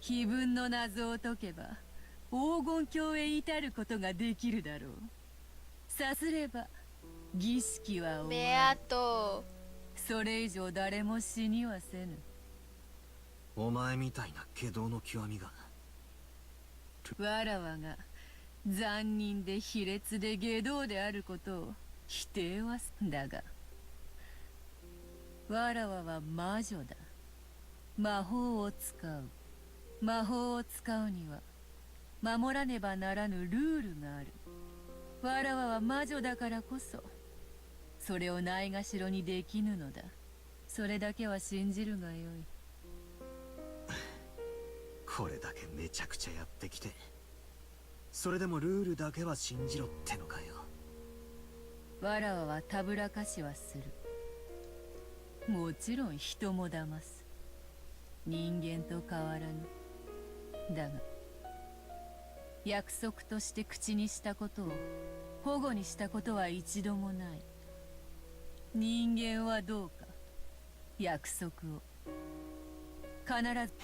気分の謎を解けば黄金鏡へ至ることができるだろう。さすれば儀式は終わる。Beato. それ以上誰も死にはせぬ。お前みたいな外道の極みが。わらわが残忍で卑劣で外道であることを否定はす。だがわらわは魔女だ。魔法を使う。魔法を使うには守らねばならぬルールがある。わらわは魔女だからこそそれをないがしろにできぬのだ。それだけは信じるがよい。これだけめちゃくちゃやってきて、それでもルールだけは信じろってのかよ。わらわはたぶらかしはする。もちろん人も騙す。人間と変わらぬ。だが約束として口にしたことを保護にしたことは一度もない。人間はどうか約束を必ず。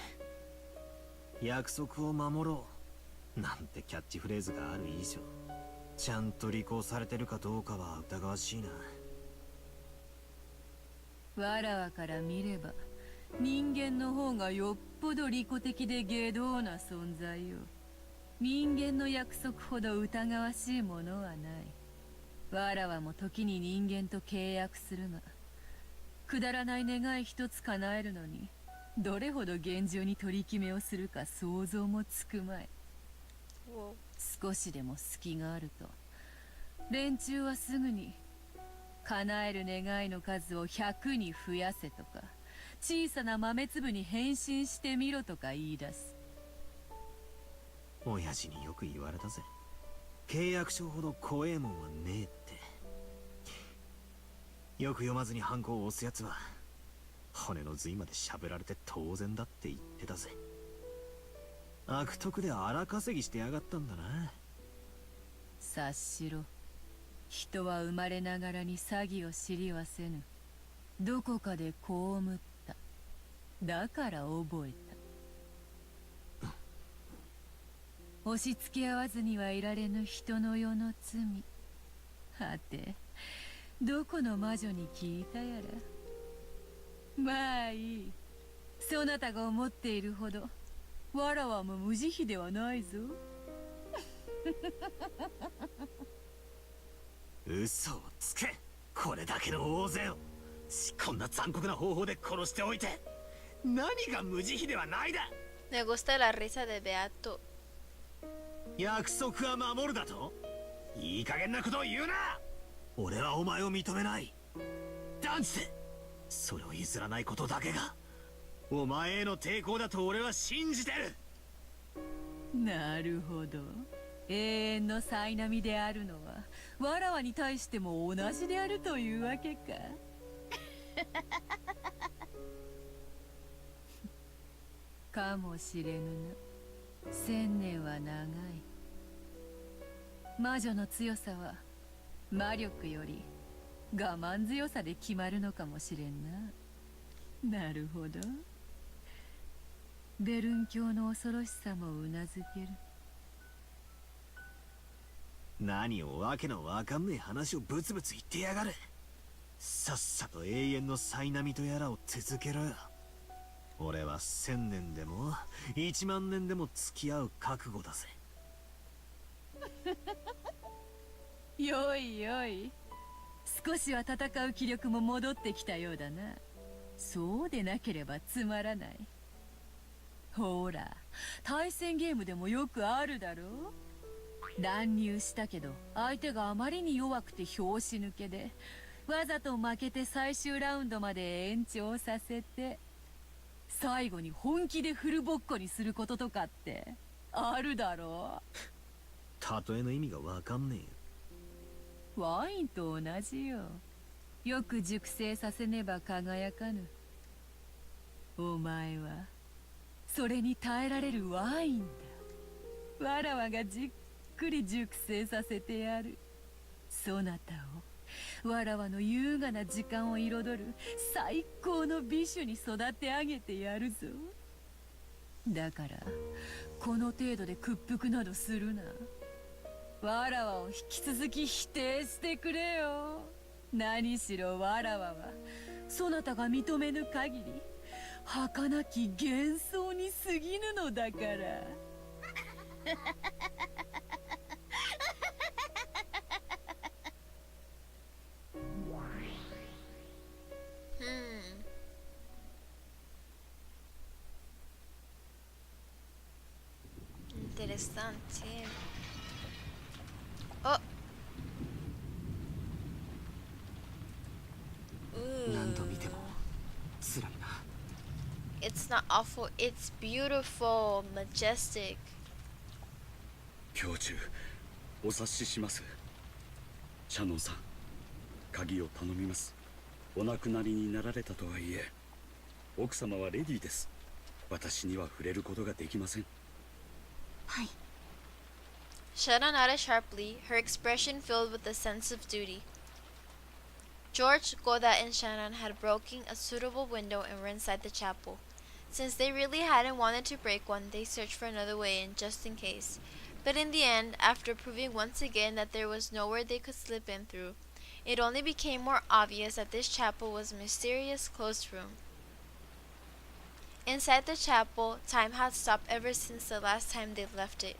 約束を守ろうなんてキャッチフレーズがある以上、ちゃんと履行されてるかどうかは疑わしいな。わらわから見れば人間の方がよっぽど利己的で外道な存在よ。人間の約束ほど疑わしいものはない。わらわも時に人間と契約するが、くだらない願い一つ叶えるのにどれほど厳重に取り決めをするか想像もつくまい。Wow. 少しでも隙があると連中はすぐに叶える願いの数を100に増やせとか、小さな豆粒に変身してみろとか言い出す。親父によく言われたぜ。契約書ほど怖えもんはねえって。よく読まずにハンコを押すやつは骨の髄まで喋られて当然だって言ってたぜ。悪徳で荒稼ぎしてやがったんだな。察しろ。人は生まれながらに詐欺を知りはせぬ。どこかで被った。だから覚えた。押し付け合わずにはいられぬ人の世の罪。はて、どこの魔女に聞いたやら。まあいい。そなたが思っているほどわらわも無慈悲ではないぞ。嘘をつけ。これだけの大勢をこんな残酷な方法で殺しておいて何が無慈悲ではないだ。 Me gusta la risa de Beato. 約束は守るだと。いい加減なことを言うな。俺はお前を認めない。断じてそれを譲らないことだけがお前への抵抗だと俺は信じてる。なるほど。永遠の苛波であるのはわらわに対しても同じであるというわけか。かもしれぬな。千年は長い。魔女の強さは魔力より我慢強さで決まるのかもしれんな。なるほど。ベルン教の恐ろしさもうなずける。何をわけのわかんねえ話をブツブツ言ってやがる。さっさと永遠の苛波とやらを続けろよ。俺は1000年でも1万年でも付き合う覚悟だぜ。よいよい。少しは戦う気力も戻ってきたようだな。そうでなければつまらない。ほら、対戦ゲームでもよくあるだろう。乱入したけど相手があまりに弱くて拍子抜けでわざと負けて最終ラウンドまで延長させて最後に本気でフルボッコにすることとかってあるだろう。例えの意味がわかんねう。ワインと同じよ。よく熟成させねば輝かぬ。お前はそれに耐えられるワインだ。わらわがじっくり熟成させてやる。そなたをわらわの優雅な時間を彩る最高の美酒に育て上げてやるぞ。だからこの程度で屈服などするな。わらわを引き続き否定してくれよ。何しろわらわはそなたが認めぬ限り儚き幻想に過ぎぬのだから。Interesante. Oh. 何度見ても辛いな。 It's not awful, it's beautiful, majestic. 教授、お察しします。シャノンさん、鍵を頼みます。お亡くなりになられたとはいえ、奥様はレディーです。私には触れることができません。はい。 Shannon nodded sharply, her expression filled with a sense of duty. George, Goda, and Shannon had broken a suitable window and were inside the chapel. Since they really hadn't wanted to break one, they searched for another way in just in case. But in the end, after proving once again that there was nowhere they could slip in through, it only became more obvious that this chapel was a mysterious closed room. Inside the chapel, time had stopped ever since the last time they'd left it.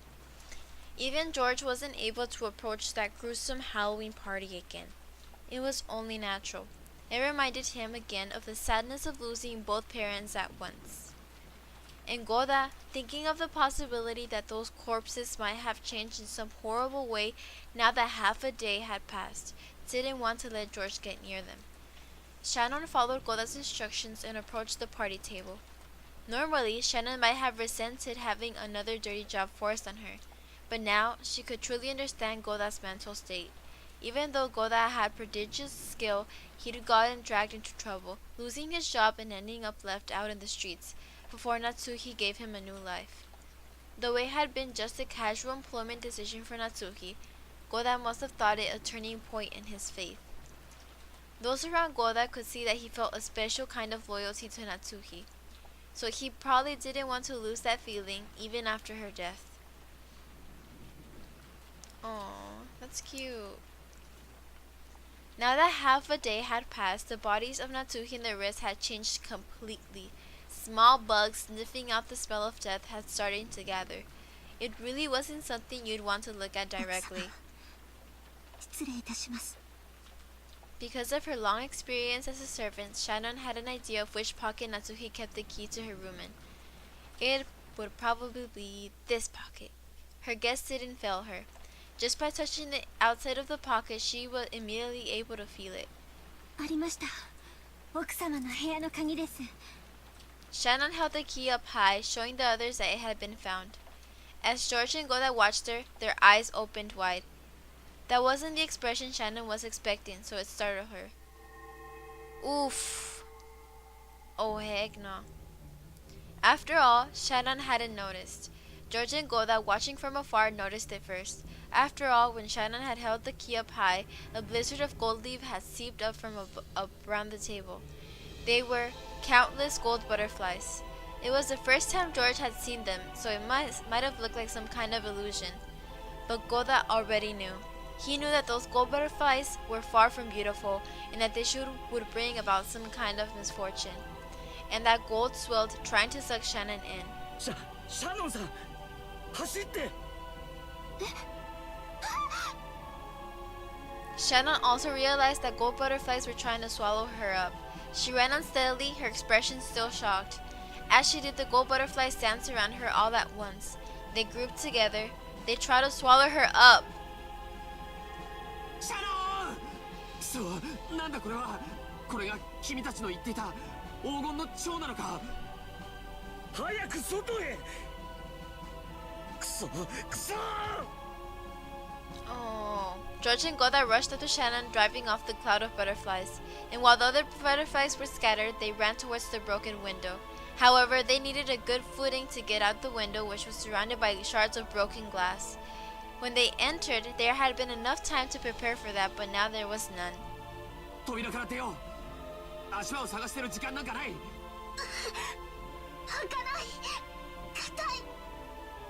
Even George wasn't able to approach that gruesome Halloween party again. It was only natural. It reminded him again of the sadness of losing both parents at once. And Goda, thinking of the possibility that those corpses might have changed in some horrible way now that half a day had passed, didn't want to let George get near them. Shannon followed Goda's instructions and approached the party table. Normally, Shannon might have resented having another dirty job forced on her, but now she could truly understand Goda's mental state. Even though Goda had prodigious skill, he'd gotten dragged into trouble, losing his job and ending up left out in the streets, before Natsuki gave him a new life. Though it had been just a casual employment decision for Natsuki, Goda must have thought it a turning point in his faith. Those around Goda could see that he felt a special kind of loyalty to Natsuki, so he probably didn't want to lose that feeling even after her death. Aww, that's cute. Now that half a day had passed, the bodies of Natsuki and the rest had changed completely. Small bugs sniffing out the smell of death had started to gather. It really wasn't something you'd want to look at directly. 失礼いたします。 Because of her long experience as a servant, Shannon had an idea of which pocket Natsuki kept the key to her room in. It would probably be this pocket. Her guess didn't fail her. Just by touching the outside of the pocket, she was immediately able to feel it. ありました。奥様の部屋の鍵です。 Shannon held the key up high, showing the others that it had been found. As George and Goda watched her, their eyes opened wide. That wasn't the expression Shannon was expecting, so it startled her. Oof. Oh heck no. After all, Shannon hadn't noticed. George and Goda, watching from afar, noticed it first. After all, when Shannon had held the key up high, a blizzard of gold leaf had seeped up from up around the table. They were countless gold butterflies. It was the first time George had seen them, so it might have looked like some kind of illusion. But Goda already knew. He knew that those gold butterflies were far from beautiful, and that they would bring about some kind of misfortune. And that gold swelled, trying to suck Shannon in. シャノンさん、走って。 Shannon also realized that gold butterflies were trying to swallow her up. She ran unsteadily, her expression still shocked. As she did, the gold butterflies danced around her all at once. They grouped together. They tried to swallow her up. シャノン！くそ、なんだこれは。これが君たちの言っていた黄金の蝶なのか。早く外へ。くそ、くそ。 Oh. George and Goda rushed up to Shannon, driving off the cloud of butterflies. And while the other butterflies were scattered, they ran towards the broken window. However, they needed a good footing to get out the window, which was surrounded by shards of broken glass. When they entered, there had been enough time to prepare for that, but now there was none. 扉から出よう。足場を探してる時間なんかない。開かない。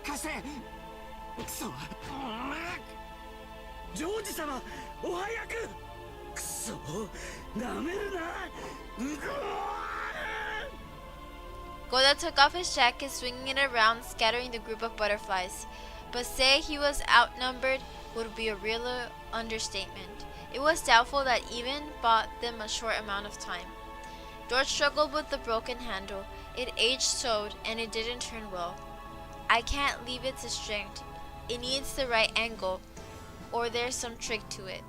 貸してくそジョージ様お早くくそなめるなGoda took off his jacket, swinging it around, scattering the group of butterflies. But say he was outnumbered would be a real understatement. It was doubtful that even bought them a short amount of time. George struggled with the broken handle. It aged-sewed, and it didn't turn well. I can't leave it to strength. It needs the right angle, or there's some trick to it.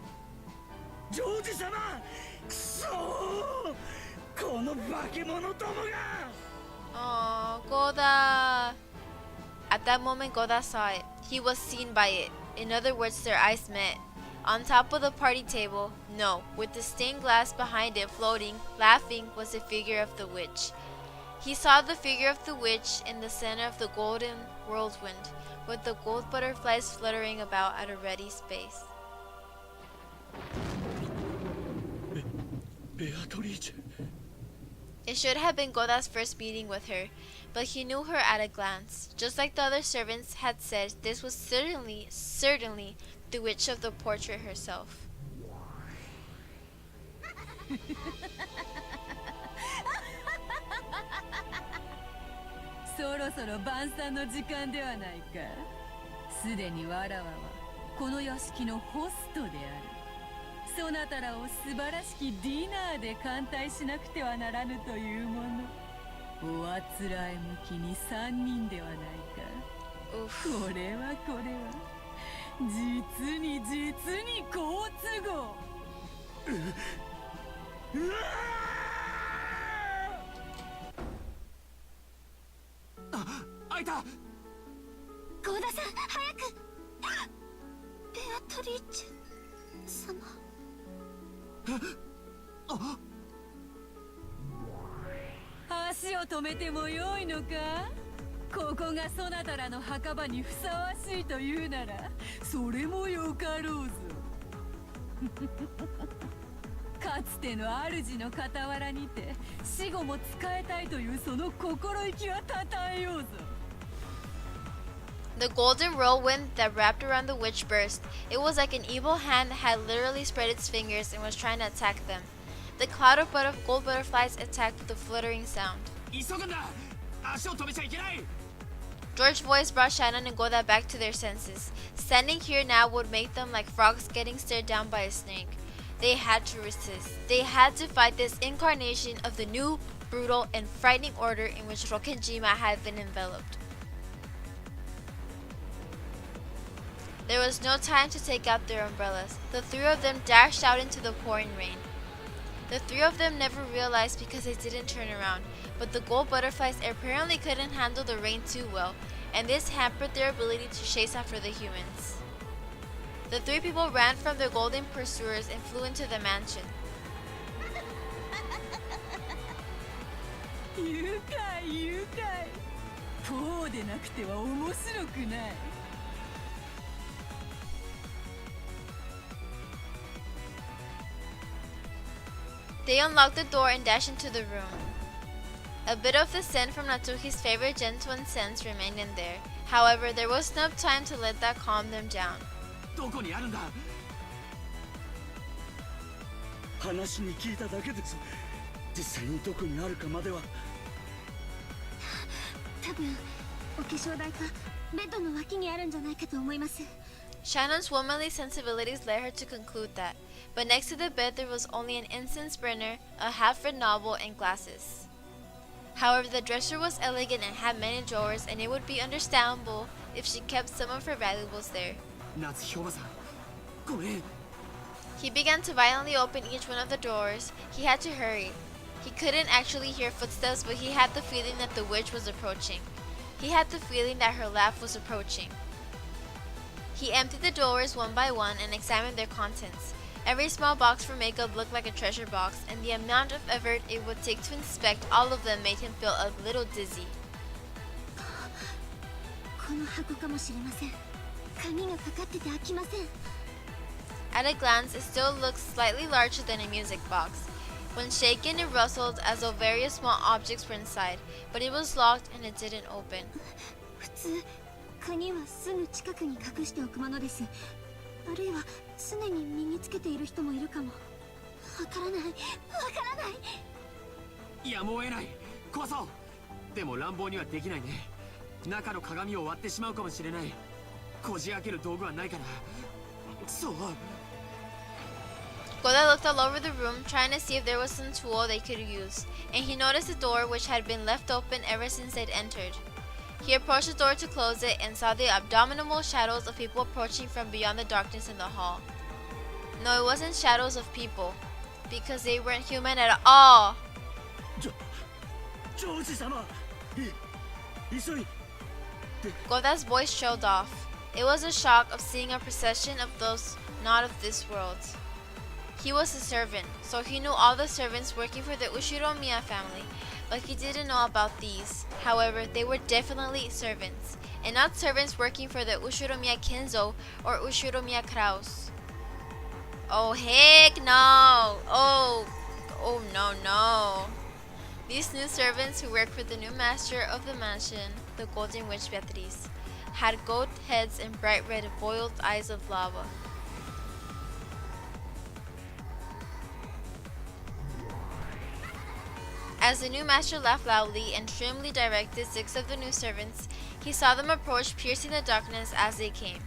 ジョージ様くそこの化け物どもが Oh, Goda! At that moment, Goda saw it. He was seen by it. In other words, their eyes met. On top of the party table, no, with the stained glass behind it floating, laughing, was the figure of the witch. He saw the figure of the witch in the center of the golden whirlwind, with the gold butterflies fluttering about at a ready space. ベアトリーチェ It should have been Goda's first meeting with her, but he knew her at a glance. Just like the other servants had said, this was certainly the witch of the portrait herself. そろそろ晩餐の時間ではないか。すでにわらわはこの屋敷のホストである。そなたらを素晴らしきディナーで歓待しなくてはならぬというもの。おあつらえ向きに3人ではないか。これは実に好都合。開いたゴーダさん早くベアトリーチェ様足を止めてもよいのか。ここがそなたらの墓場にふさわしいというならそれもよかろうぞ。かつての主の傍らにて死後も仕えたいというその心意気はたたえようぞ。The golden whirlwind that wrapped around the witch burst. It was like an evil hand that had literally spread its fingers and was trying to attack them. The cloud of gold butterflies attacked with a fluttering sound. 急ぐんだ足を止めちゃいけない George's voice brought Shannon and Goda back to their senses. Standing here now would make them like frogs getting stared down by a snake. They had to resist. They had to fight this incarnation of the new, brutal, and frightening order in which Rokkenjima had been enveloped. There was no time to take out their umbrellas. The three of them dashed out into the pouring rain. The three of them never realized because they didn't turn around, but the gold butterflies apparently couldn't handle the rain too well, and this hampered their ability to chase after the humans. The three people ran from their golden pursuers and flew into the mansion. 愉快こうでなくては面白くない。They unlocked the door and dashed into the room. A bit of the scent from Natsuki's favorite gentle scents remained in there. However, there was enough time to let that calm them down. どこにあるんだ話に聞いただけです実際にどこにあるかまでは多分お化粧台かベッドの脇にあるんじゃないかと思います。 Shannon's womanly sensibilities led her to conclude that, but next to the bed there was only an incense burner, a half-read novel, and glasses. However, the dresser was elegant and had many drawers, and it would be understandable if she kept some of her valuables there. 夏日おばさんごめん He began to violently open each one of the drawers. He had to hurry. He couldn't actually hear footsteps, but he had the feeling that the witch was approaching. He had the feeling that her laugh was approaching. He emptied the drawers one by one and examined their contents. Every small box for makeup looked like a treasure box, and the amount of effort it would take to inspect all of them made him feel a little dizzy. この箱かもしれません。鍵がかかってて開きません。 At a glance, it still looked slightly larger than a music box. When shaken, it rustled as though various small objects were inside, but it was locked and it didn't open. 普通鍵はすぐ近くに隠しておくものです。あるいは常に身につけている人もいるかも。わからない、わからない。やむを得ない。壊そう。でも乱暴にはできないね。中の鏡を割ってしまうかもしれない。こじ開ける道具はないから。そう。Goda looked all over the room, trying to see if there was some tool they could use, and he noticed the door which had been left open ever since they'd entered. He approached the door to close it and saw the abominable shadows of people approaching from beyond the darkness in the hall. No, it wasn't shadows of people, because they weren't human at all. Goda's voice trailed off. It was a shock of seeing a procession of those not of this world. He was a servant, so he knew all the servants working for the Ushiromiya family, but he didn't know about these. However, they were definitely servants, and not servants working for the Ushiromiya Kenzo or Ushiromiya Kraus. Oh heck no! Oh no. These new servants who worked for the new master of the mansion, the Golden Witch Beatrice, had goat heads and bright red boiled eyes of lava. As the new master laughed loudly and trimly directed 6 of the new servants, he saw them approach, piercing the darkness as they came.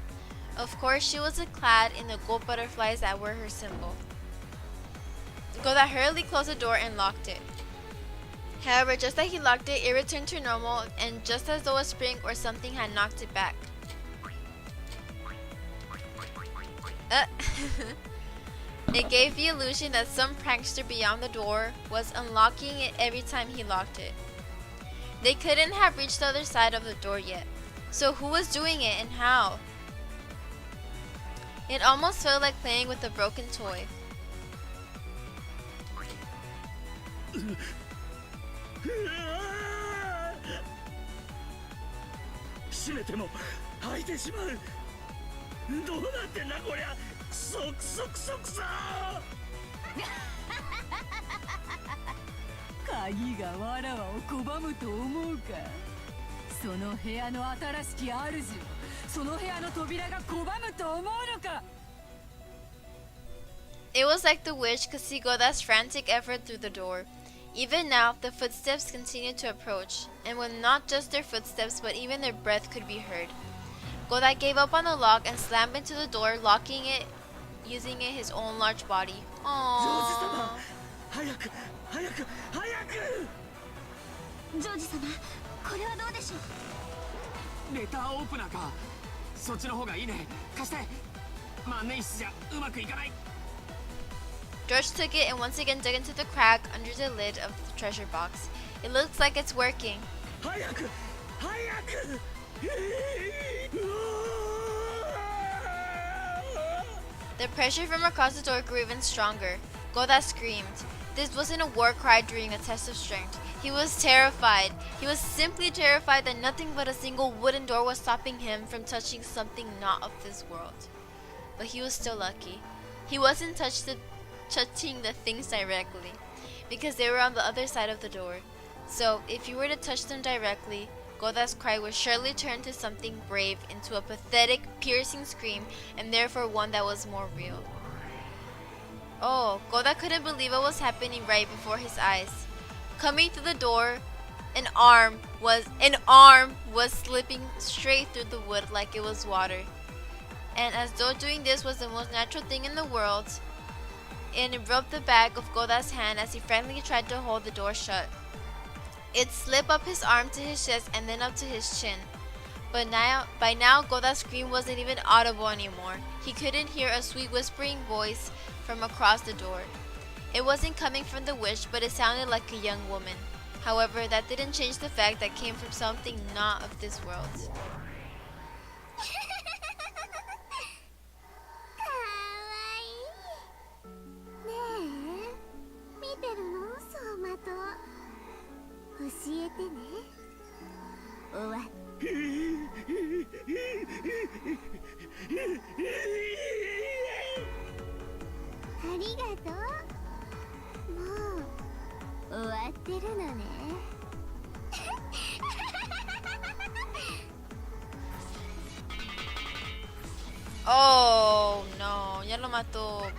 Of course, she was clad in the gold butterflies that were her symbol. Goda hurriedly closed the door and locked it. However, just as he locked it, it returned to normal, and just as though a spring or something had knocked it back. It gave the illusion that some prankster beyond the door was unlocking it every time he locked it. They couldn't have reached the other side of the door yet. So who was doing it and how? It almost felt like playing with a broken toy. It was like the witch could see Goda's frantic effort through the door. Even now, the footsteps continued to approach, and when not just their footsteps but even their breath could be heard. Goda gave up on the lock and slammed into the door, locking it using his own large body. Aww. ジョージ様、これはどうでしょう。レターオープナーか。そっちの方がいいね。貸して。万年筆じゃうまくいかない。 George took it and once again dug into the crack under the lid of the treasure box. It looks like it's working. The pressure from across the door grew even stronger. Goda screamed. This wasn't a war cry during a test of strength. He was terrified. He was simply terrified that nothing but a single wooden door was stopping him from touching something not of this world. But he was still lucky. He wasn't touching the things directly, because they were on the other side of the door. So, if you were to touch them directly, Goda's cry would surely turn to something brave, into a pathetic, piercing scream, and therefore one that was more real. Oh, Goda couldn't believe what was happening right before his eyes. Coming through the door, an arm was slipping straight through the wood like it was water. And as though doing this was the most natural thing in the world, and it rubbed the back of Goda's hand as he frantically tried to hold the door shut. It slipped up his arm to his chest and then up to his chin. But by now, Goda's scream wasn't even audible anymore. He couldn't hear a sweet whispering voice from across the door. It wasn't coming from the witch, but it sounded like a young woman. However, that didn't change the fact that it came from something not of this world. 教えてね。終わっ。ありがとう。もう終わってるのね。Oh, no. Ya lo mató.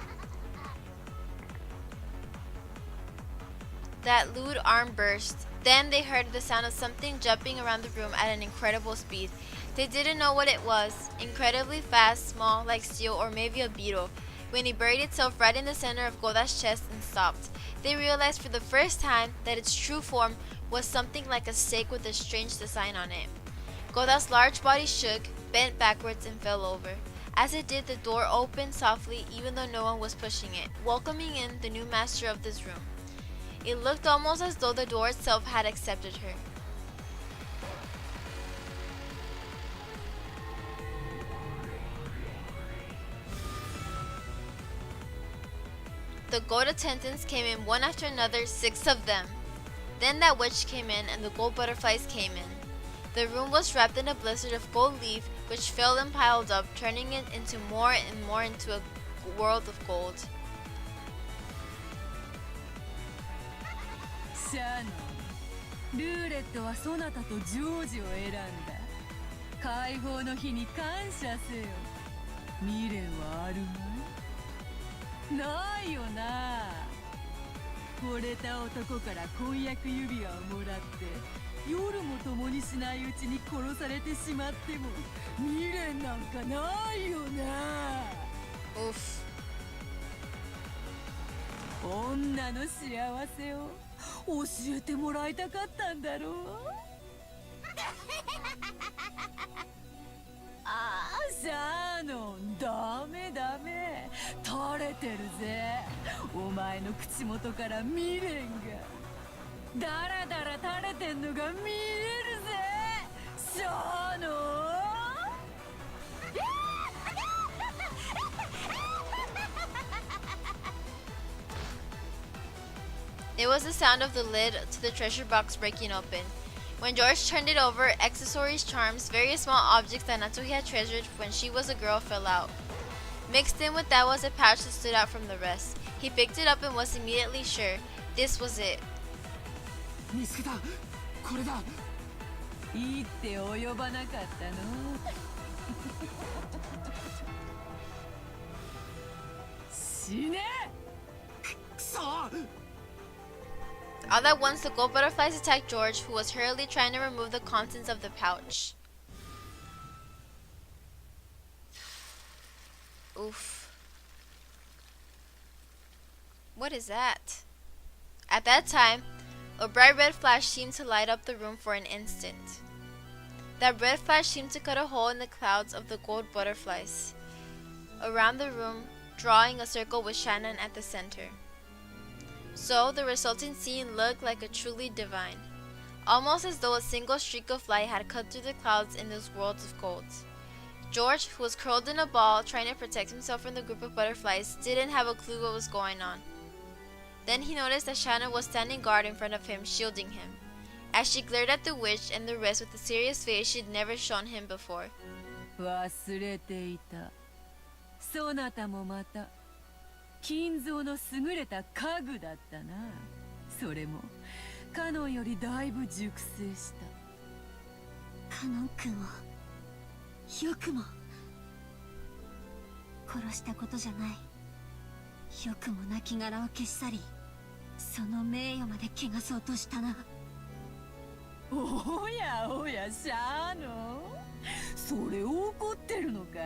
That lewd arm burst. Then they heard the sound of something jumping around the room at an incredible speed. They didn't know what it was. Incredibly fast, small, like steel, or maybe a beetle. When it buried itself right in the center of Goda's chest and stopped, they realized for the first time that its true form was something like a stake with a strange design on it. Goda's large body shook, bent backwards, and fell over. As it did, the door opened softly, even though no one was pushing it, welcoming in the new master of this room. It looked almost as though the door itself had accepted her. The gold attendants came in one after another, 6 of them. Then that witch came in and the gold butterflies came in. The room was wrapped in a blizzard of gold leaf which fell and piled up, turning it into more and more into a world of gold. シャーノン、ルーレットはそなたとジョージを選んだ。解放の日に感謝せよ。未練はあるまい？ないよな。惚れた男から婚約指輪をもらって夜も共にしないうちに殺されてしまっても未練なんかないよな。Oof. 女の幸せを教えてもらいたかったんだろう。ああ、シャーノン、ダメダメ、垂れてるぜ。お前の口元から未練がだらだら垂れてんのが見えるぜ、シャーノン。It was the sound of the lid to the treasure box breaking open. When George turned it over, accessories, charms, various small objects that Natsuki had treasured when she was a girl fell out. Mixed in with that was a pouch that stood out from the rest. He picked it up and was immediately sure. This was it. 見つけた、これだ。いいって及ばなかったの。死ね！くそ！ All at once, the gold butterflies attacked George, who was hurriedly trying to remove the contents of the pouch. Oof. What is that? At that time, a bright red flash seemed to light up the room for an instant. That red flash seemed to cut a hole in the clouds of the gold butterflies around the room, drawing a circle with Shannon at the center. So, the resulting scene looked like a truly divine, almost as though a single streak of light had cut through the clouds in those worlds of gold. George, who was curled in a ball trying to protect himself from the group of butterflies, didn't have a clue what was going on. Then he noticed that Shannon was standing guard in front of him, shielding him, as she glared at the witch and the rest with a serious face she'd never shown him before. 忘れていた。そなたもまた金蔵の優れた家具だったな。それもカノンよりだいぶ熟成した。カノン君をよくも殺したことじゃない。よくも亡骸を消し去り、その名誉まで汚そうとしたな。おやおや、シャーノン、それを怒ってるのか？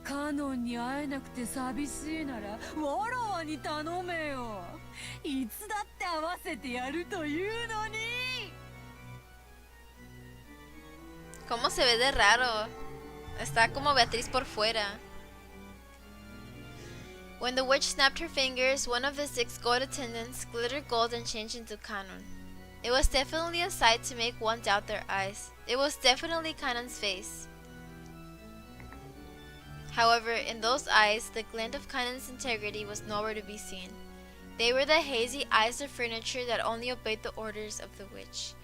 カノンに会えなくて寂しいならわらわに頼めよ。いつだって会わせてやるというのに。¿Cómo se ve de raro? Está como Beatriz por fuera. When the witch snapped her fingers, one of the 6 gold attendants glittered gold and changed into Kanon. It was definitely a sight to make one doubt their eyes. It was definitely Kanon's face. However, in those eyes, the glint of Kanon's integrity was nowhere to be seen. They were the hazy eyes of furniture that only obeyed the orders of the witch.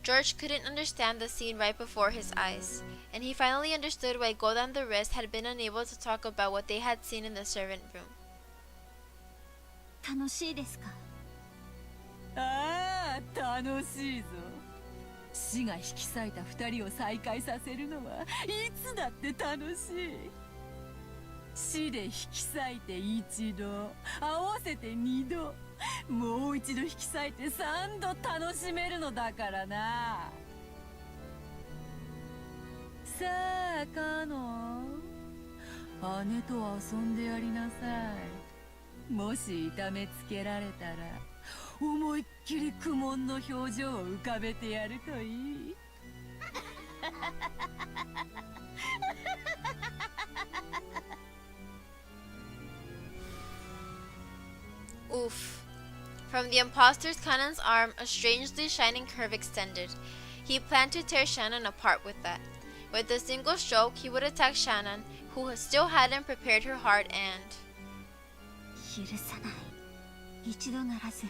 George couldn't understand the scene right before his eyes, and he finally understood why Goda and the rest had been unable to talk about what they had seen in the servant room. 楽しいですか？ああ、楽しいぞ。死が引き裂いた2人を再会させるのはいつだって楽しい。死で引き裂いて一度、合わせて二度、もう一度引き裂いて三度楽しめるのだからな。さあカノン、姉と遊んでやりなさい。もし痛めつけられたら思いっきり苦悶の表情を浮かべてやるといい。Oof. From the imposter's cannon's arm, a strangely shining curve extended. He planned to tear Shannon apart with that. With a single stroke, he would attack Shannon, who still hadn't prepared her heart, and... 許さない。一度ならず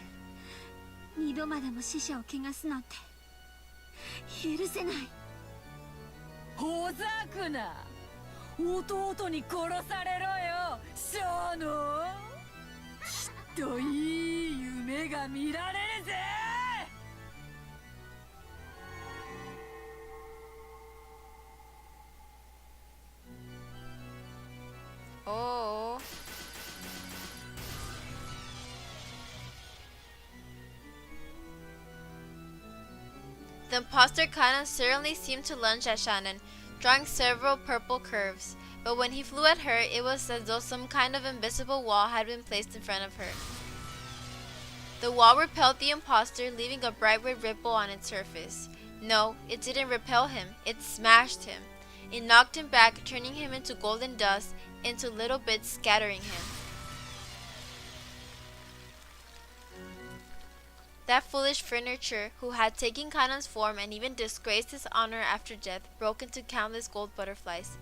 二度までも死者を汚すなんて許せない。ほざくな。弟に殺されろよ、ショーノン。きっといい夢が見られるぜ。Oh. The imposter cannon certainly seemed to lunge at Shannon, drawing several purple curves, but when he flew at her, it was as though some kind of invisible wall had been placed in front of her. The wall repelled the imposter, leaving a bright red ripple on its surface. No, it didn't repel him, it smashed him. It knocked him back, turning him into golden dust, into little bits, scattering him. That foolish furniture, who had taken Kanan's form and even disgraced his honor after death, broke into countless gold butterflies.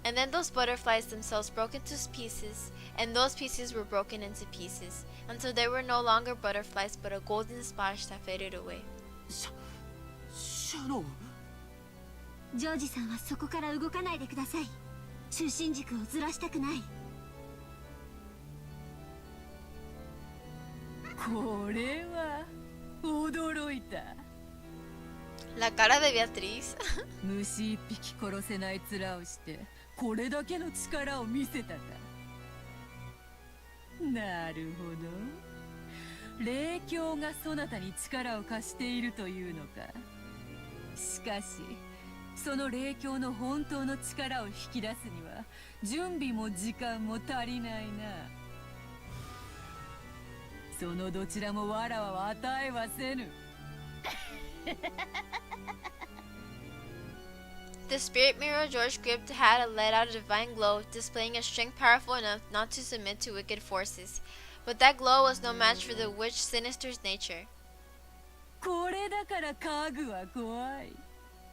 And then those butterflies themselves broke into pieces, and those pieces were broken into pieces, until there were no longer butterflies but a golden splash that faded away. シャノン。ジョージさんはそこから動かないでください。中心軸をずらしたくない。これは驚いた。 La cara de Beatriz. 虫一匹殺せない面をしてこれだけの力を見せたか。なるほど、霊境がそなたに力を貸しているというのか。しかしその霊境の本当の力を引き出すには準備も時間も足りないな。そのどちらもわらわは与えはせぬ。The spirit mirror George gripped had let out a divine glow, displaying a strength powerful enough not to submit to wicked forces. But that glow was no match for the witch Sinister's nature. これだから家具は怖い。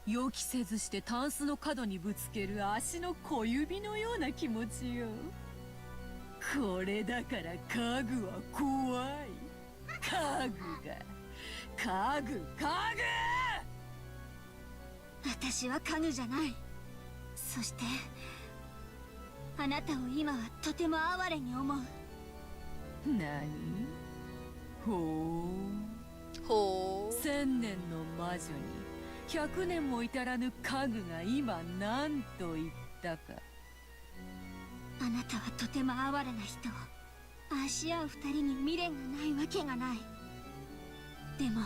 予期せずしてタンスの角にぶつける足の小指のような気持ちよ。これだから家具は怖い。家具が家具。私は家具じゃない。そしてあなたを今はとても哀れに思う。何？ほう。ほう。1000年の魔女に100年も至らぬ家具が今何と言ったか。あなたはとても哀れな人。愛し合う二人に未練がないわけがない。でも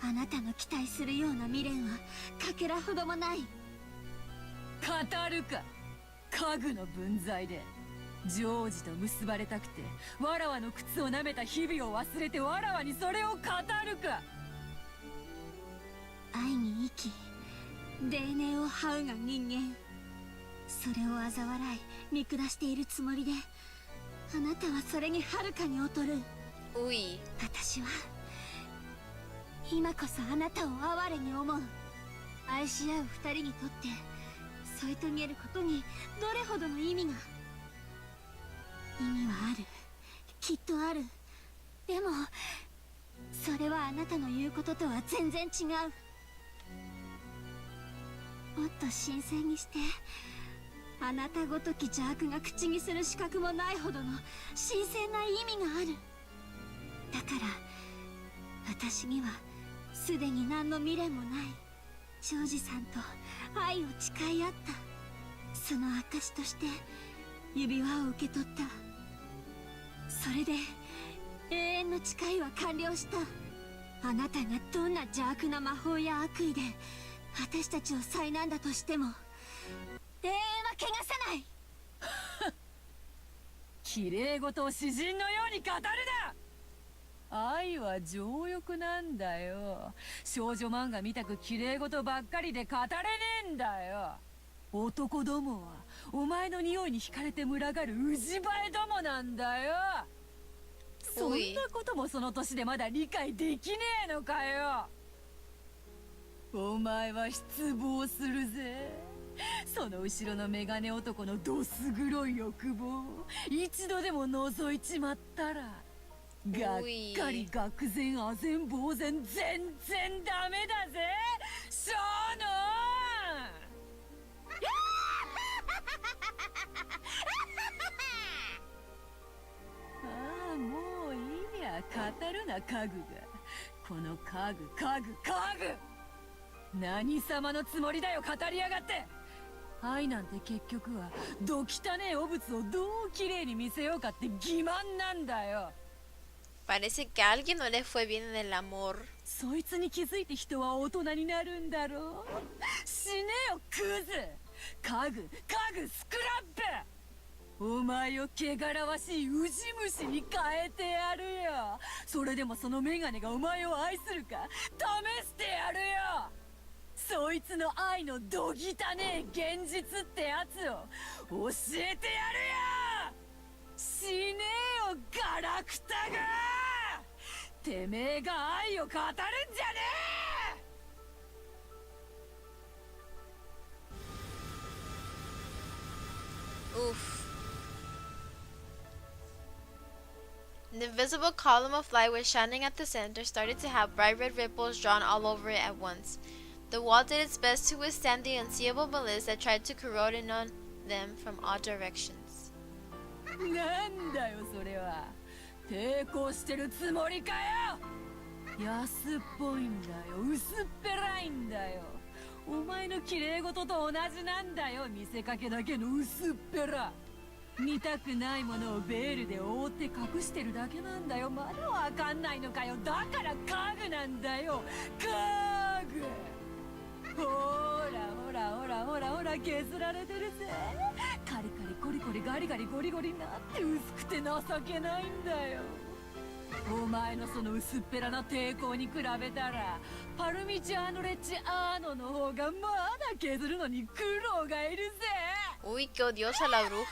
あなたの期待するような未練はかけらほどもない。語るか。家具の分際でジョージと結ばれたくてわらわの靴を舐めた日々を忘れてわらわにそれを語るか。愛に生き泥濘を這うが人間。それを嘲笑い見下しているつもりであなたはそれにはるかに劣る。うい。私は今こそあなたを哀れに思う。愛し合う二人にとって添い遂げることにどれほどの意味が。意味はある、きっとある。でもそれはあなたの言うこととは全然違う。もっと新鮮にして、あなたごとき邪悪が口にする資格もないほどの新鮮な意味がある。だから私にはすでに何の未練もない。ジョージさんと愛を誓い合ったその証として指輪を受け取った。それで永遠の誓いは完了した。あなたがどんな邪悪な魔法や悪意で私たちを災難だとしても永遠は汚さない。綺麗事を詩人のように語るな。愛は情欲なんだよ。少女漫画見たく綺麗事ばっかりで語れねえんだよ。男どもはお前の匂いに惹かれて群がるウジバエどもなんだよ。そんなこともその年でまだ理解できねえのかよ。お前は失望するぜ。その後ろのメガネ男のどす黒い欲望一度でも覗いちまったらがっかり愕然唖然呆然全然ダメだぜショーノああもういいや語るな家具がこの家具何様のつもりだよ語りやがって。愛なんて結局はど汚ねえ汚物をどう綺麗に見せようかって欺瞞なんだよ。 Parece que a alguien no le fue bien en el amor. そいつに気づいて人は大人になるんだろう。死ねよクズ。家具スクラップ。お前を汚らわしいウジ虫に変えてやるよ。それでもそのメガネがお前を愛するか試してやるよ。そいつの愛のどぎたねえ現実ってやつを教えてやるよ。死ねえよガラクタが。てめえが愛を語るんじゃねえ。 Oof. An invisible column of light was shining at the center, started to have bright red ripples drawn all over it at once. The wall did its best to withstand the unseeable malice that tried to corrode in on them from all directions. なんだよそれは。抵抗してるつもりかよ。安っぽいんだよ薄っぺらいんだよ。お前の綺麗事と同じなんだよ見せかけだけの薄っぺら。見たくないものをベールで覆って隠してるだけなんだよ。まだわかんないのかよ。だから家具なんだよ家具。ほら削られてるぜ。カリカリコリコリガリガリゴリゴリなんて薄くて情けないんだよ。お前のその薄っぺらな抵抗に比べたらパルミジャーノレッジアーノの方がまだ削るのに苦労がいるぜ。 Uy, qué odiosa la bruja.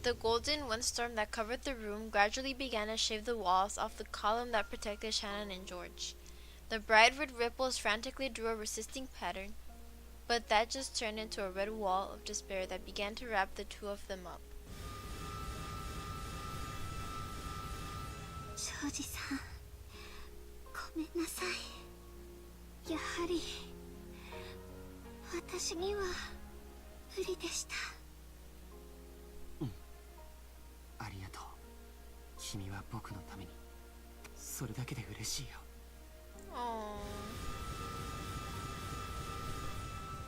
The golden windstorm that covered the room gradually began to shave the walls off the column that protected Shannon and George. The bright red ripples frantically drew a resisting pattern, but that just turned into a red wall of despair that began to wrap the two of them up. 庄司さんごめんなさい。やはり私には無理でした。ありがとう。君は僕のためにそれだけで嬉しいよ。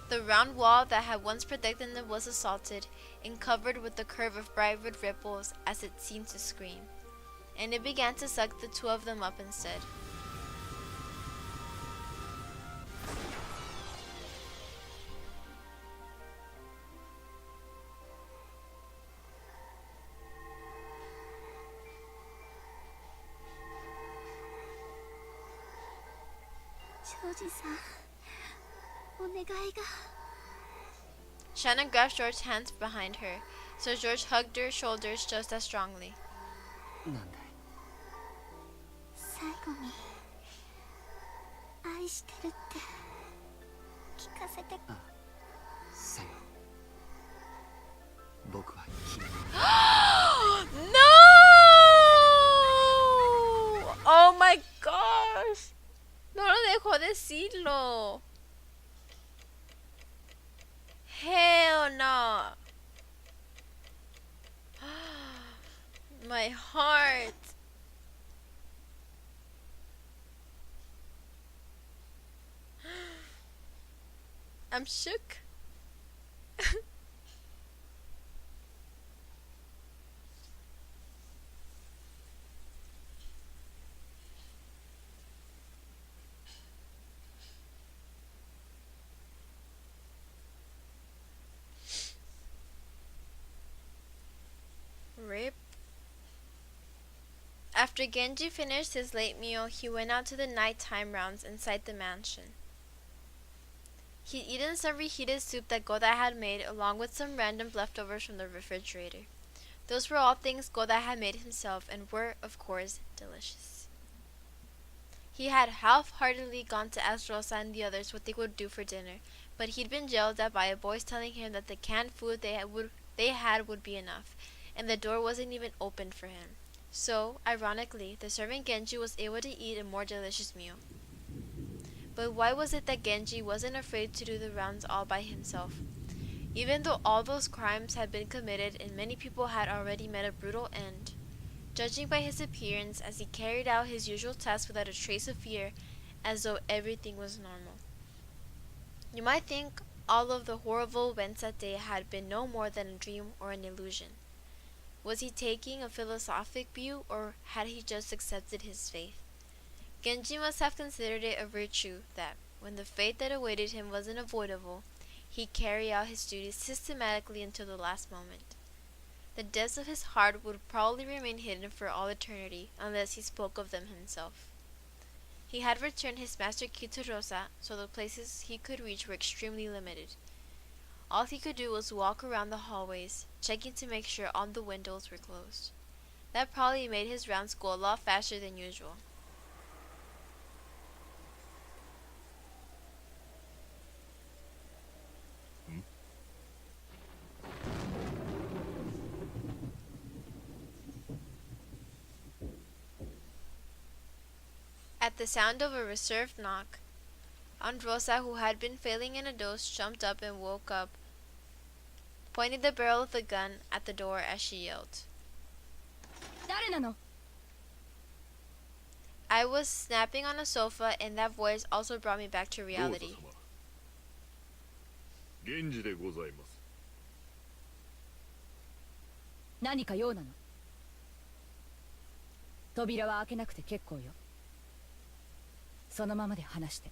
The round wall that had once protected them was assaulted and covered with a curve of bright red ripples as it seemed to scream, and it began to suck the two of them up instead. Shannon grabbed George's hands behind her, so George hugged her shoulders just as strongly. なんだい。最後に愛してるって聞かせて。ああ、さよ。僕は君の No! Oh my gosh! No lo dejó decirlo. Hell no. My heart. I'm shook. Rip. After Genji finished his late meal, he went out to the nighttime rounds inside the mansion. He'd eaten some reheated soup that Goda had made, along with some random leftovers from the refrigerator. Those were all things Goda had made himself and were, of course, delicious. He had half-heartedly gone to ask Rosa and the others what they would do for dinner, but he'd been yelled at by a voice telling him that the canned food they had would be enough, and the door wasn't even opened for him. So, ironically, the servant Genji was able to eat a more delicious meal. But why was it that Genji wasn't afraid to do the rounds all by himself? Even though all those crimes had been committed and many people had already met a brutal end, judging by his appearance as he carried out his usual tasks without a trace of fear, as though everything was normal. You might think all of the horrible events that day had been no more than a dream or an illusion. Was he taking a philosophic view, or had he just accepted his fate? Genji must have considered it a virtue that, when the fate that awaited him wasn't avoidable, he'd carry out his duties systematically until the last moment. The depths of his heart would probably remain hidden for all eternity unless he spoke of them himself. He had returned his master key to Rosa, so the places he could reach were extremely limited. All he could do was walk around the hallways, checking to make sure all the windows were closed. That probably made his rounds go a lot faster than usual. At the sound of a reserved knock, Aunt Rosa, who had been failing in a doze, jumped up and woke up, pointing the barrel of the gun at the door as she yelled. I was snapping on a sofa, and that voice also brought me back to reality. 源氏でございます。何か用なの？扉は開けなくて結構よ。そのままで話して。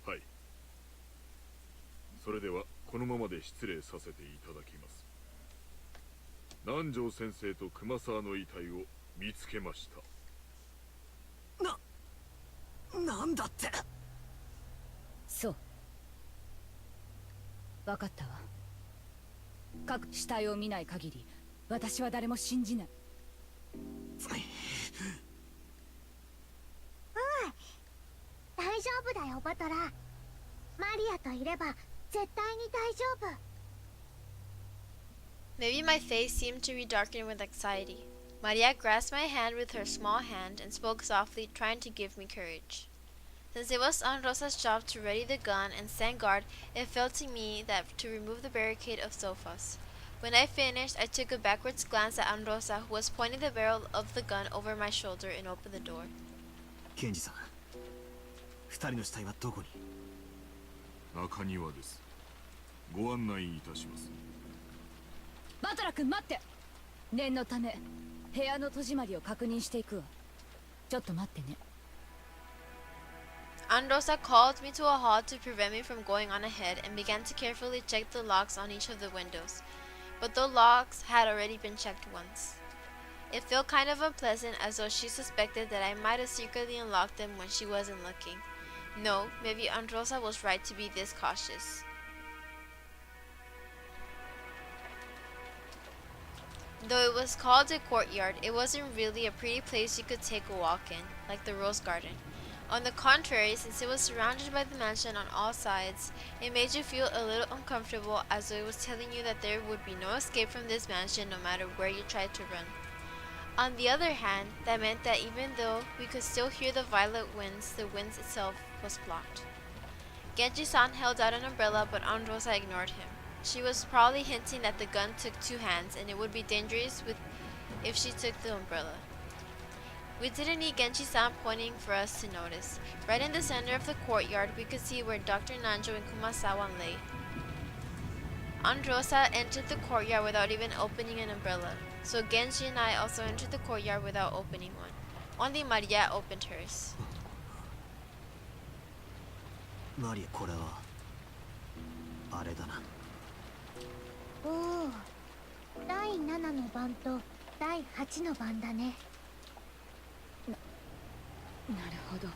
はい。それではこのままで失礼させていただきます。南條先生と熊沢の遺体を見つけました。なんだって。そう。分かったわ。各死体を見ない限り、私は誰も信じない。大丈夫だよバトラー。マリアといれば絶対に大丈夫。 Maybe my face seemed to be darkened with anxiety. Maria grasped my hand with her small hand and spoke softly, trying to give me courage. Since it was Aunt Rosa's job to ready the gun and stand guard, it fell to me that to remove the barricade of sofas. When I finished, I took a backwards glance at Aunt Rosa, who was pointing the barrel of the gun over my shoulder, and opened the door. ケンジさん、二人の死体はどこに？中庭です。ご案内いたします。バトラ君待って。念のため部屋の戸締まりを確認していくわ。ちょっと待ってね。 Aunt Rosa called me to a halt to prevent me from going on ahead and began to carefully check the locks on each of the windows. But the locks had already been checked once. It felt kind of unpleasant, as though she suspected that I might have secretly unlocked them when she wasn't looking. No, maybe Aunt Rosa was right to be this cautious. Though it was called a courtyard, it wasn't really a pretty place you could take a walk in, like the Rose Garden. On the contrary, since it was surrounded by the mansion on all sides, it made you feel a little uncomfortable, as though it was telling you that there would be no escape from this mansion no matter where you tried to run. On the other hand, that meant that even though we could still hear the violent winds, the wind itself was blocked. Genji-san held out an umbrella, but Aunt Rosa ignored him. She was probably hinting that the gun took two hands and it would be dangerous if she took the umbrella. We didn't need Genji-san pointing for us to notice. Right in the center of the courtyard, we could see where Dr. Nanjo and Kumasawa lay. Androsa entered the courtyard without even opening an umbrella, so Genji and I also entered the courtyard without opening one. Only Maria opened hers. マリア、これはあれだな。おお、第7の番と第8の番だね。なるほど。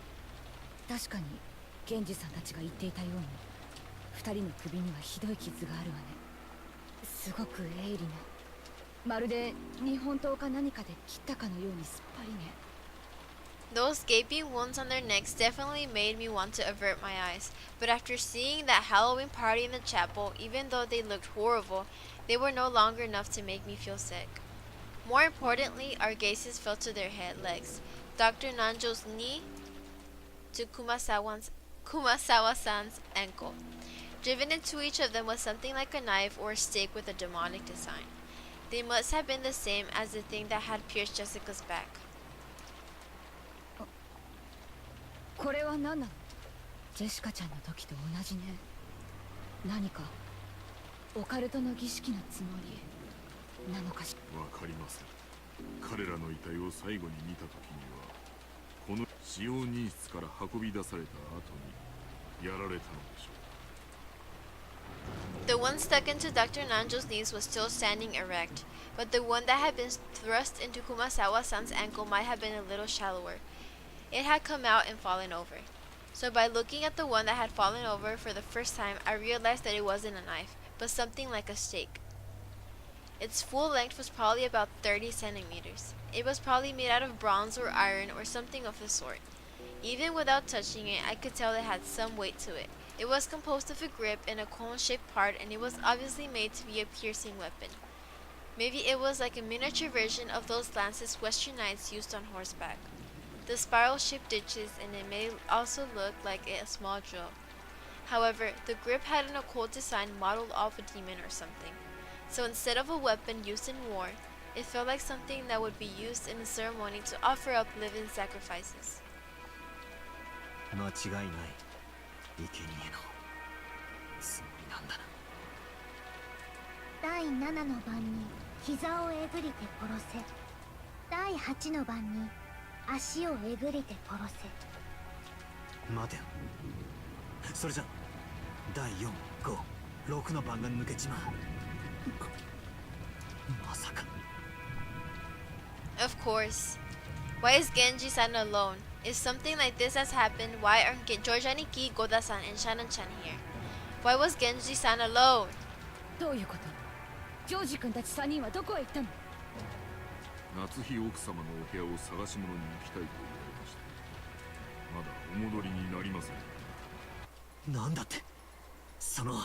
確かに源氏さんたちが言っていたように2人の首にはひどい傷があるわね。すごく鋭利な、まるで日本刀か何かで切ったかのようにすっぱりね。 Those gaping wounds on their necks definitely made me want to avert my eyes, but after seeing that Halloween party in the chapel, even though they looked horrible, they were no longer enough to make me feel sick. More importantly, our gazes fell to their legs. Dr. Nanjo's knee to Kumasawa-san's ankle. Driven into each of them was something like a knife or a stake with a demonic design. They must have been the same as the thing that had pierced Jessica's back. これは何なの？ジェシカちゃんの時と同じね。何かオカルトの儀式のつもりなのかしら。わかりません。彼らの遺体を最後に見た時にはこの使用人室から運び出された後にやられたのでしょう。 The one stuck into Dr. Nanjo's knees was still standing erect, but the one that had been thrust into Kumasawa-san's ankle might have been a little shallower. It had come out and fallen over. So by looking at the one that had fallen over for the first time, I realized that it wasn't a knife, but something like a stake. Its full length was probably about 30 centimeters. It was probably made out of bronze or iron or something of the sort. Even without touching it, I could tell it had some weight to it. It was composed of a grip and a cone-shaped part, and it was obviously made to be a piercing weapon. Maybe it was like a miniature version of those lances Western knights used on horseback. The spiral-shaped ditches in it may also look like a small drill. However, the grip had an occult design modeled off a demon or something. So instead of a weapon used in war, it felt like something that would be used in a ceremony to offer up living sacrifices. 間違いない。生贄のつもりなんだな。第7の番に膝をえぐりて殺せ。第8の番に足をえぐりて殺せ。待てよ。それじゃ第4、5、6の番が抜けちまう。まさか。Of course. Why is Genji-san alone? If something like this has happened, why aren't George Aniki, Goda-san, and Shannon-chan here? Why was Genji-san alone? どういうこと？ジョージ君たち3人はどこへ行ったの？夏日奥様のお部屋を探し物に行きたいと言われました。まだお戻りになりません。なんだって。その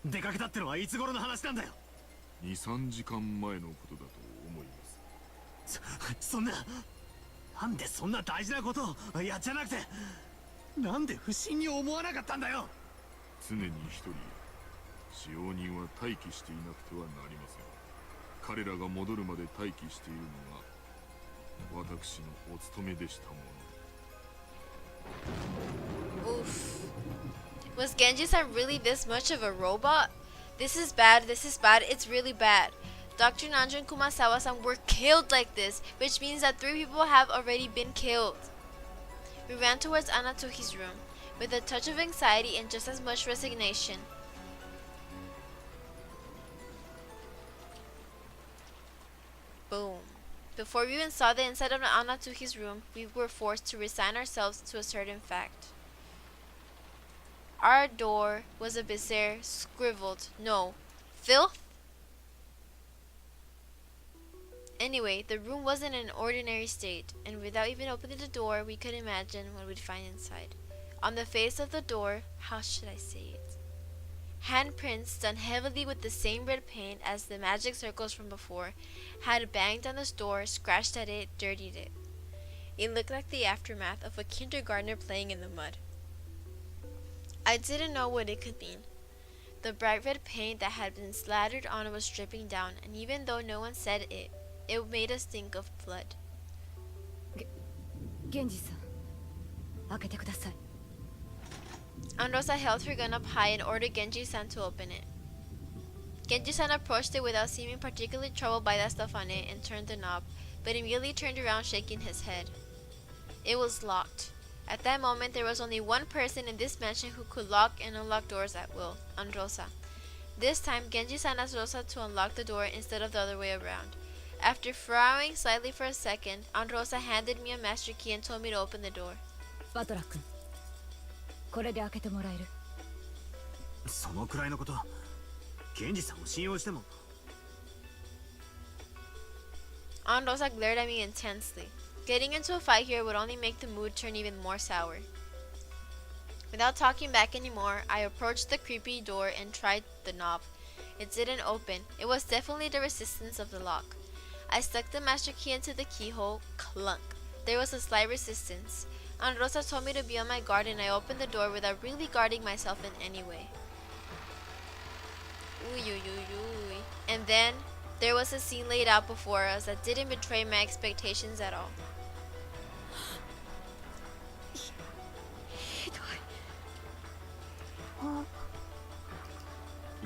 出かけたってのはいつ頃の話なんだよ。2、3時間前のことだと思います。そんな、なんでそんな大事なことをやっちゃなくて、なんで不審に思わなかったんだよ。常に一人使用人は待機していなくてはなりません。彼らが戻るまで待機しているのが私のお務めでしたもの。 Oof. Was Genji-san really this much of a robot? This is bad, it's really bad. Dr. Nanjo and Kumasawa-san were killed like this, which means that 3 people have already been killed. We ran towards Anatohi's room, with a touch of anxiety and just as much resignation. Boom. Before we even saw the inside of Anatohi's room, we were forced to resign ourselves to a certain fact. Our door was a bizarre, scribbled, no, filth? Anyway, the room wasn't in an ordinary state, and without even opening the door, we could imagine what we'd find inside. On the face of the door, how should I say it? Handprints done heavily with the same red paint as the magic circles from before had banged on this door, scratched at it, dirtied it. It looked like the aftermath of a kindergartner playing in the mud. I didn't know what it could mean. The bright red paint that had been slathered on was dripping down, and even though no one said it, it made us think of blood. 源氏さん、開けてください。 Androsa held her gun up high and ordered Genji-san to open it. Genji-san approached it without seeming particularly troubled by that stuff on it and turned the knob, but immediately turned around shaking his head. It was locked. At that moment, there was only one person in this mansion who could lock and unlock doors at will, Androsa. This time, Genji-san asked Rosa to unlock the door instead of the other way around. After frowning slightly for a second, Androsa handed me a master key and told me to open the door. バトラー君、これで開けてもらえる？そのくらいのことケンジさんを信用しても。 Androsa glared at me intensely. Getting into a fight here would only make the mood turn even more sour. Without talking back anymore, I approached the creepy door and tried the knob. It didn't open. It was definitely the resistance of the lock. I stuck the master key into the keyhole. Clunk. There was a slight resistance. Androsa told me to be on my guard and I opened the door without really guarding myself in any way. And then, there was a scene laid out before us that didn't betray my expectations at all. ひど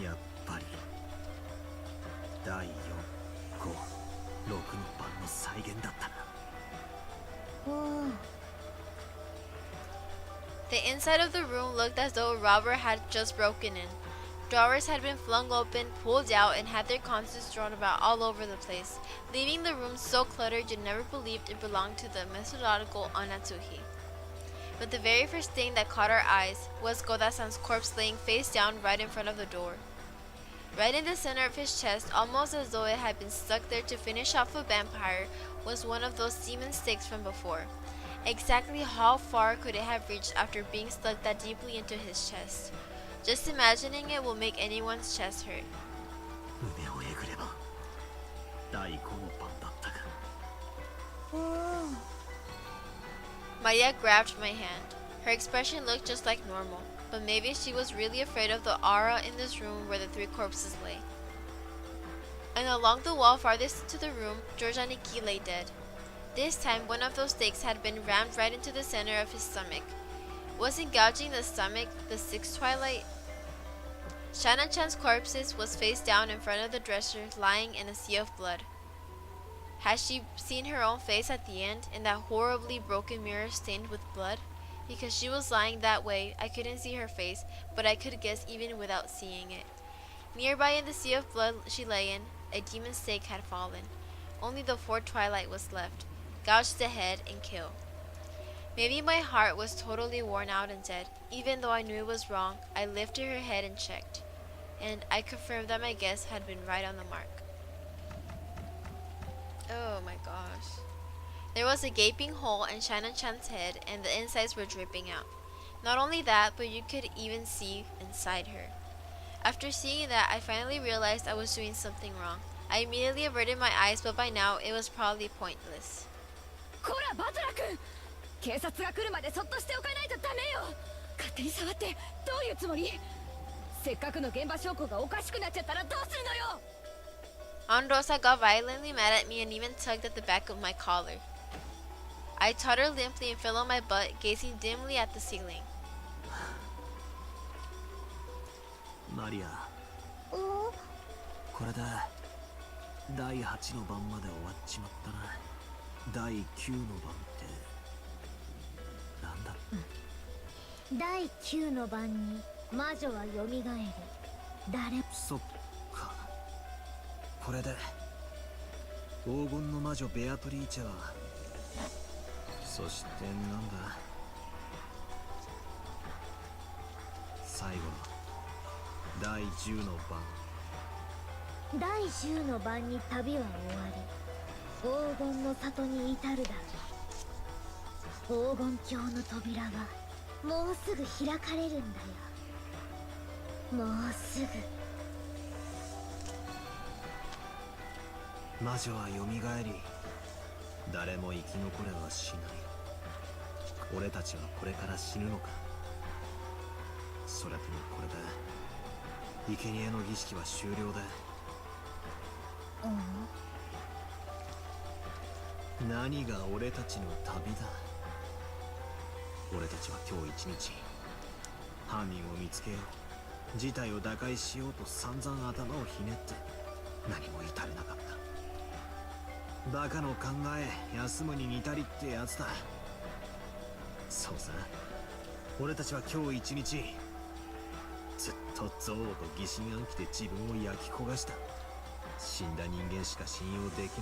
い。やっぱり第4、5、6の番の再現だったな。The inside of the room looked as though a robber had just broken in. Drawers had been flung open, pulled out, and had their contents strewn about all over the place, leaving the room so cluttered you'd never believed it belonged to the methodological Onatsuhi. But the very first thing that caught our eyes was Goda-san's corpse laying face down right in front of the door. Right in the center of his chest, almost as though it had been stuck there to finish off a vampire, was one of those semen stakes from before. Exactly how far could it have reached after being stuck that deeply into his chest? Just imagining it will make anyone's chest hurt. 胸をえぐれば第5の番だったか。 Maria grabbed my hand. Her expression looked just like normal, but maybe she was really afraid of the aura in this room where the 3 corpses lay. And along the wall farthest into the room, George Aniki lay dead. This time, one of those stakes had been rammed right into the center of his stomach. Wasn't gouging the stomach the 6th twilight? Shana-chan's corpse was face down in front of the dresser, lying in a sea of blood. Had she seen her own face at the end, in that horribly broken mirror stained with blood? Because she was lying that way, I couldn't see her face, but I could guess even without seeing it. Nearby in the sea of blood she lay in, a demon stake had fallen. Only the 4th twilight was left. Gouge the head and kill. Maybe my heart was totally worn out and dead. Even though I knew it was wrong, I lifted her head and checked. And I confirmed that my guess had been right on the mark. Oh my gosh. There was a gaping hole in Shana-chan's head and the insides were dripping out. Not only that, but you could even see inside her. After seeing that, I finally realized I was doing something wrong. I immediately averted my eyes, but by now it was probably pointless. こらバトラ君、警察が来るまでそっとしておかないとダメよ。勝手に触ってどういうつもり？せっかくの現場証拠がおかしくなっちゃったらどうするのよ。 Androsa got violently mad at me and even tugged at the back of my collar. I tottered limply and fell on my butt, gazing dimly at the ceiling. マリア、これで第8の番まで終わっちまったな。第9の番ってなんだ？第9の晩に魔女は蘇り、誰？そっか。これで黄金の魔女ベアトリーチェは、そしてなんだ、最後の第10の番。第10の晩に旅は終わり、黄金の里に至るだろう。黄金鏡の扉はもうすぐ開かれるんだよ。もうすぐ。魔女は蘇り、誰も生き残れはしない。俺たちはこれから死ぬのか。それともこれで生贄の儀式は終了だ。何が俺たちの旅だ。俺たちは今日一日犯人を見つけよう、事態を打開しようと散々頭をひねって何も至れなかった。バカの考え休むに似たりってやつだ。そうさ、俺たちは今日一日ずっと憎悪と疑心暗鬼で自分を焼き焦がした。死んだ人間しか信用できないって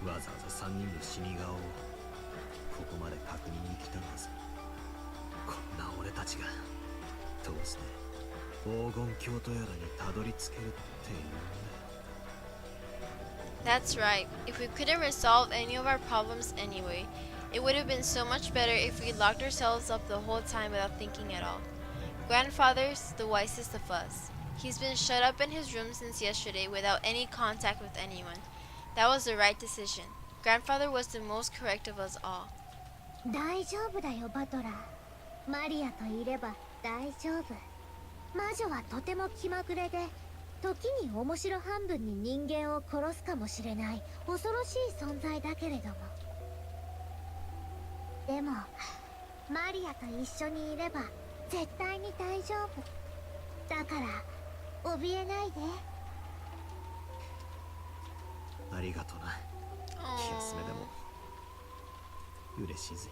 言ってわざわざ3人の死に顔をここまで確認に来たんだぜ。こんな俺たちがどうして黄金鏡とやらにたどり着けるっていうんだよ。 That's right. If we couldn't resolve any of our problems anyway, it would have been so much better if we locked ourselves up the whole time without thinking at all. Grandfather's the wisest of us. He's been shut up in his room since yesterday without any contact with anyone. That was the right decision. Grandfather was the most correct of us all. 大丈夫だよバトラー。マリアといれば大丈夫。魔女はとても気まぐれで、時に面白半分に人間を殺すかもしれない恐ろしい存在だけれども。でもマリアと一緒にいれば絶対に大丈夫だから怯えないで。ありがとな。気休めでも嬉しいぜ。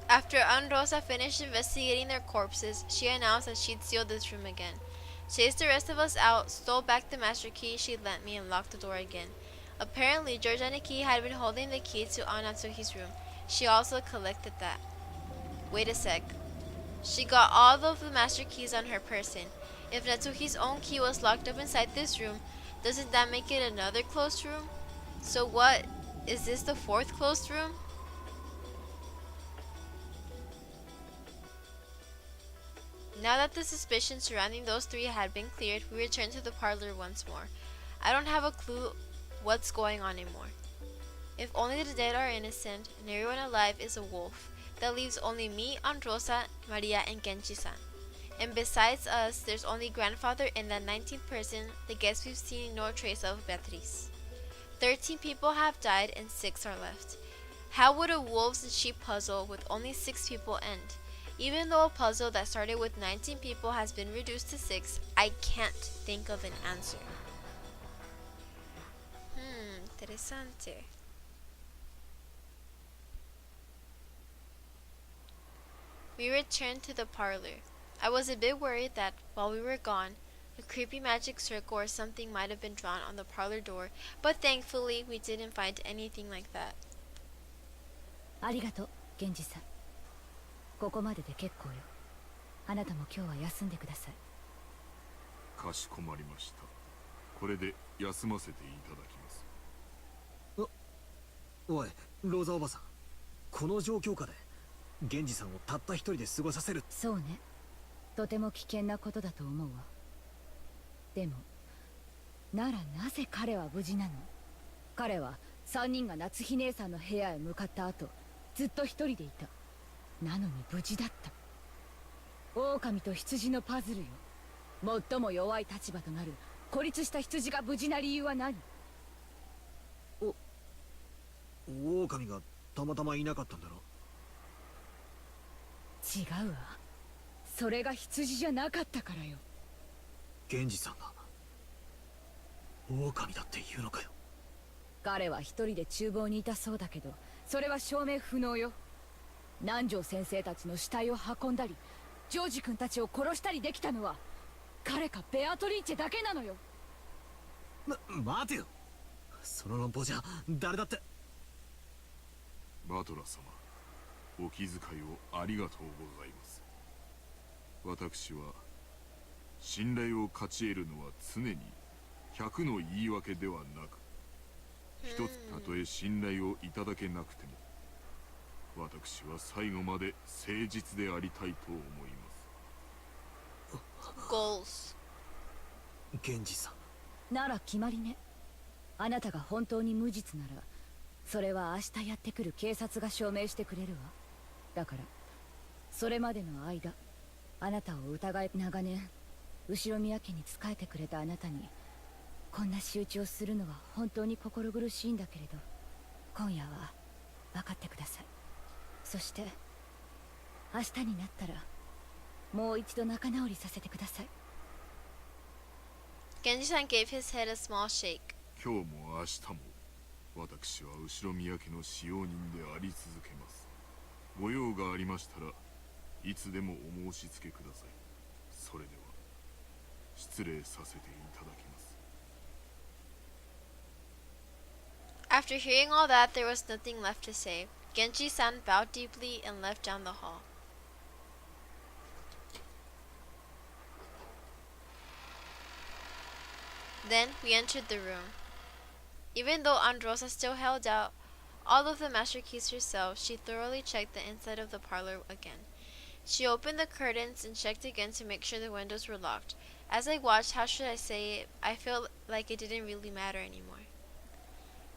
After Androsa finished investigating their corpses, she announced that she'd sealed this room again. Chased the rest of us out, stole back the master key she'd lent me, and locked the door again. Apparently, George Aniki had been holding the key to Anatsuki's room. She also collected that. Wait a sec. She got all of the master keys on her person. If Natsuki's own key was locked up inside this room, doesn't that make it another closed room? So what? Is this the fourth closed room? Now that the suspicion surrounding those three had been cleared, we returned to the parlor once more. I don't have a clue what's going on anymore. If only the dead are innocent and everyone alive is a wolf, that leaves only me, Androsa, Maria, and Genji-san. And besides us, there's only grandfather and that 19th person, the guest we've seen no trace of, Beatriz. 13 people have died and 6 are left. How would a wolves and sheep puzzle with only 6 people end? Even though a puzzle that started with 19 people has been reduced to 6, I can't think of an answer. Interesante. We returned to the parlor. I was a bit worried that, while we were gone, a creepy magic circle or something might have been drawn on the parlor door, but thankfully we didn't find anything like that. ありがとう、源氏さん。ここまでで結構よ。あなたも今日は休んでください。かしこまりました。これで休ませていただきます。おい、ローザおばさん、この状況下で源氏さんをたった一人で過ごさせる。そうね、とても危険なことだと思うわ。でもならなぜ彼は無事なの？彼は3人が夏日姉さんの部屋へ向かった後、ずっと一人でいた。なのに無事だった。狼と羊のパズルよ。最も弱い立場となる孤立した羊が無事な理由は何？狼がたまたまいなかったんだろ。違うわ。それが羊じゃなかったからよ。源氏さんが狼だって言うのかよ。彼は一人で厨房にいたそうだけど、それは証明不能よ。南條先生たちの死体を運んだり、ジョージ君たちを殺したりできたのは彼かベアトリーチェだけなのよ。待てよ、その論法じゃ誰だって。バトラ様、お気遣いをありがとうございます。私は信頼を勝ち得るのは常に100の言い訳ではなく、一つたとえ信頼をいただけなくても、私は最後まで誠実でありたいと思います。Goals. 源氏さんなら決まりね。あなたが本当に無実なら、それは明日やってくる警察が証明してくれるわ。だからそれまでの間、あなたを疑い、長年後宮家に仕えてくれたあなたにこんな仕打ちをするのは本当に心苦しいんだけれど、今夜は分かってください。そして明日になったらもう一度仲直りさせてください。 Genji-san gave his head a small shake. 今日も明日も私は後ろ宮家の使用人であり続けます。ご用がありましたらいつでもお申し付けください。それでは失礼させていただきます。 After hearing all that, there was nothing left to say. Genji-san bowed deeply and left down the hall. Then we entered the room. Even though Androsa still held out all of the master keys herself, she thoroughly checked the inside of the parlor again. She opened the curtains and checked again to make sure the windows were locked. As I watched, how should I say it, I felt like it didn't really matter anymore.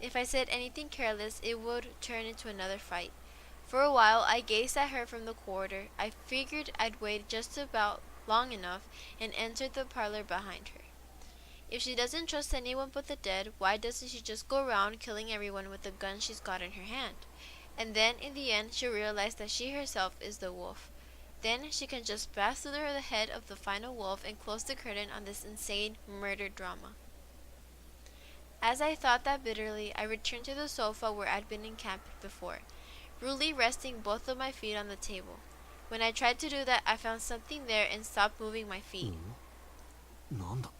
If I said anything careless, it would turn into another fight. For a while, I gazed at her from the corridor. I figured I'd wait just about long enough and entered the parlor behind her. If she doesn't trust anyone but the dead, why doesn't she just go around killing everyone with the gun she's got in her hand? And then, in the end, she'll realize that she herself is the wolf. Then she can just bash through the head of the final wolf and close the curtain on this insane murder drama. As I thought that bitterly, I returned to the sofa where I'd been encamped before, rudely resting both of my feet on the table. When I tried to do that, I found something there and stopped moving my feet. なんだ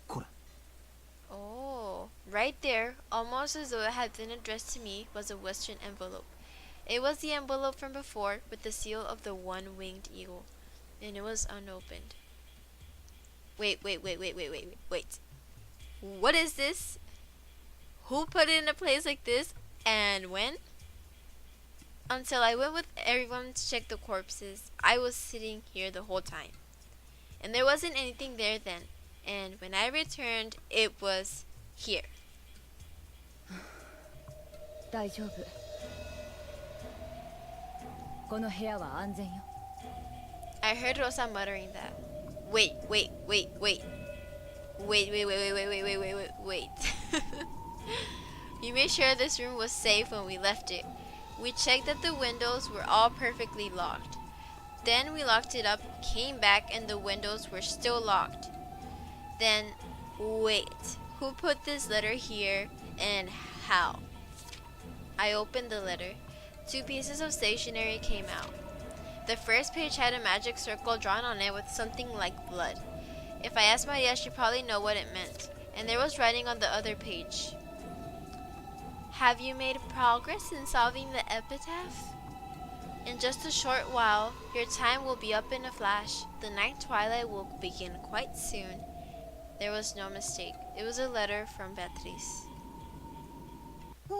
これ。 Oh, right there, almost as though it had been addressed to me, was a Western envelope. It was the envelope from before, with the seal of the one-winged eagle, and it was unopened. Wait. What is this? Who put it in a place like this, and when? Until I went with everyone to check the corpses, I was sitting here the whole time. And there wasn't anything there then. And when I returned, it was here. 大丈夫。この部屋は安全よ。 I heard Rosa muttering that. Wait. We made sure this room was safe when we left it. We checked that the windows were all perfectly locked. Then we locked it up, came back, and the windows were still locked. Then, wait, who put this letter here and how? I opened the letter. 2 pieces of stationery came out. The first page had a magic circle drawn on it with something like blood. If I asked Maria, she'd probably know what it meant. And there was writing on the other page. Have you made progress in solving the epitaph? In just a short while, your time will be up in a flash. The night twilight will begin quite soon. There was no mistake. It was a letter from Beatrice. ほう、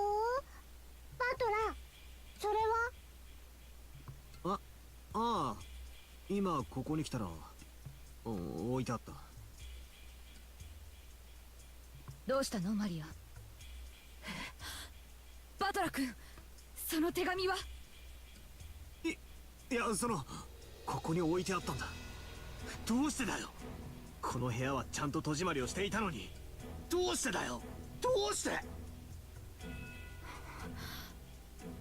バトラー、それは？ああ、今ここに来たら、置いてあった。どうしたのマリア？バトラ君、その手紙は？いや、ここに置いてあったんだ。どうしてだよ。この部屋はちゃんと戸締まりをしていたのに、どうしてだよ。どうして。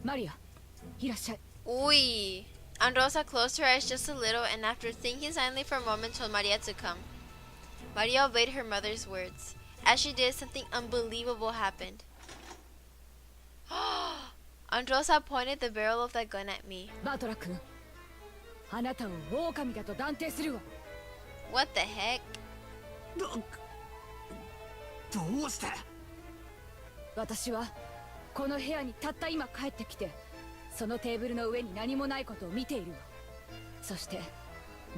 マリア、いらっしゃい。Oi! Androsa closed her eyes just a little and after thinking silently for a moment told Maria to come. Maria obeyed her mother's words. As she did, something unbelievable happened. Androsa pointed the barrel of that gun at me. バトラ君、あなたを狼だと断定するわ。What the heck? どうして。私はこの部屋にたった今帰ってきて、そのテーブルの上に何もないことを見ているわ。そして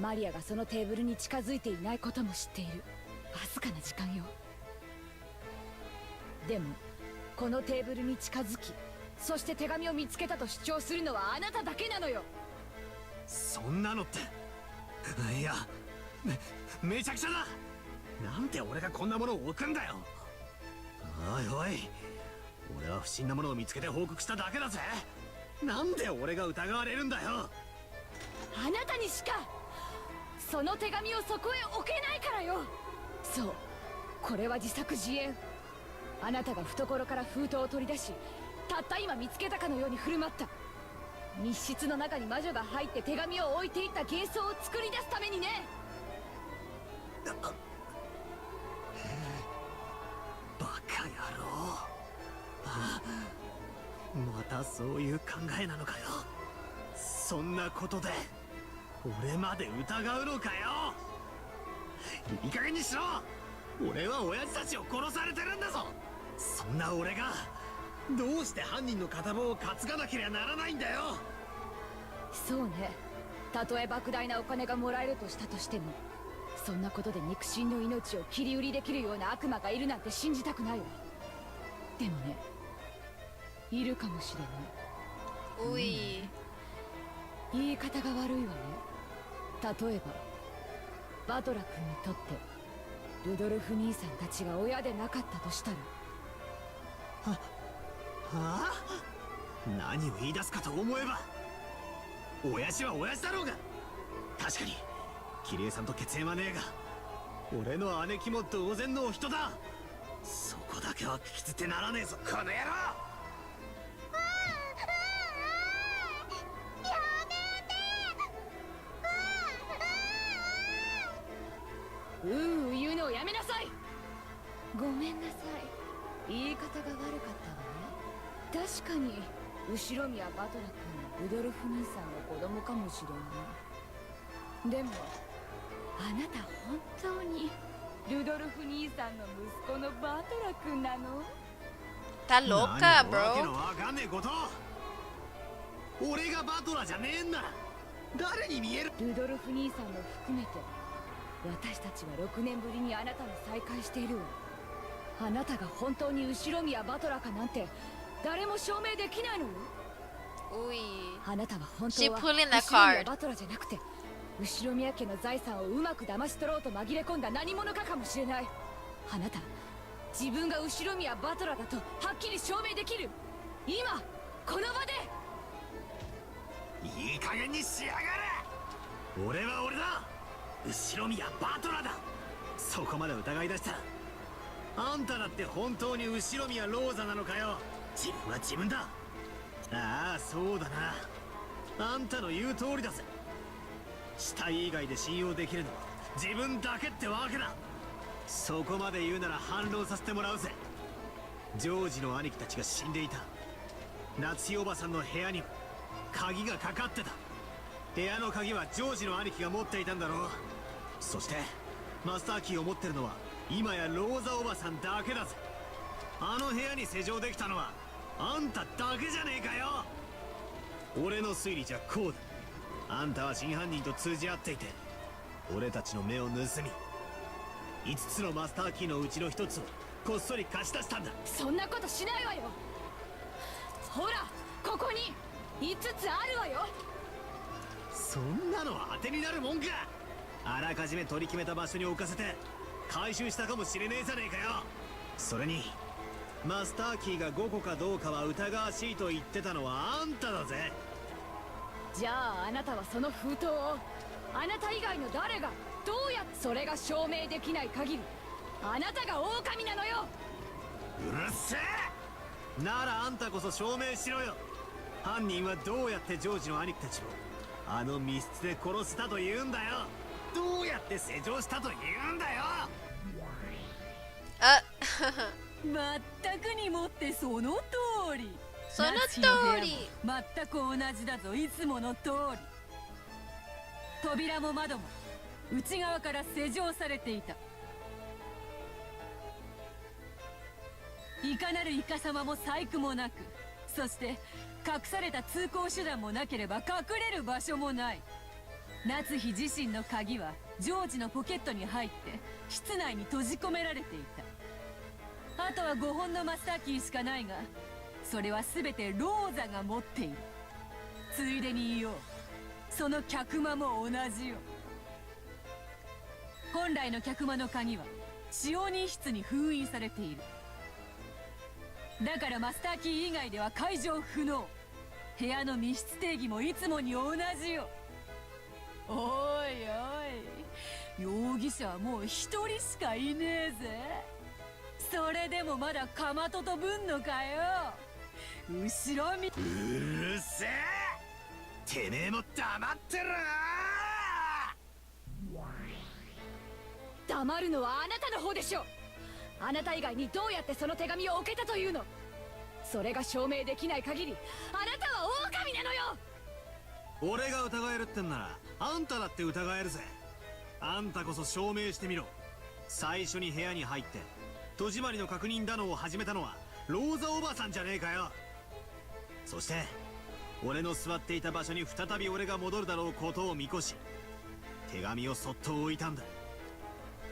マリアがそのテーブルに近づいていないことも知っている。わずかな時間よ。でもこのテーブルに近づき、そして手紙を見つけたと主張するのはあなただけなのよ。そんなのって、いや、めちゃくちゃだ。なんで俺がこんなものを置くんだよ。おいおい、俺は不審なものを見つけて報告しただけだぜ。なんで俺が疑われるんだよ。あなたにしかその手紙をそこへ置けないからよ。そう、これは自作自演。あなたが懐から封筒を取り出し、たった今見つけたかのように振る舞った。密室の中に魔女が入って手紙を置いていった幻想を作り出すためにね。バカ野郎。またそういう考えなのかよ。そんなことで俺まで疑うのかよ。いい加減にしろ。俺は親父たちを殺されてるんだぞ。そんな俺がどうして犯人の片棒を担がなければならないんだよ。そうね。たとえ莫大なお金がもらえるとしたとしても、そんなことで肉親の命を切り売りできるような悪魔がいるなんて信じたくないわ。でもね、いるかもしれない。うい。言い方が悪いわね。例えばバトラ君にとってルドルフ兄さんたちが親でなかったとしたら。はあ、何を言い出すかと思えば、親父は親父だろうが。確かにキリエさんと血縁はねえが、俺の姉貴も同然のお人だ。そこだけは聞き捨てならねえぞ、この野郎。言うのをやめなさい。ごめんなさい、言い方が悪かったわね。確かに後ろ宮バトラ君はルドルフ兄さんの子供かもしれない。でもあなた本当にルドルフ兄さんの息子のバトラ君なのEstá loca, 何もわけ bro. のわかんねえこと。俺がバトラーじゃねえんなら誰に見える。ルドルフ兄さんも含めて私たちは6年ぶりにあなたに再会しているわ。あなたが本当に後ろ宮バトラかなんて誰も証明できないのよ。 Uy. あなたは本 She 当は pulling 後 the ろ宮 card. バトラじゃなくて後ろ宮家の財産をうまく騙し取ろうと紛れ込んだ何者かかもしれない。あなた自分が後ろ宮バトラだとはっきり証明できる。今この場で。いい加減にしやがれ。俺は俺だ。後ろ宮バトラだ。そこまで疑い出したら、あんただって本当に後ろ宮ローザなのかよ。自分は自分だ。ああ、そうだな。あんたの言う通りだぜ。死体以外で信用できるのは自分だけってわけだ。そこまで言うなら反論させてもらうぜ。ジョージの兄貴たちが死んでいた夏代おばさんの部屋には鍵がかかってた。部屋の鍵はジョージの兄貴が持っていたんだろう。そしてマスターキーを持ってるのは今やローザおばさんだけだぜ。あの部屋に施錠できたのはあんただけじゃねえかよ。俺の推理じゃこうだ。あんたは真犯人と通じ合っていて、俺たちの目を盗み5つのマスターキーのうちの1つをこっそり貸し出したんだ。そんなことしないわよ。ほらここに5つあるわよ。そんなのは当てになるもんか。あらかじめ取り決めた場所に置かせて回収したかもしれねえじゃねえかよ。それにマスターキーが5個かどうかは疑わしいと言ってたのはあんただぜ。じゃああなたはその封筒をあなた以外の誰がどうやって、それが証明できない限りあなたが狼なのよ。うるせえ。ならあんたこそ証明しろよ。犯人はどうやってジョージの兄貴たちをあの密室で殺したと言うんだよ。どうやって施錠したと言うんだよ。あまったくにもってその通り。そのナチの部屋も通り。全く同じだぞ、いつもの通り。扉も窓も内側から施錠されていた。いかなるイカ様も細工もなく、そして隠された通行手段もなければ隠れる場所もない。夏日自身の鍵はジョージのポケットに入って室内に閉じ込められていた。あとは5本のマスターキーしかないが、それは全てローザが持っている。ついでに言おう、その客間も同じよ。本来の客間の鍵は使用人室に封印されている。だからマスターキー以外では解錠不能。部屋の密室定義もいつもに同じよ。おいおい、容疑者はもう1人しかいねえぜ。それでもまだかまととぶんのかよ。後ろ見。うるせえ、てめえも黙ってろ。黙るのはあなたの方でしょう。あなた以外にどうやってその手紙を置けたというの。それが証明できない限りあなたは狼なのよ。俺が疑えるってんならあんただって疑えるぜ。あんたこそ証明してみろ。最初に部屋に入って戸締まりの確認だのを始めたのはローザおばさんじゃねえかよ。そして俺の座っていた場所に再び俺が戻るだろうことを見越し手紙をそっと置いたんだ。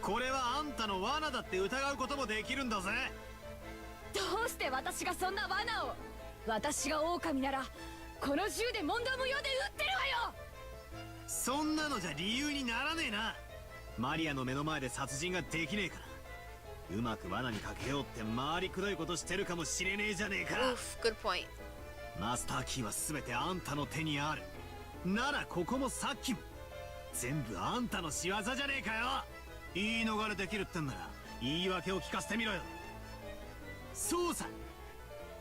これはあんたの罠だって疑うこともできるんだぜ。どうして私がそんな罠を。私が狼ならこの銃で問答無用で撃ってるわよ。そんなのじゃ理由にならねえな。マリアの目の前で殺人ができねえから、うまく罠にかけようって回りくどいことしてるかもしれねえじゃねえか。 Oof, good point. マスターキーは全てあんたの手にある。ならここもさっきも全部あんたの仕業じゃねえかよ。言い逃れできるってんなら言い訳を聞かせてみろよ。そうさ、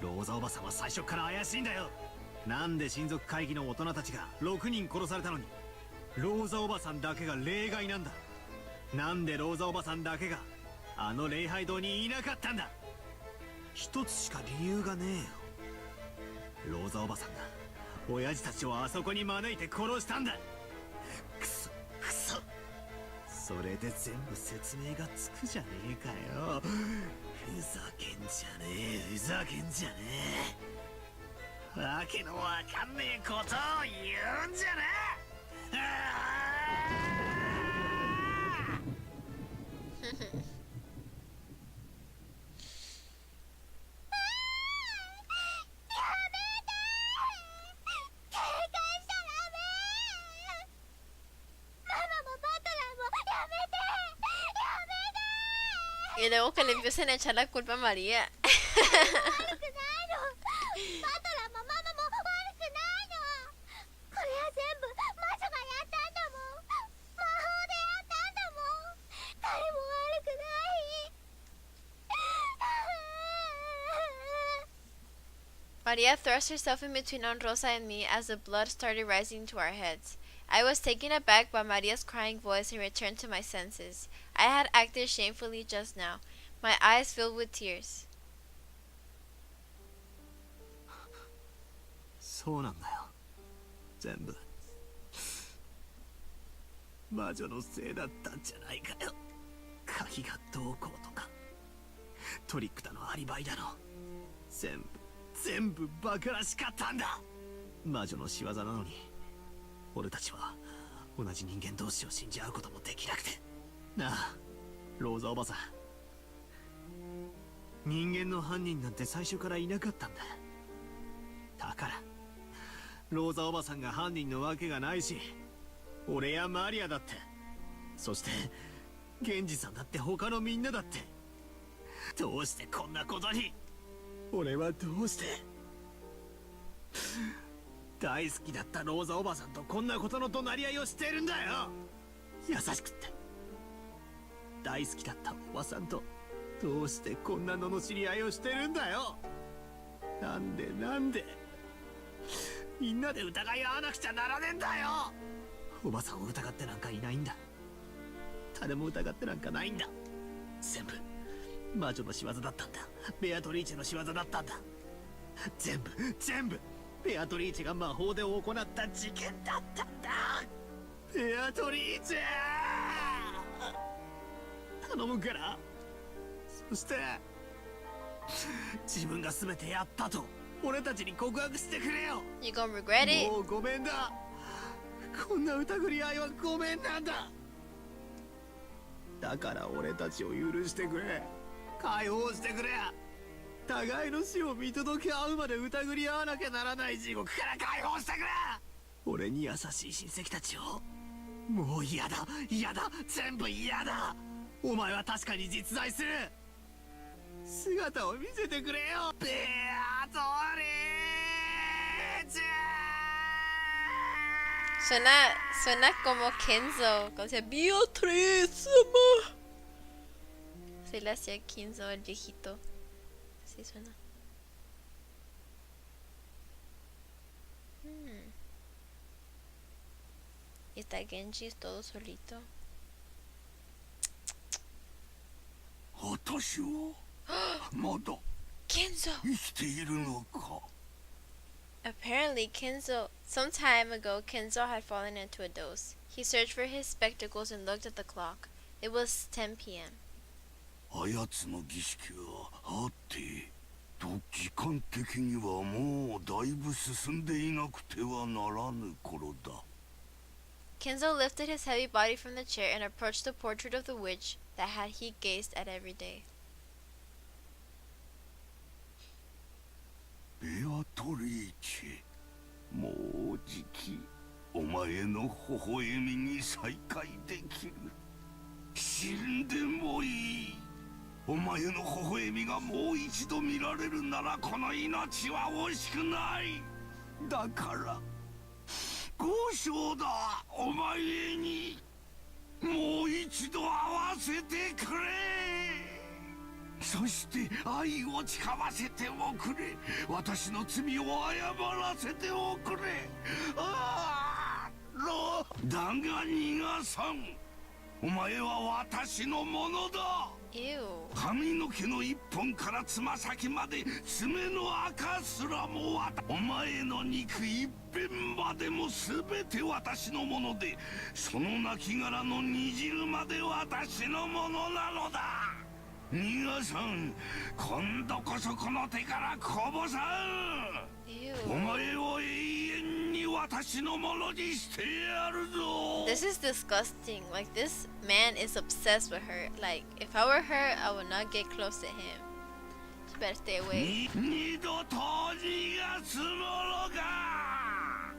ローザおばさんは最初から怪しいんだよ。なんで親族会議の大人たちが6人殺されたのにローザおばさんだけが例外なんだ。なんでローザおばさんだけがあの礼拝堂にいなかったんだ。一つしか理由がねえよ。ローザおばさんが親父たちをあそこに招いて殺したんだ。クソクソ、それで全部説明がつくじゃねえかよ。ふざけんじゃねえ、ふざけんじゃねえ。わけのわかんねえことを言うんじゃねえ。Y luego que le empiecen a echar la culpa a María. Maria thrust herself in between Aunt Rosa and me as the blood started rising to our heads. I was taken aback by Maria's crying voice and returned to my senses. I had acted shamefully just now. My eyes filled with tears. そうなんだよ。全部魔女のせいだったんじゃないかよ。鍵がどうこうとかトリックだのアリバイだの全部バカらしかったんだ。魔女の仕業なのに俺たちは同じ人間同士を信じ合うこともできなくてなあ。ローザおばさん、人間の犯人なんて最初からいなかったんだ。だからローザおばさんが犯人のわけがないし、俺やマリアだって、そして源氏さんだって他のみんなだって、どうしてこんなことに。俺はどうして大好きだったローザおばさんとこんなことの怒鳴り合いをしてるんだよ。優しくって大好きだったおばさんとどうしてこんな罵り合いをしてるんだよ。なんでみんなで疑い合わなくちゃならねえんだよ。おばさんを疑ってなんかいないんだ。誰も疑ってなんかないんだ。全部魔女の仕業だったんだ。ベアトリーチェの仕業だったんだ。全部ベアトリーチェが魔法で行った事件だったんだ。ベアトリーチェ頼むから、そして自分が全てやったと俺たちに告白してくれよ。 You gonna regret it? もうごめんだ。こんな疑り合いはごめんなんだ。だから俺たちを許してくれ、解放してくれ。互いの死を見届け合うまで疑り合わなきゃならない地獄から解放してくれ。俺に優しい親戚たちを。もう嫌だ、全部嫌だ。お前は確かに実在する。姿を見せてくれよ、ベアトリーチェ。 Suena como Kenzo, cuando decía Beatriz, amor. Se le hacía Kenzo al viejito. Así suena. Hmm. ¿Y está Genji todo solito? 私はまだ Kenzo! 生きているのか。 Apparently, some time ago, Kenzo had fallen into a doze. He searched for his spectacles and looked at the clock. It was 10 p.m. あやつの儀式はあってと時間的にはもうだいぶ進んでいなくてはならぬ頃だ。 Kenzo lifted his heavy body from the chair and approached the portrait of the witch that he gazed at every day. ベアトリーチェ、もうじきお前の微笑みに再会できる。死んでもいい。お前の微笑みがもう一度見られるならこの命は惜しくない。だから交渉だ、お前にもう一度会わせてくれ。そして愛を誓わせておくれ。私の罪を謝らせておくれ。ああ、だが逃がさん。お前は私のものだ。 Ew. 髪の毛の一本からつま先まで爪の赤すらもお前の肉一片までも全て私のもので、その亡骸の煮汁まで私のものなのだ。逃がさん。今度こそこの手からこぼさん。 Ew. お前を永遠に私のものにしてやるぞ。 This is disgusting. Like, this man is obsessed with her. Like, if I were her, I would not get close to him. You better stay away. 二度と逃がすものか。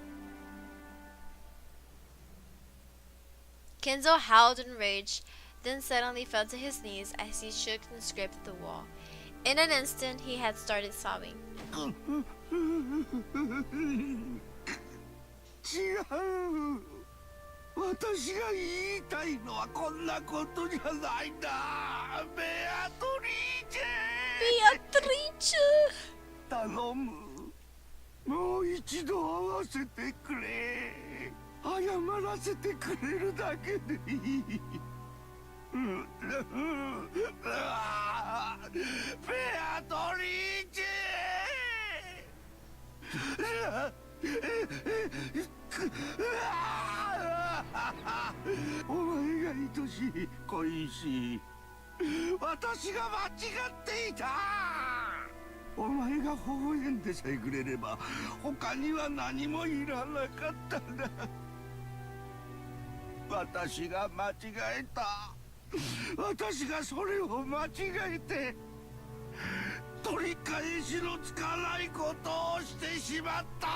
Kenzo howled in rage, then suddenly fell to his knees as he shook and scraped the wall. In an instant, he had started sobbing. 違う。私が言いたいのはこんなことじゃないんだ。ベアトリーチェ。 Beatrice! 頼む。もう一度会わせてくれ。謝らせてくれるだけでいい。ベアトリーチェ。 お前が愛しい恋しい。私が間違っていた。お前が微笑んでさえくれれば他には何もいらなかったんだ。私が間違えた。私がそれを間違えて取り返しのつかないことをしてしまった。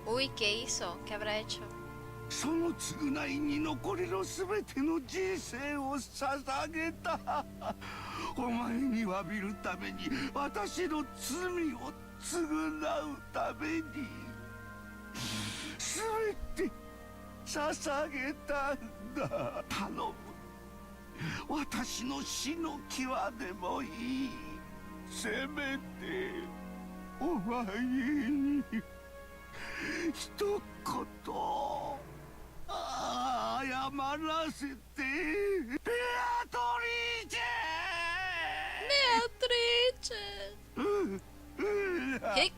Uy, ¿qué hizo? ¿Qué habrá hecho? その償いに残りの全ての人生を捧げた。お前に詫びるために、私の罪を償うために全て捧げたんだ。頼む。私の死の際でもいい。せめてお前に一言謝らせて。ベアトリーチェ。 Beatrice! Hick!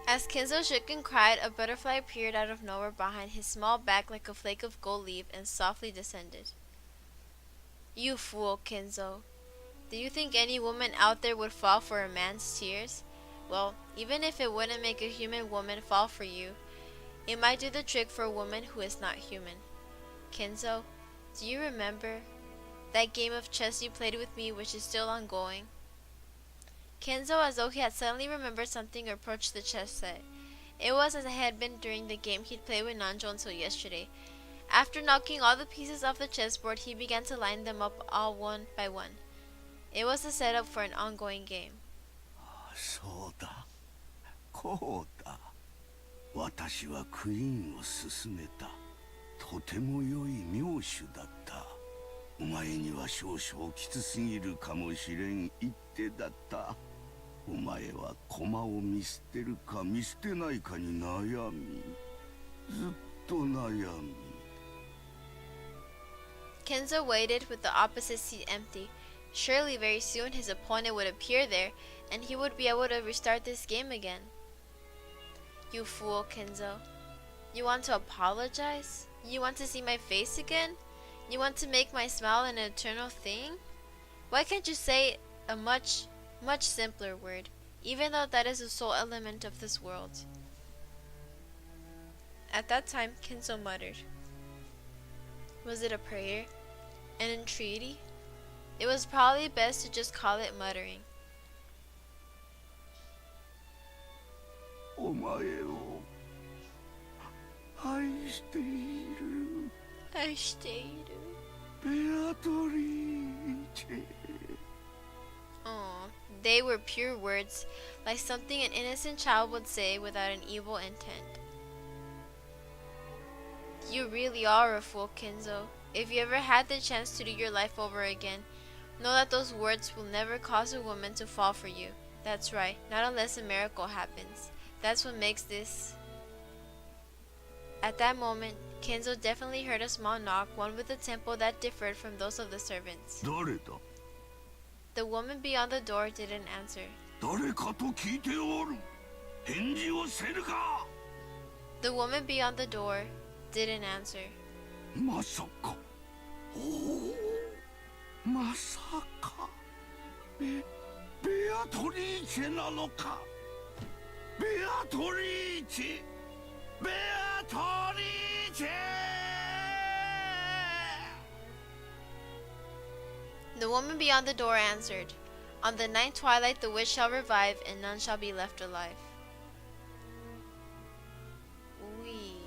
As Kenzo shook and cried, a butterfly appeared out of nowhere behind his small back like a flake of gold leaf and softly descended. You fool, Kenzo. Do you think any woman out there would fall for a man's tears? Well, even if it wouldn't make a human woman fall for you, it might do the trick for a woman who is not human. Kenzo, do you remember that game of chess you played with me which is still ongoing? Kenzo, as though he had suddenly remembered something, approached the chess set. It was as it had been during the game he'd played with Nanjo until yesterday. After knocking all the pieces off the chessboard, he began to line them up all one by one. It was the setup for an ongoing game. そうだ。こうだ。私はクイーンを進めた。とても良い名手だった。お前には少々きつすぎるかもしれん一手だった。お前は駒を見捨てるか見捨てないかに悩み、ずっと悩み。Kenzo waited with the opposite seat empty. Surely very soon his opponent would appear there, and he would be able to restart this game again. You fool, Kenzo. You want to apologize? You want to see my face again? You want to make my smile an eternal thing? Why can't you say a much simpler word, even though that is the sole element of this world? At that time, Kenzo muttered. Was it a prayer? An entreaty? It was probably best to just call it muttering. お前を愛している。愛している。ベアトリーチェ。 Oh, they were pure words, like something an innocent child would say without an evil intent. You really are a fool, Kenzo. If you ever had the chance to do your life over again, know that those words will never cause a woman to fall for you. That's right, not unless a miracle happens. That's what makes this. At that moment, Kenzo definitely heard a small knock, one with a tempo that differed from those of the servants. 誰だ? The woman beyond the door didn't answer. 誰かと聞いておる。返事をせるか。 The woman beyond the door didn't answer. まさか。おお。まさか。ベアトリーチェなのか。ベアトリーチェ。ベアトリーチェ。 The woman beyond the door answered, On the ninth twilight the witch shall revive, and none shall be left alive. Wee.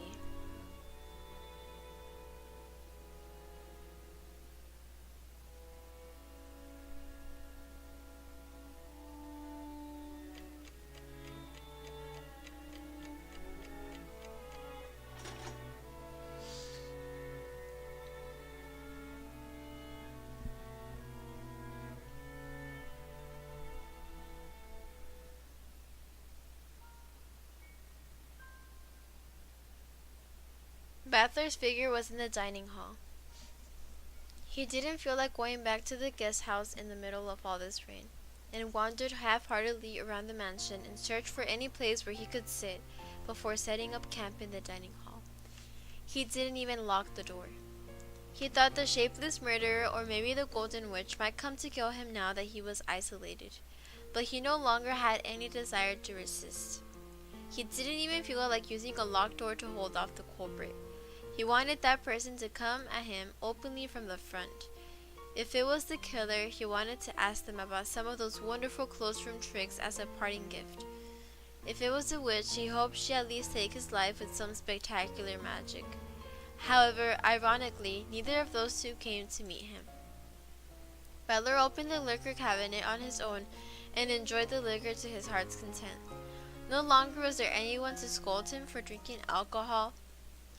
Battler's figure was in the dining hall. He didn't feel like going back to the guest house in the middle of all this rain, and wandered half-heartedly around the mansion in search for any place where he could sit before setting up camp in the dining hall. He didn't even lock the door. He thought the shapeless murderer or maybe the Golden Witch might come to kill him now that he was isolated, but he no longer had any desire to resist. He didn't even feel like using a locked door to hold off the culprit. He wanted that person to come at him openly from the front. If it was the killer, he wanted to ask them about some of those wonderful closed room tricks as a parting gift. If it was a witch, he hoped she'd at least take his life with some spectacular magic. However, ironically, neither of those two came to meet him. Butler opened the liquor cabinet on his own and enjoyed the liquor to his heart's content. No longer was there anyone to scold him for drinking alcohol.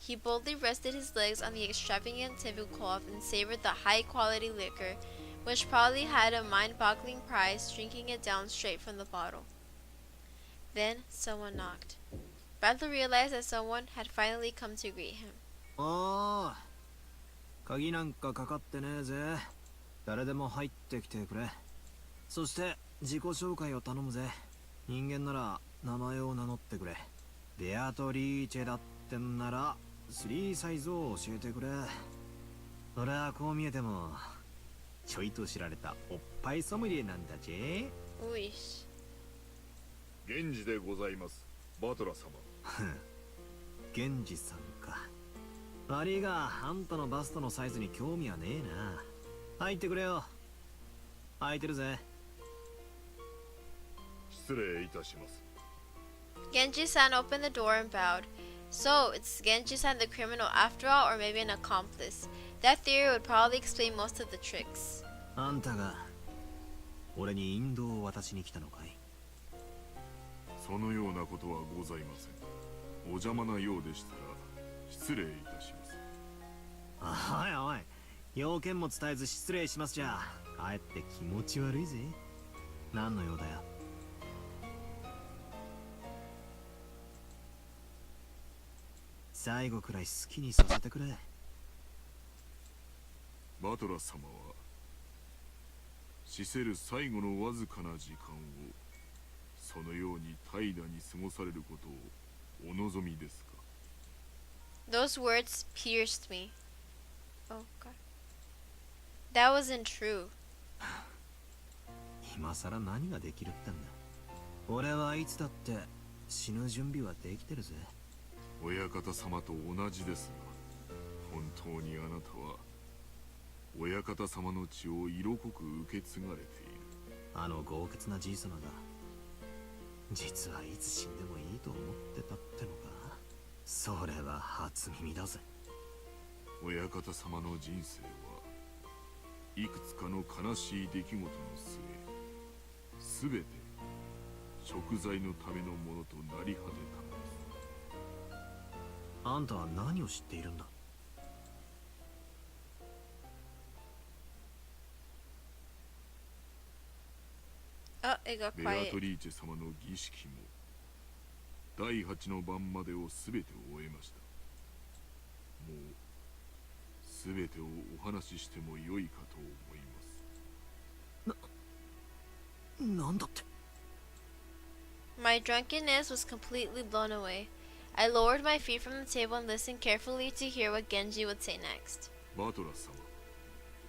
He boldly rested his legs on the extravagant tablecloth and savored the high-quality liquor, which probably had a mind-boggling price, drinking it down straight from the bottle. Then someone knocked. Bradley realized that someone had finally come to greet him. おー、鍵なんかかかってねえぜ。誰でも入ってきてくれ。そして自己紹介を頼むぜ。人間なら名前を名乗ってくれ。ベアトリーチェだってんなら3サイズを教えてくれ。俺はこう見えてもちょいと知られたおっぱいソムリエなんだぜ。おいし。源氏でございます、バトラ様。源氏さんか。悪いがあんたのバストのサイズに興味はねえな。入ってくれよ。空いてるぜ。失礼いたします。Genji-san opened the door and bowed. So, it's Genji-san the criminal after all, or maybe an accomplice. That theory would probably explain most of the tricks. あんたが俺に引導を渡しに来たのかい？そのようなことはございません。お邪魔なようでしたら失礼いたします。おいおい、要件も伝えず失礼しますじゃかえって気持ち悪いぜ。何の用だよ。最後くらい好きにさせてくれ。バトラ様は死せる最後のわずかな時間をそのように怠惰に過ごされることをお望みですか？ Those words pierced me. Oh God. That wasn't true. 今さら何ができるってんだ。俺はいつだって死ぬ準備はできてるぜ。親方様と同じですが、本当にあなたは親方様の血を色濃く受け継がれている。あの豪傑なじい様が実はいつ死んでもいいと思ってたってのか。それは初耳だぜ。親方様の人生はいくつかの悲しい出来事の末、すべて食材のためのものとなり果てたのです。あんたは何を知っているんだ。Oh, it got ベア quiet. トリーチェ様の儀式も第8の晩までをすべて終えました。もうすべてをお話ししてもよいかと思います。なんだって。My drunkenness was completely blown away. I lowered my feet from the table and listened carefully to hear what Genji would say next. バトラ様、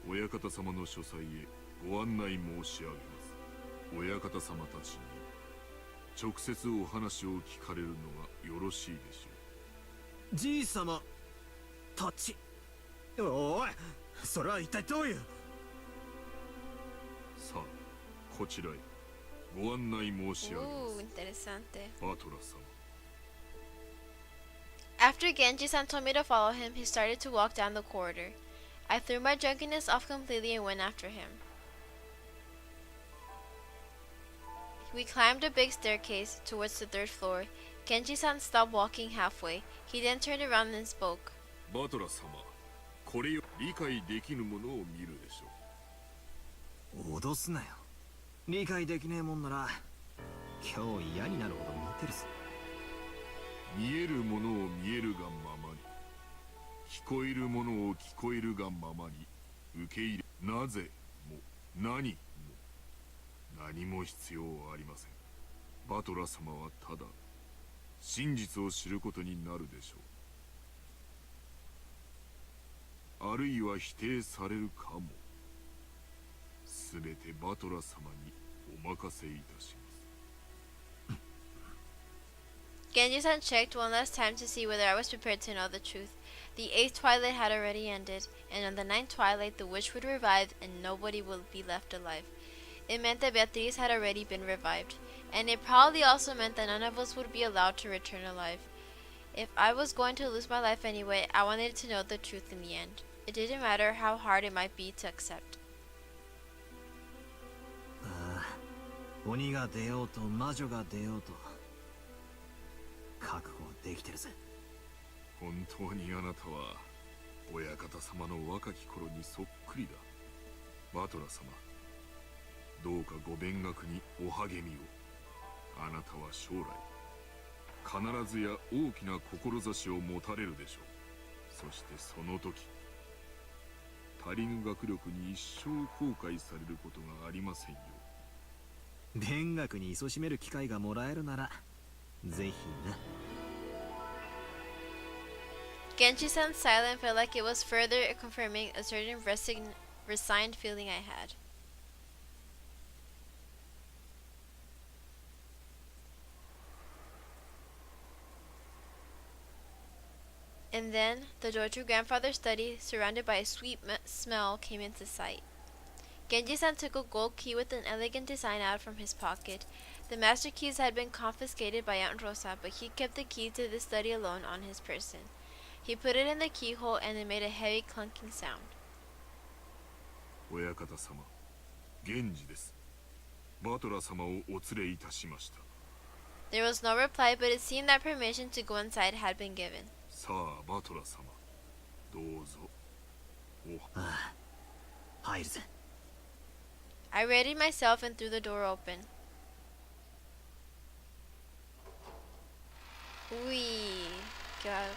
親方様の書斎へご案内申し上げます。親方様たちに直接お話を聞かれるのがよろしいでしょう。じい様たち。おい、それは一体どういう。さあ、こちらへご案内申し上げます。Interesante. バトラ様。After Genji-san told me to follow him, he started to walk down the corridor. I threw my drunkenness off completely and went after him. We climbed a big staircase towards the 3rd floor. Genji-san stopped walking halfway. He then turned around and spoke. バトラ様、これを理解できぬものを見るでしょう。脅すなよ。理解できねえもんなら今日嫌になるほど見てるぞ。見えるものを見えるがままに、聞こえるものを聞こえるがままに受け入れ、なぜも何も何も必要はありません。バトラ様はただ真実を知ることになるでしょう。あるいは否定されるかも。すべてバトラ様にお任せいたします。Genji-san checked one last time to see whether I was prepared to know the truth. The 8th twilight had already ended, and on the 9th twilight the witch would revive and nobody would be left alive. It meant that Beatriz had already been revived, and it probably also meant that none of us would be allowed to return alive. If I was going to lose my life anyway, I wanted to know the truth in the end. It didn't matter how hard it might be to accept. 鬼が出ようと魔女が出ようと覚悟はできてるぜ。本当にあなたは親方様の若き頃にそっくりだ。バトラ様、どうかご勉学にお励みを。あなたは将来必ずや大きな志を持たれるでしょう。そしてその時足りぬ学力に一生後悔されることがありませんよ。勉学に勤しめる機会がもらえるならぜひな。Genji-san's silence felt like it was further confirming a certain resigned feeling I had. And then, the door to grandfather's study, surrounded by a sweet smell, came into sight. Genji-san took a gold key with an elegant design out from his pocket. The master keys had been confiscated by Aunt Rosa, but he kept the key to the study alone on his person. He put it in the keyhole and it made a heavy clunking sound. 親方様、源氏です。バトラ様をお連れいたしました。There was no reply, but it seemed that permission to go inside had been given. さあ、バトラ様、どうぞああ、入るぜ。 I readied myself and threw the door open. Wee. God.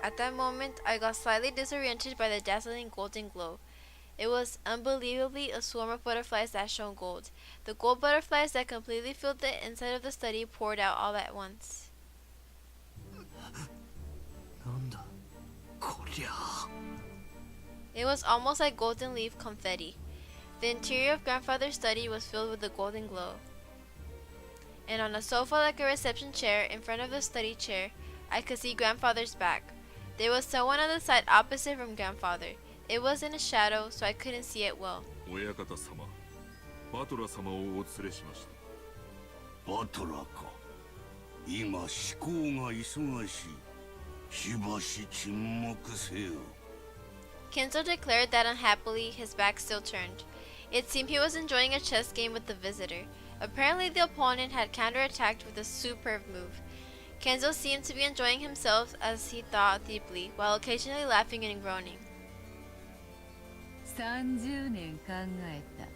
At that moment, I got slightly disoriented by the dazzling golden glow. It was unbelievably a swarm of butterflies that shone gold. The gold butterflies that completely filled the inside of the study poured out all at once. なんだこりゃ。 It was almost like golden leaf confetti. The interior of Grandfather's study was filled with a golden glow. And on a sofa like a reception chair in front of the study chair, I could see Grandfather's back. There was someone on the side opposite from Grandfather. It was in a shadow, so I couldn't see it well. 親方様、バトラ様をお連れしました。バトラか。今思考が忙しい。しばし沈黙せよ。 Kenzo declared that unhappily his back still turned. It seemed he was enjoying a chess game with the visitor. Apparently the opponent had counterattacked with a superb move. Kenzo seemed to be enjoying himself as he thought deeply, while occasionally laughing and groaning. 30年考えた。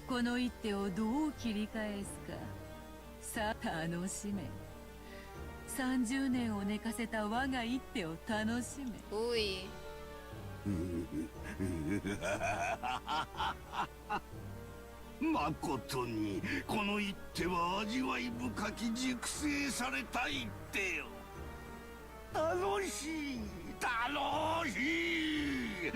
この一手をどう切り返すか。さあ楽しめ。30年を寝かせた我が一手を楽しめ。Ooh. まことにこの一手は味わい深き熟成された一手よ。楽しい楽しい。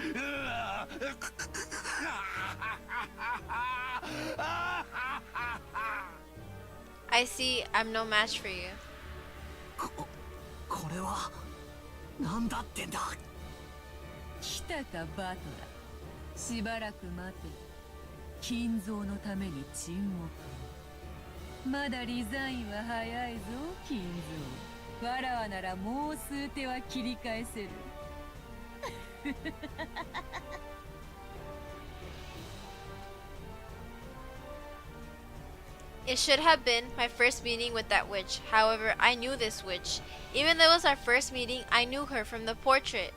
I see I'm no match for you. これはなんだってんだ。来たかバトラ。しばらく待て。金蔵のために沈黙。まだリザインは早いぞ金蔵。わらわならもう数手は切り返せる。It should have been my first meeting with that witch. However, I knew this witch. Even though it was our first meeting, I knew her from the portrait.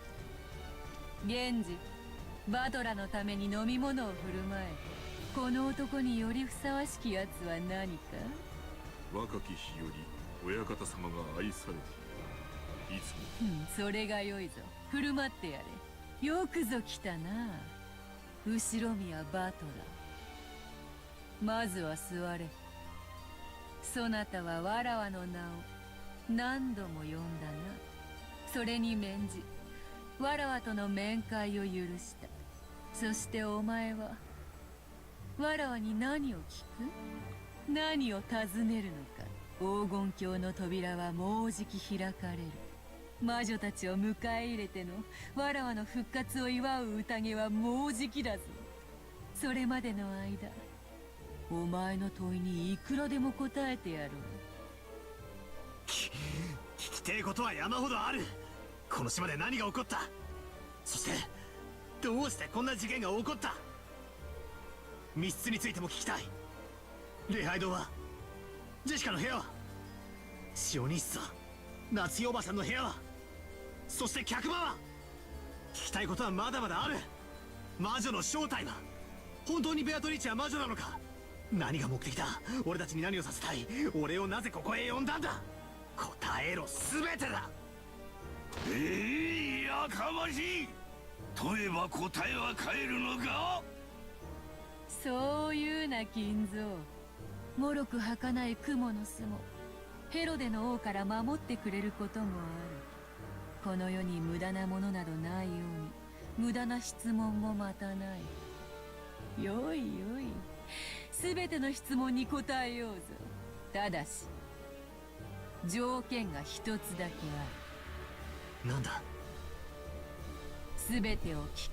源氏、バトラのために飲み物を振る舞え。この男によりふさわしきやつは何か。若き日より親方様が愛されている。いつも。それが良いぞ。振る舞ってやれ。よくぞ来たな。後ろ宮バトラ。まずは座れ。そなたはわらわの名を何度も呼んだな。それに免じ、わらわとの面会を許した。そしてお前はわらわに何を聞く？何を尋ねるのか。黄金鏡の扉はもうじき開かれる。魔女たちを迎え入れてのわらわの復活を祝う宴はもうじきだぞ。それまでの間、お前の問いにいくらでも答えてやろう。聞きてえことは山ほどある。この島で何が起こった？そしてどうしてこんな事件が起こった？密室についても聞きたい。礼拝堂は？ジェシカの部屋は？シオニッサ、夏代おばさんの部屋は？そして客場は？聞きたいことはまだまだある。魔女の正体は？本当にベアトリーチは魔女なのか？何が目的だ？俺たちに何をさせたい？俺をなぜここへ呼んだんだ？答えろ、全てだ。やかましい。問えば答えは変えるのか？そういうな金蔵。もろく儚い雲の巣もヘロデの王から守ってくれることもある。この世に無駄なものなどないように無駄な質問も待たない。よいよい、すべての質問に答えようぞ。ただし条件が一つだけある。なんだ？すべてを聞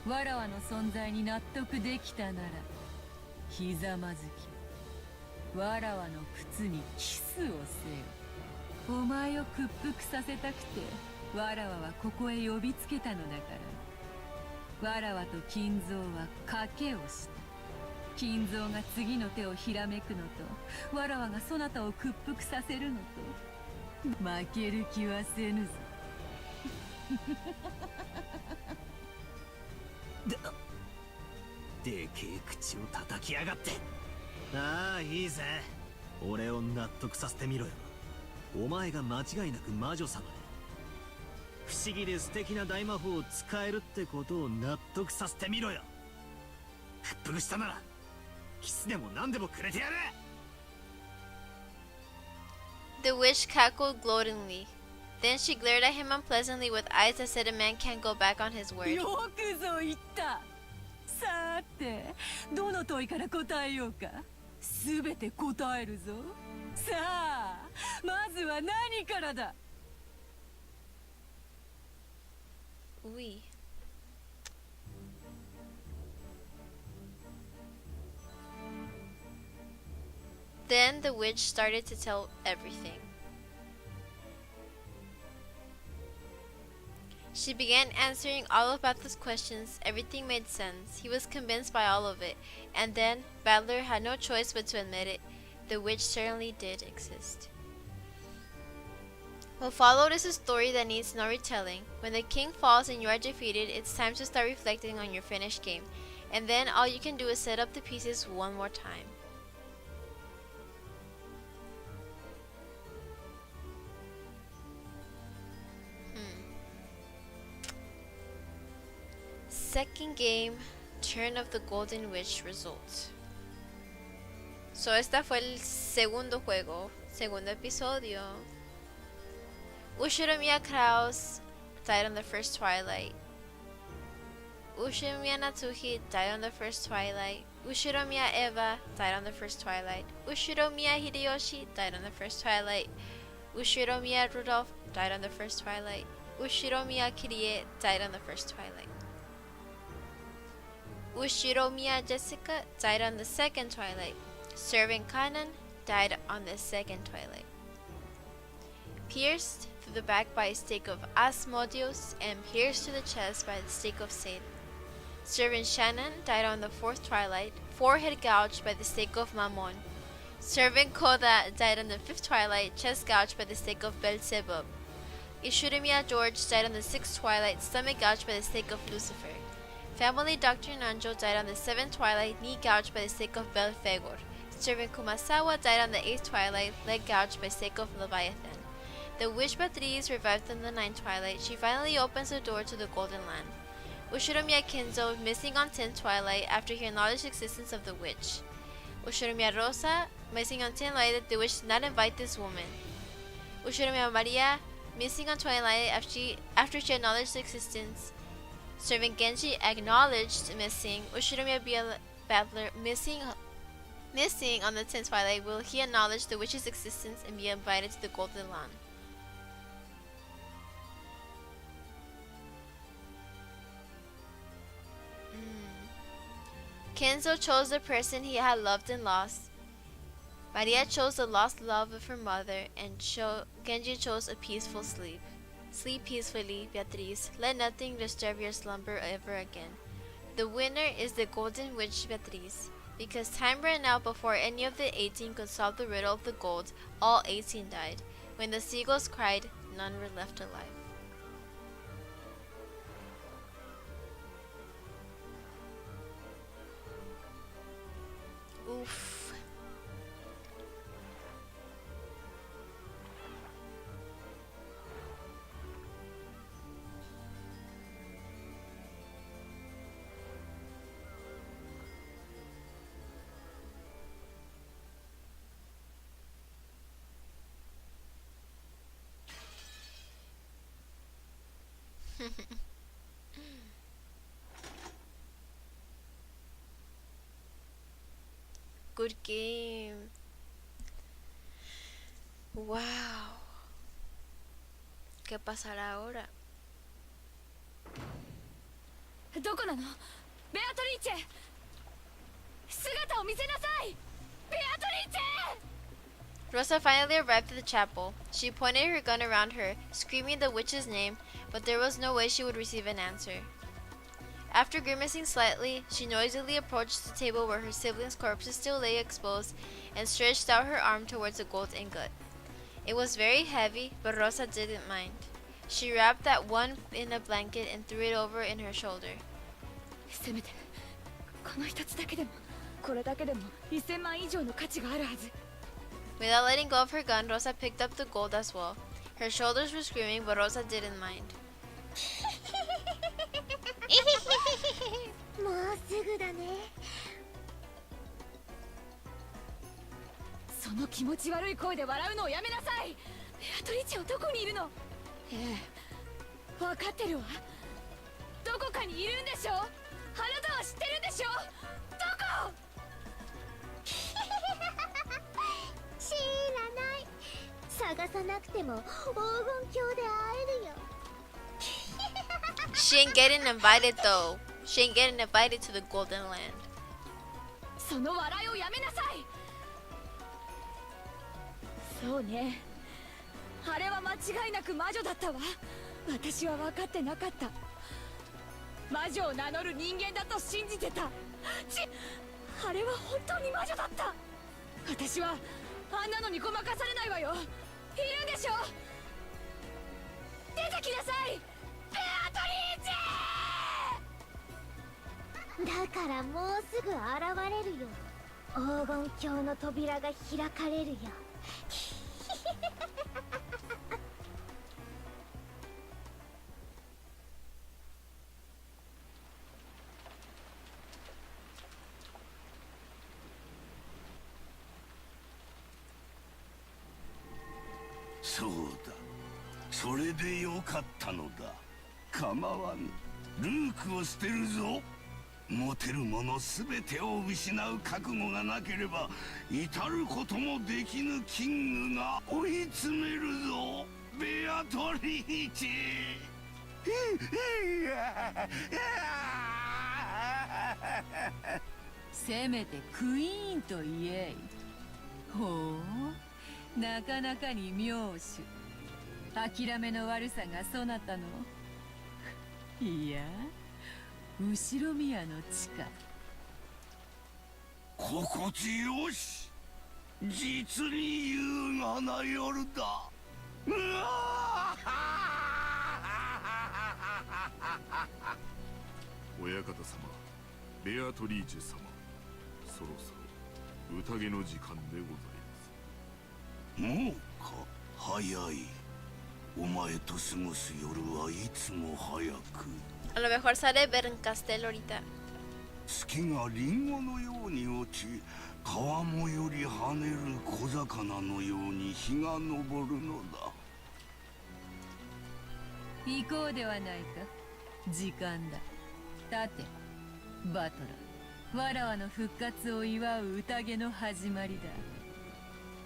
き、わらわの存在に納得できたならひざまずき、わらわの靴にキスをせよ。お前を屈服させたくてわらわはここへ呼びつけたのだから。わらわと金蔵は賭けをした。金蔵が次の手をひらめくのと、わらわがそなたを屈服させるのと、負ける気はせぬぞ。でけえ口を叩きやがって。ああ、いいぜ。俺を納得させてみろよ。お前が間違いなく魔女様で、不思議で素敵な大魔法を使えるってことを納得させてみろよ。屈服したならキスでも何でもくれてやる。 The witch cackled gloatingly. Then she glared at him unpleasantly with eyes that said a man can't go back on his word. よくぞ言った。さて、どの問いから答えようか。すべて答えるぞ。さあ、まずは何からだ。Oui. Then the witch started to tell everything. She began answering all of Battler's questions. Everything made sense. He was convinced by all of it. And then, Battler had no choice but to admit it. The witch certainly did exist. What followed is a story that needs no retelling. When the king falls and you are defeated, it's time to start reflecting on your finished game. And then all you can do is set up the pieces one more time. Second game, Turn of the Golden Witch result. So esta fue el segundo juego, segundo episodio. Ushiromiya Kraus died on the first twilight. Ushiromiya Natsuhi died on the first twilight. Ushiromiya Eva died on the first twilight. Ushiromiya Hideyoshi died on the first twilight. Ushiromiya Rudolph died on the first twilight. Ushiromiya Kirie died on the first twilight. Ushiromiya Jessica died on the second twilight. Servant Kanan died on the second twilight. Pierced through the back by a stake of Asmodeus and pierced to the chest by the stake of Satan. Servant Shannon died on the fourth twilight, forehead gouged by the stake of Mammon. Servant Koda died on the fifth twilight, chest gouged by the stake of Beelzebub. Ishurimiya George died on the sixth twilight, stomach gouged by the stake of Lucifer. Family Dr. Nanjo died on the seventh twilight, knee gouged by the stake of Belphegor. Servant Kumasawa died on the eighth twilight, leg gouged by the stake of Leviathan. The witch Beatriz revived in the ninth twilight. She finally opens the door to the Golden Land. Ushiromiya Kenzo missing on 10th twilight after he acknowledged the existence of the witch. Ushiromiya Rosa missing on 10th twilight. The witch did not invite this woman. Ushiromiya Maria missing on 20th twilight after she acknowledged the existence. Servant Genji acknowledged missing. Ushiromiya Battler missing on the 10th twilight. Will he acknowledge the witch's existence and be invited to the Golden Land? Kenzo chose the person he had loved and lost. Maria chose the lost love of her mother, and Genji chose a peaceful sleep. Sleep peacefully, Beatriz. Let nothing disturb your slumber ever again. The winner is the Golden Witch Beatriz. Because time ran out before any of the 18 could solve the riddle of the gold, all 18 died. When the seagulls cried, none were left alive. Oof. Good game. Wow. ¿Qué pasará ahora? どこなの？ベアトリーチェ！姿を見せなさい！ベアトリーチェ！ Rosa finally arrived at the chapel. She pointed her gun around her, screaming the witch's name, but there was no way she would receive an answer. After grimacing slightly, she noisily approached the table where her siblings' corpses still lay exposed and stretched out her arm towards the gold ingot. It was very heavy, but Rosa didn't mind. She wrapped that one in a blanket and threw it over in her shoulder. せめてこの一つだけでも、これだけでも1000万以上の価値があるはず。 Without letting go of her gun, Rosa picked up the gold as well. Her shoulders were screaming, but Rosa didn't mind. もうすぐだね。その気持ち悪い声で笑うのをやめなさい。ベアトリチェはどこにいるの？ええ、分かってるわ。どこかにいるんでしょ？あなたは知ってるんでしょ？どこ？知らない。探さなくても黄金鏡で会えるよ。She ain't getting invited though. She ain't getting invited to the Golden Land. その笑いをやめなさい。そうね。あれは間違いなく魔女だったわ。私は分かってなかった。魔女を名乗る人間だと信じてた。あれは本当に魔女だった。私はあんなのにごまかされないわよ。いるんでしょ？出てきなさい、ベアトリーチェ！だからもうすぐ現れるよ。黄金鏡の扉が開かれるよ。そうだ、それでよかったのだ。構わぬ。ルークを捨てるぞ。持てるもの全てを失う覚悟がなければ至ることもできぬキングが追い詰めるぞ、ベアトリーチェ。せめてクイーンと言えい。ほう、なかなかに妙手。諦めの悪さがそなたの。いや、後ろ宮の地下。心地よし。実に優雅な夜だ。うわ親方様、ベアトリーチェ様、そろそろ宴の時間でございます。もうか、早い。お前と過ごす夜はいつも早く。A lo mejor sale ver en Castell ahorita. 月がリンゴのように落ち、川面より跳ねる小魚のように日が昇るのだ。行こうではないか。時間だ。立て、バトラ。わらわの復活を祝う宴の始まり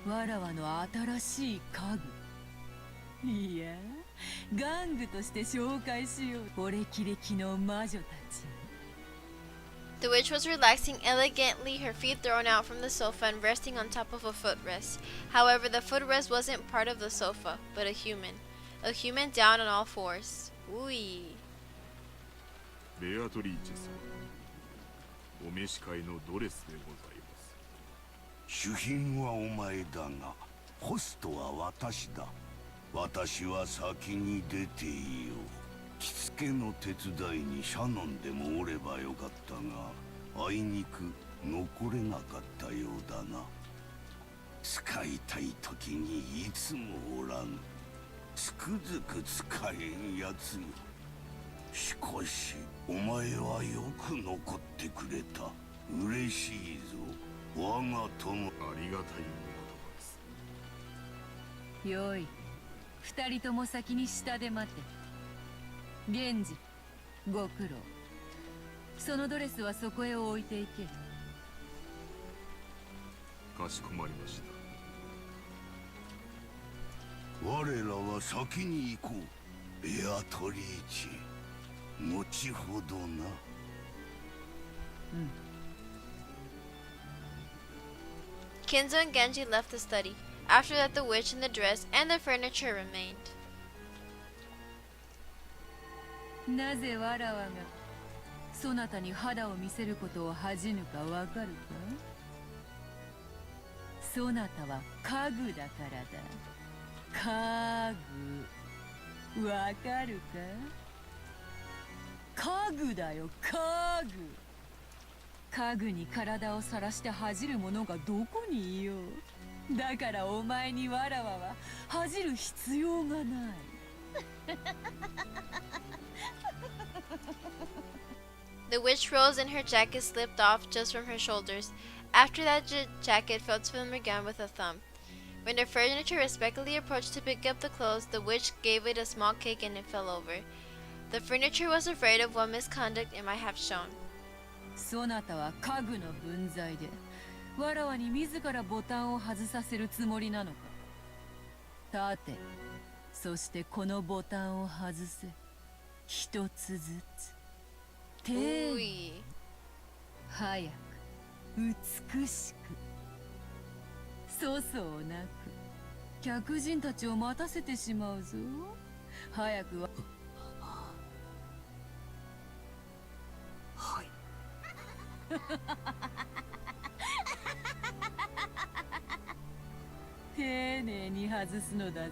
だ。わらわの新しい家具。いや、玩具として紹介しよう。お歴々の魔女たちに。The witch was relaxing elegantly, her feet thrown out from the sofa and resting on top of a footrest. However, the footrest wasn't part of the sofa, but a human. A human down on all fours. Ooh. ベアトリーチェ様、お召し替えのドレスでございます。主賓はお前だが、ホストは私だ。私は先に出ていよう。着付けの手伝いにシャノンでもおればよかったが、あいにく残れなかったようだな。使いたい時にいつもおらん。つくづく使えんやつよ。しかしお前はよく残ってくれた。嬉しいぞ、我が友。ありがたいお言葉です。よい、二人とも先に下で待て。源氏、ご苦労。そのドレスはそこへ置いていけ。かしこまりました。我らは先に行こう、ベアトリーチェ。後ほどな。Kinzo and Genji left the study. After that, the witch and the dress and the furniture remained. なぜわらわがそなたに肌を見せることを恥じぬかわかるか。そなたは家具だからだ。家具。わかるか？家具だよ、家具。家具に体をさらして恥じる者がどこにいよう。だからお前にわらわは恥じる必要がない。The witch rose and her jacket slipped off just from her shoulders. After that, jacket fell to the ground with a thump. When the furniture respectfully approached to pick up the clothes, the witch gave it a small kick and it fell over. The furniture was afraid of what misconduct it might have shown. そなたは家具の分際でわらわに自らボタンを外させるつもりなのか。立て、そしてこのボタンを外せ。一つずつ。丁寧に、早く、美しく。粗相なく。客人たちを待たせてしまうぞ。早くは。はい。丁寧に外すのだぞ。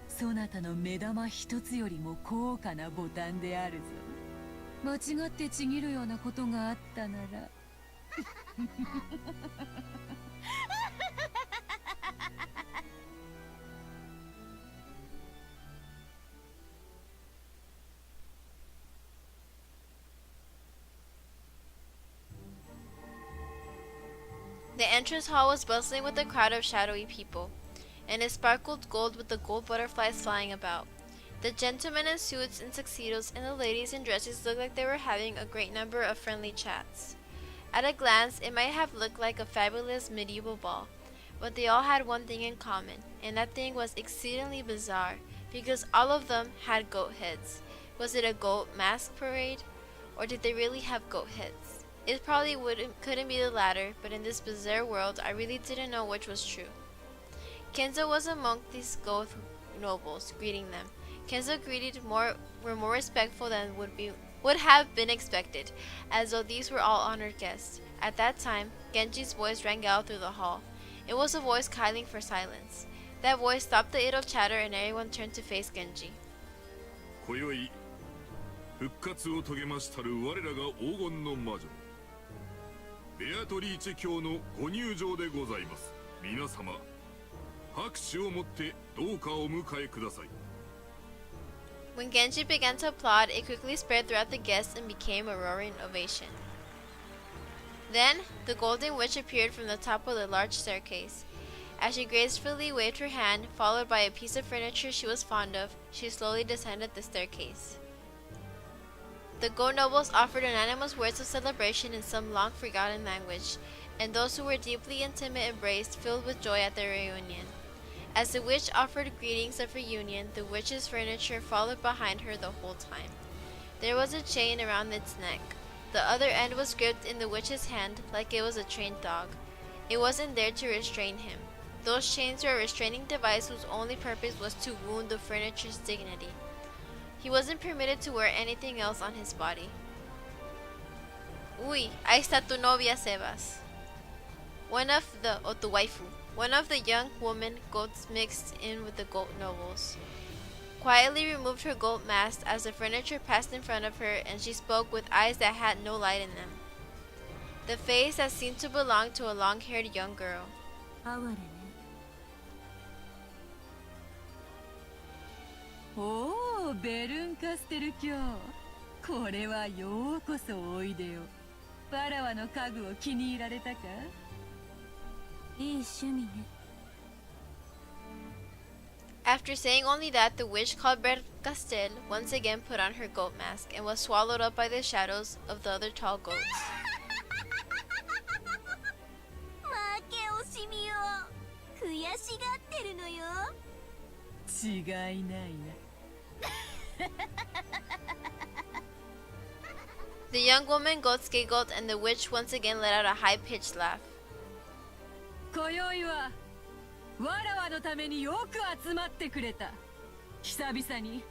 そなたの目玉一つよりも高価なボタンであるぞ。間違ってちぎるようなことがあったなら。The entrance hall was bustling with a crowd of shadowy people, and it sparkled gold with the gold butterflies flying about. The gentlemen in suits and tuxedos and the ladies in dresses looked like they were having a great number of friendly chats. At a glance, it might have looked like a fabulous medieval ball, but they all had one thing in common, and that thing was exceedingly bizarre, because all of them had goat heads. Was it a goat mask parade, or did they really have goat heads? It probably couldn't be the latter, but in this bizarre world, I really didn't know which was true. Kenzo was among these goat nobles, greeting them. Kenzo were more respectful than would have been expected, as though these were all honored guests. At that time, Genji's voice rang out through the hall. It was a voice calling for silence. That voice stopped the idle chatter, and everyone turned to face Genji. 今宵復活を遂げましたる我らが黄金の魔女ベアトリーチェ卿のご入場でございます。皆様拍手をもってどうかお迎えください。 When Genji began to applaud, it quickly spread throughout the guests and became a roaring ovation. Then, the Golden Witch appeared from the top of the large staircase. As she gracefully waved her hand, followed by a piece of furniture she was fond of, she slowly descended the staircase. The goat nobles offered unanimous words of celebration in some long-forgotten language, and those who were deeply intimate embraced, filled with joy at their reunion. As the witch offered greetings of reunion, the witch's furniture followed behind her the whole time. There was a chain around its neck. The other end was gripped in the witch's hand like it was a trained dog. It wasn't there to restrain him. Those chains were a restraining device whose only purpose was to wound the furniture's dignity. He wasn't permitted to wear anything else on his body. Uy, ahí está tu novia, Sebas. Tu waifu. One of the young woman goats mixed in with the goat nobles. Quietly removed her goat mask as the furniture passed in front of her, and she spoke with eyes that had no light in them. The face that seemed to belong to a long-haired young girl. おお、ベルンカステル卿。これはようこそおいでよ。わらわの家具を気に入られたか？いい趣味ね。After saying only that, the witch called Bercastel once again put on her goat mask and was swallowed up by the shadows of the other tall goats. 負け惜しみよ。悔しがってるのよ。違いないな。The young woman goats giggled, and the witch once again let out a high-pitched laugh. 今宵はわらわのためによく集まってくれた。久々に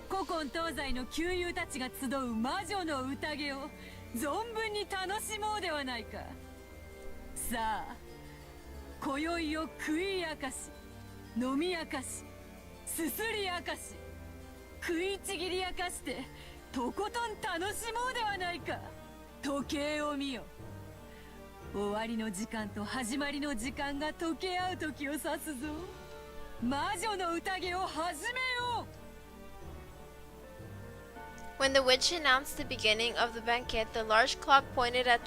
古今東西の旧友たちが集う魔女の宴を存分に楽しもうではないか。さあ、今宵を食い明かし、飲み明かし、すすり明かし、食いちぎり明かしてとことん楽しもうではないか。時計を見よ。終わりの時間と始まりの時間が溶け合う時を指すぞ。魔女の宴を始めよう。 When the witch announced the beginning of the banquet, the large clock pointed at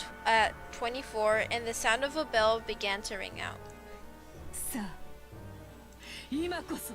24, and the sound of a bell began to ring out. さあ、今こそ。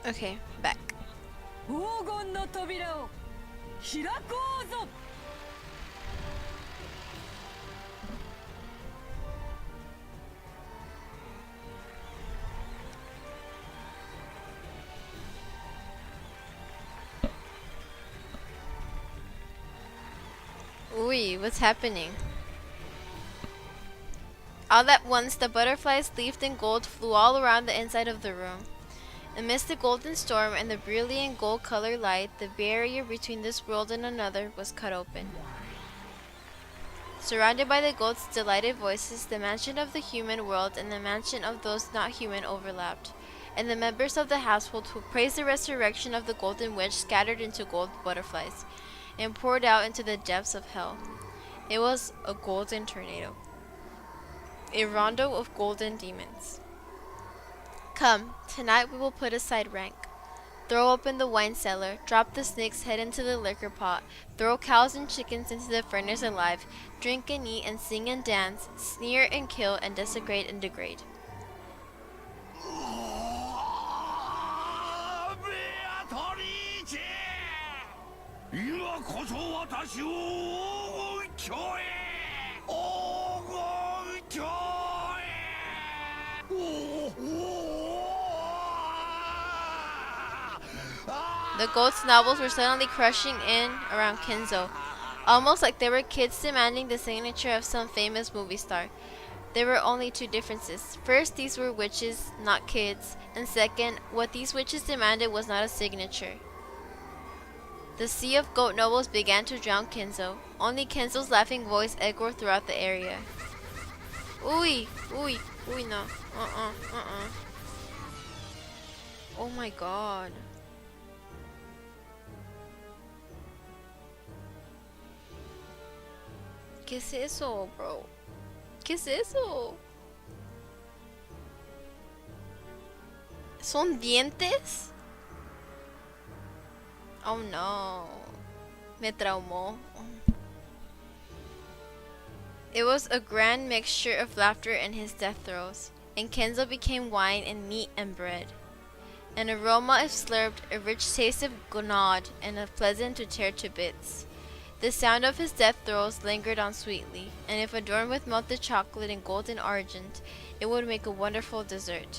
Okay, back. 黄金の扉を開こうぞ。 Ooh, what's happening? All at once, the butterflies leafed in gold flew all around the inside of the room. Amidst the golden storm and the brilliant gold-colored light, the barrier between this world and another was cut open. Surrounded by the goat's delighted voices, the mansion of the human world and the mansion of those not human overlapped, and the members of the household who praised the resurrection of the golden witch scattered into gold butterflies and poured out into the depths of hell. It was a golden tornado, a rondo of golden demons. Come, tonight we will put aside rank. Throw open the wine cellar, drop the snake's head into the liquor pot, throw cows and chickens into the furnace alive, drink and eat and sing and dance, sneer and kill and desecrate and degrade. 今こそ私を黄金鏡へ黄金鏡へ The goat's novels were suddenly crushing in around Kenzo, almost like they were kids demanding the signature of some famous movie star. There were only two differences. First, these were witches, not kids, and second, what these witches demanded was not a signature. The sea of goat nobles began to drown Kenzo. Only Kenzo's laughing voice echoed throughout the area. Ooey, ooey, ooey, no. Oh my god. ¿Qué es eso, bro? ¿Qué es eso? ¿Son dientes? Oh no. Me traumó. It was a grand mixture of laughter and his death throes, and Kenzo became wine and meat and bread. An aroma if slurped, a rich taste if gnawed, and a pleasant to tear to bits. The sound of his death throes lingered on sweetly, and if adorned with melted chocolate and golden argent, it would make a wonderful dessert.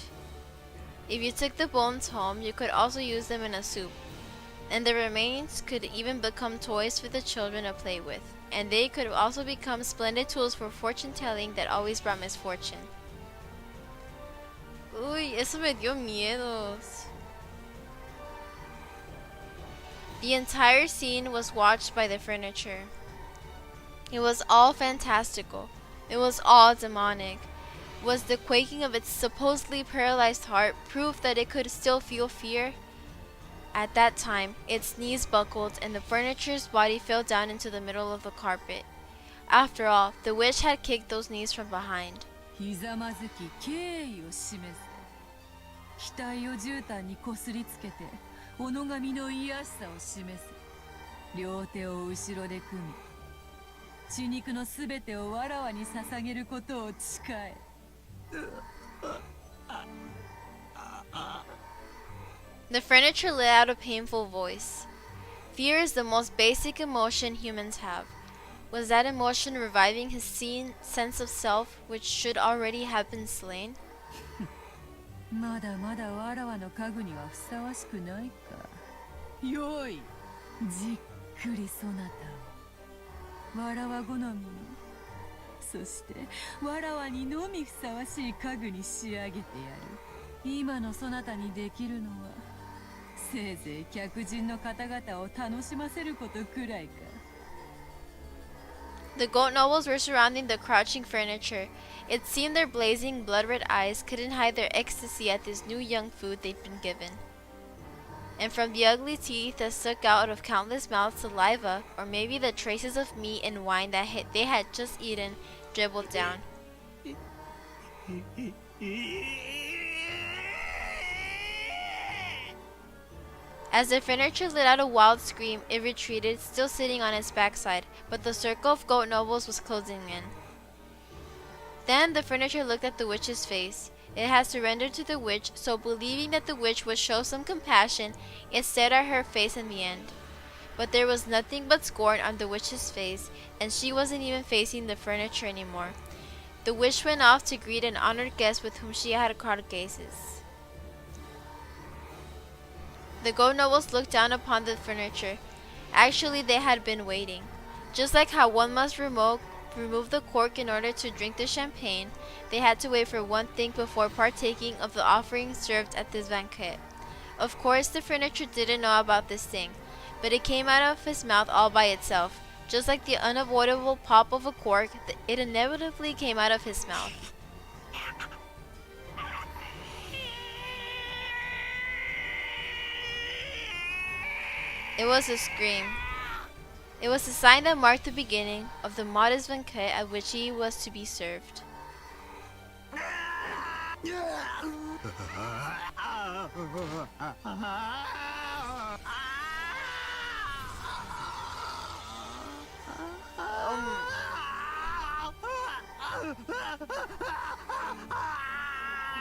If you took the bones home, you could also use them in a soup, and the remains could even become toys for the children to play with, and they could also become splendid tools for fortune-telling that always brought misfortune. Uy, eso me dio miedos. The entire scene was watched by the furniture. It was all fantastical. It was all demonic. Was the quaking of its supposedly paralyzed heart proof that it could still feel fear? At that time, its knees buckled and the furniture's body fell down into the middle of the carpet. After all, the witch had kicked those knees from behind. ひざまずき敬意を示せ。額を絨毯にこすりつけて己神の癒しさを示せ。両手を後ろで組み血肉のすべてをわらわに捧げることを誓え。The furniture let out a painful voice. Fear is the most basic emotion humans have. Was that emotion reviving his sense of self, which should already have been slain? まだまだわらわの家具にはふさわしくないか。よい、じっくりそなたをわらわ好みにそしてわらわにのみふさわしい家具に仕上げてやる。今のそなたにできるのはせいぜい客人の方々を楽しませることくらいか。 The goat nobles were surrounding the crouching furniture. It seemed their blazing, blood-red eyes couldn't hide their ecstasy at this new young food they'd been given. And from the ugly teeth that stuck out of countless mouths, saliva, or maybe the traces of meat and wine that they had just eaten, dribbled down. As the furniture let out a wild scream, it retreated, still sitting on its backside, but the circle of goat nobles was closing in. Then the furniture looked at the witch's face. It had surrendered to the witch, so believing that the witch would show some compassion, it stared at her face in the end. But there was nothing but scorn on the witch's face, and she wasn't even facing the furniture anymore. The witch went off to greet an honored guest with whom she had caught gazes. The goat nobles looked down upon the furniture. Actually, they had been waiting. Just like how one must remove the cork in order to drink the champagne, they had to wait for one thing before partaking of the offerings served at this banquet. Of course, the furniture didn't know about this thing, but it came out of his mouth all by itself. Just like the unavoidable pop of a cork, it inevitably came out of his mouth. It was a scream. It was a sign that marked the beginning of the modest banquet at which he was to be served.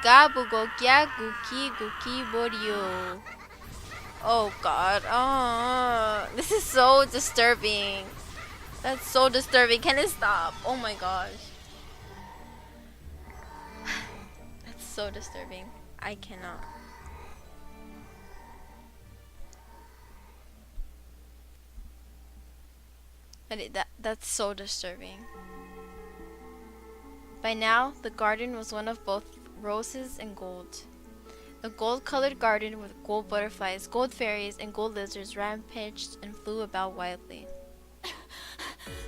Gabugo kya guki borio. Oh god, this is so disturbing. That's so disturbing. Can it stop? Oh my gosh. That's so disturbing. I cannot. That's so disturbing. By now, the garden was one of both roses and gold. A gold-colored garden with gold butterflies, gold fairies, and gold lizards rampaged and flew about wildly.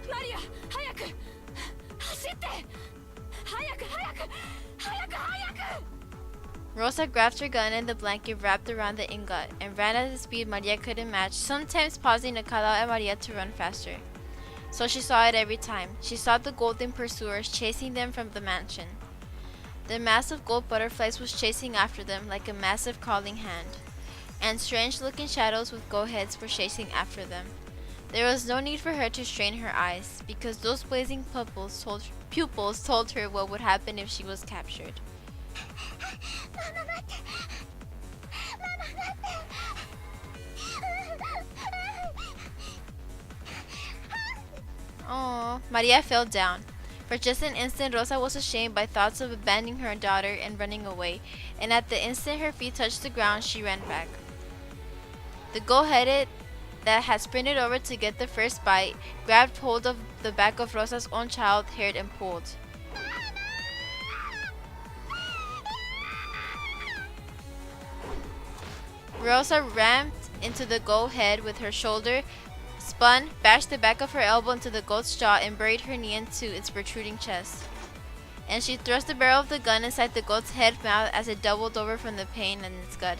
Maria, hayaku! Hashite! Hayaku, hayaku! Hayaku, hayaku! Rosa grabbed her gun and the blanket wrapped around the ingot and ran at a speed Maria couldn't match, sometimes pausing to call out at Maria to run faster. So she saw it every time. She saw the golden pursuers chasing them from the mansion. The mass of gold butterflies was chasing after them like a massive crawling hand, and strange-looking shadows with goat heads were chasing after them. There was no need for her to strain her eyes, because those blazing pupils told her what would happen if she was captured. Oh, Maria fell down. For just an instant, Rosa was ashamed by thoughts of abandoning her daughter and running away, and at the instant her feet touched the ground, she ran back. The goat-headed that had sprinted over to get the first bite grabbed hold of the back of Rosa's own child, haired and pulled. Rosa rammed into the goat head with her shoulder, spun, bashed the back of her elbow into the goat's jaw, and buried her knee into its protruding chest. And she thrust the barrel of the gun inside the goat's head mouth as it doubled over from the pain in its gut.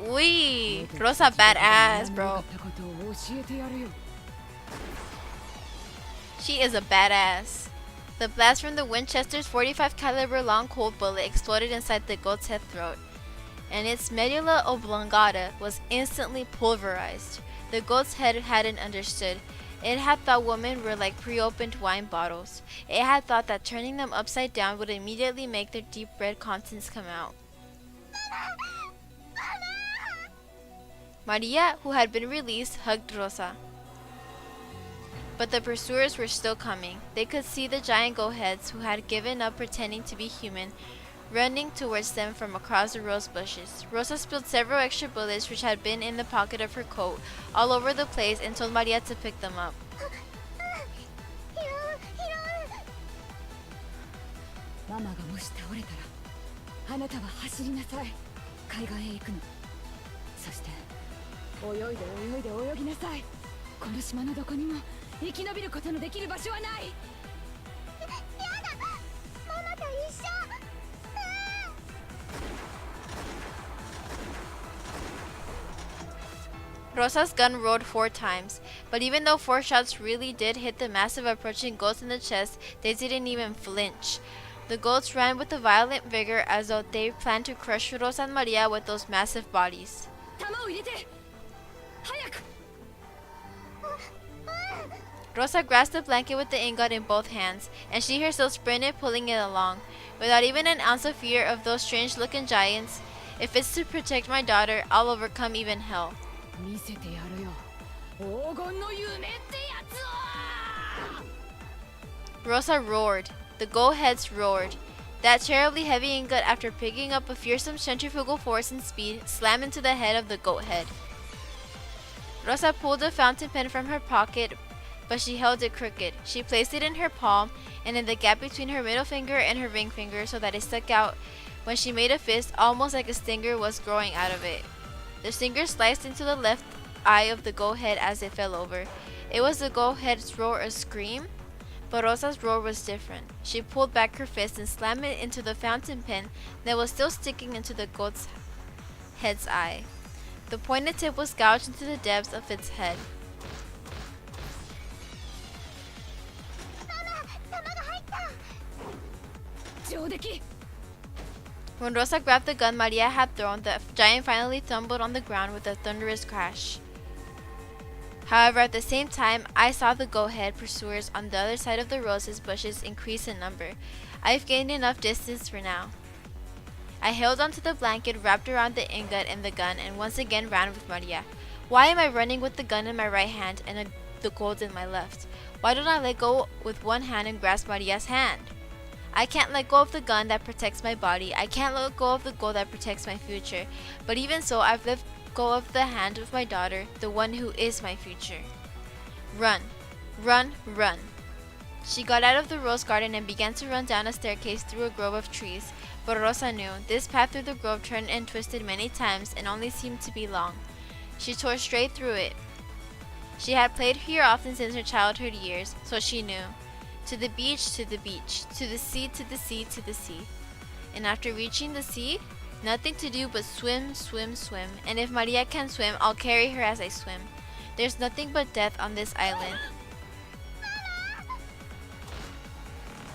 Wee! Rosa badass, bro. She is a badass. The blast from the Winchester's 45 caliber long cold bullet exploded inside the goat's head throat, and its medulla oblongata was instantly pulverized. The goat's head hadn't understood. It had thought women were like pre-opened wine bottles. It had thought that turning them upside down would immediately make their deep red contents come out. Maria, who had been released, hugged Rosa. But the pursuers were still coming. They could see the giant goat heads, who had given up pretending to be human, running towards them from across the rose bushes. Rosa spilled several extra bullets which had been in the pocket of her coat all over the place and told Maria to pick them up. ママがもし倒れたらあなたは走りなさい。海岸へ行くの。そして泳いで泳いで泳ぎなさい。この島のどこにも生き延びることのできる場所はない。やだ、ママと一緒。Rosa's gun roared 4 times, but even though 4 shots really did hit the massive approaching goats in the chest, they didn't even flinch. The goats ran with a violent vigor as though they planned to crush Rosa and Maria with those massive bodies. Rosa grasped the blanket with the ingot in both hands, and she herself sprinted, pulling it along. Without even an ounce of fear of those strange-looking giants, if it's to protect my daughter, I'll overcome even hell. Rosa roared. The go-heads roared. That terribly heavy ingot, after picking up a fearsome centrifugal force and speed, slammed into the head of the goat head. Rosa pulled a fountain pen from her pocket, but she held it crooked. She placed it in her palm and in the gap between her middle finger and her ring finger so that it stuck out when she made a fist, almost like a stinger was growing out of it. The stinger sliced into the left eye of the goat head as it fell over. It was the goat head's roar a scream, but Rosa's roar was different. She pulled back her fist and slammed it into the fountain pen that was still sticking into the goat's head's eye. The pointed tip was gouged into the depths of its head. When Rosa grabbed the gun Maria had thrown, the giant finally tumbled on the ground with a thunderous crash. However, at the same time, I saw the goat head pursuers on the other side of the roses bushes increase in number. I've gained enough distance for now. I held onto the blanket wrapped around the ingot and the gun and once again ran with Maria. Why am I running with the gun in my right hand and the gold in my left? Why don't I let go with one hand and grasp Maria's hand? I can't let go of the gun that protects my body. I can't let go of the gold that protects my future. But even so, I've let go of the hand of my daughter, the one who is my future. Run, run, run. She got out of the rose garden and began to run down a staircase through a grove of trees. But Rosa knew this path through the grove turned and twisted many times and only seemed to be long. She tore straight through it. She had played here often since her childhood years, so she knew. To the beach, to the beach, to the sea, to the sea, to the sea. And after reaching the sea, nothing to do but swim, swim, swim. And if Maria can swim, I'll carry her as I swim. There's nothing but death on this island.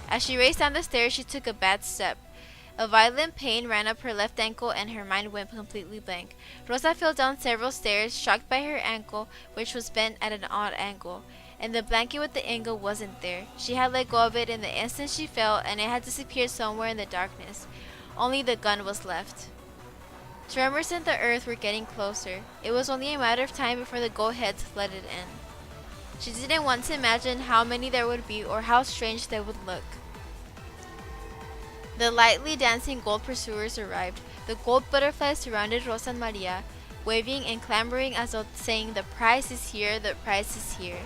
As she raced down the stairs, she took a bad step. A violent pain ran up her left ankle and her mind went completely blank. Rosa fell down several stairs, shocked by her ankle, which was bent at an odd angle. And the blanket with the ingot wasn't there. She had let go of it in the instant she fell, and it had disappeared somewhere in the darkness. Only the gun was left. Tremors in the earth were getting closer. It was only a matter of time before the goat heads flooded in. She didn't want to imagine how many there would be or how strange they would look. The lightly dancing gold pursuers arrived. The gold butterflies surrounded Rosa and Maria, waving and clamoring as though saying, "The prize is here, the prize is here."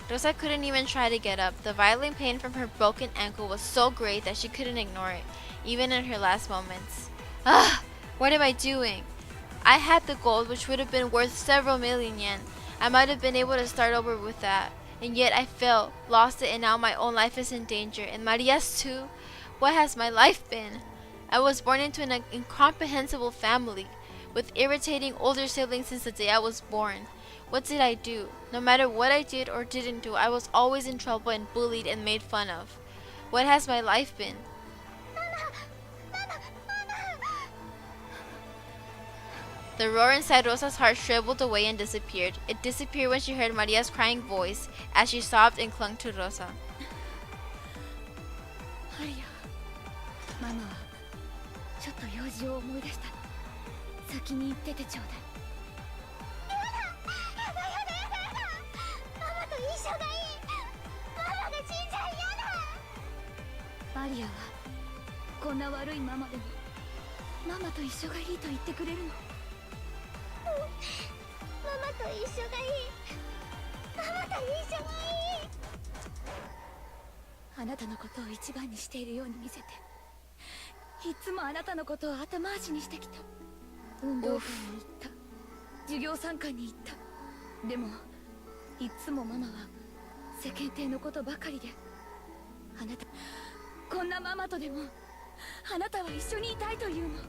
Rosa couldn't even try to get up. The violent pain from her broken ankle was so great that she couldn't ignore it, even in her last moments. Ah! What am I doing? I had the gold, which would have been worth several million yen. I might have been able to start over with that. And yet I fell, lost it, and now my own life is in danger. And Maria's too? What has my life been? I was born into an incomprehensible family, with irritating older siblings since the day I was born. What did I do? No matter what I did or didn't do, I was always in trouble and bullied and made fun of. What has my life been? The roar inside Rosa's heart shriveled away and disappeared. It disappeared when she heard Maria's crying voice as she sobbed and clung to Rosa. Maria, Mama, ちょっと用事を思い出したの。先に行っててちょうだい。マリアはこんな悪いママでもママと一緒がいいと言ってくれるの。ママと一緒がいい。ママと一緒がいい。あなたのことを一番にしているように見せていつもあなたのことを後回しにしてきた。運動会に行った、授業参観に行った。でもいつもママは世間体のことばかりで、あなた、こんなママとでもあなたは一緒にいたいというの。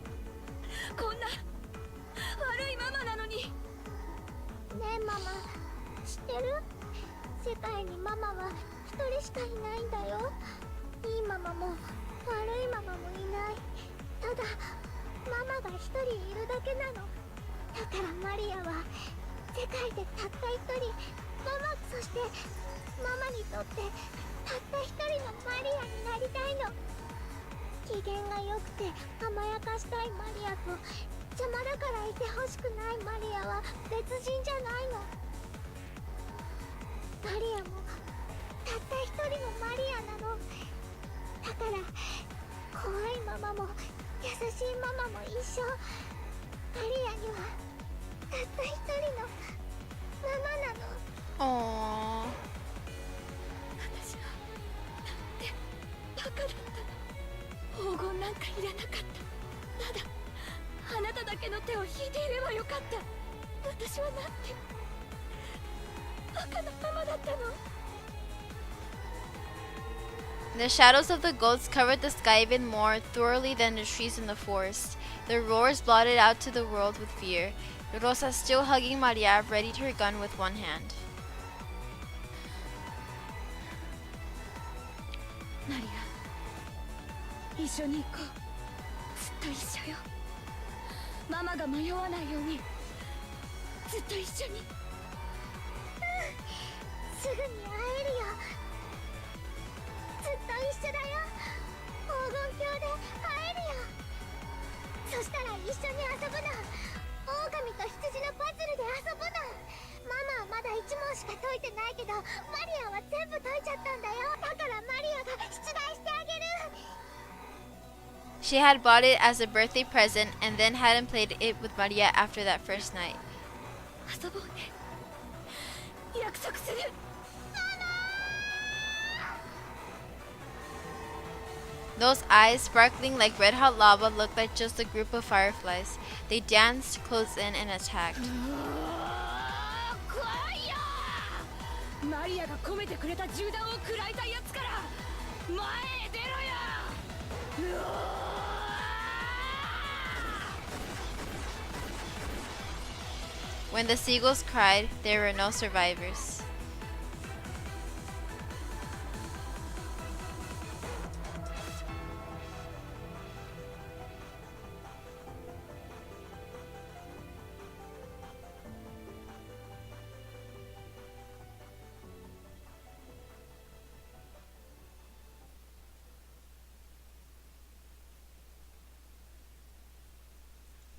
こんな悪いママなのに。ねえママ、知ってる？世界にママは一人しかいないんだよ。いいママも悪いママもいない。ただママが一人いるだけなの。だからマリアは世界でたった一人、ママ、そしてママにとってたった一人のマリアになりたいの。機嫌が良くて甘やかしたいマリアと、邪魔だからいてほしくないマリアは別人じゃないの。マリアもたった一人のマリアなの。だから怖いママも優しいママも一緒。マリアにはたった一人のママなの。Aww. 私はなんてバカだったの。黄金なんかいらなかった。ただあなただけの手を引いていればよかった。私はなんてバカなママだったの。 The shadows of the goats covered the sky even more thoroughly than the trees in the forest. Their roars blotted out to the world with fear. Rosa still hugging Maria, readied her gun with one hand. マリア、一緒に行こう。ずっと一緒よ。ママが迷わないようにずっと一緒に。すぐに会えるよ。ずっと一緒だよ。黄金鏡で会えるよ。そしたら一緒に遊ぶの。狼と羊のパズルで遊ぶの。ママはまだ1問しか解いてないけど、マリアは全部解いちゃったんだよ。だからマリアが出題してあげる。 She had bought it as a birthday present and then hadn't played it with Maria after that first night. 遊ぼうね。約束する。 Those eyes, sparkling like red-hot lava, looked like just a group of fireflies. They danced, closed in, and attacked. 怖いよ。マリアが込めてくれた銃弾を食らいたいやつから前へ出ろよ。When the seagulls cried, there were no survivors.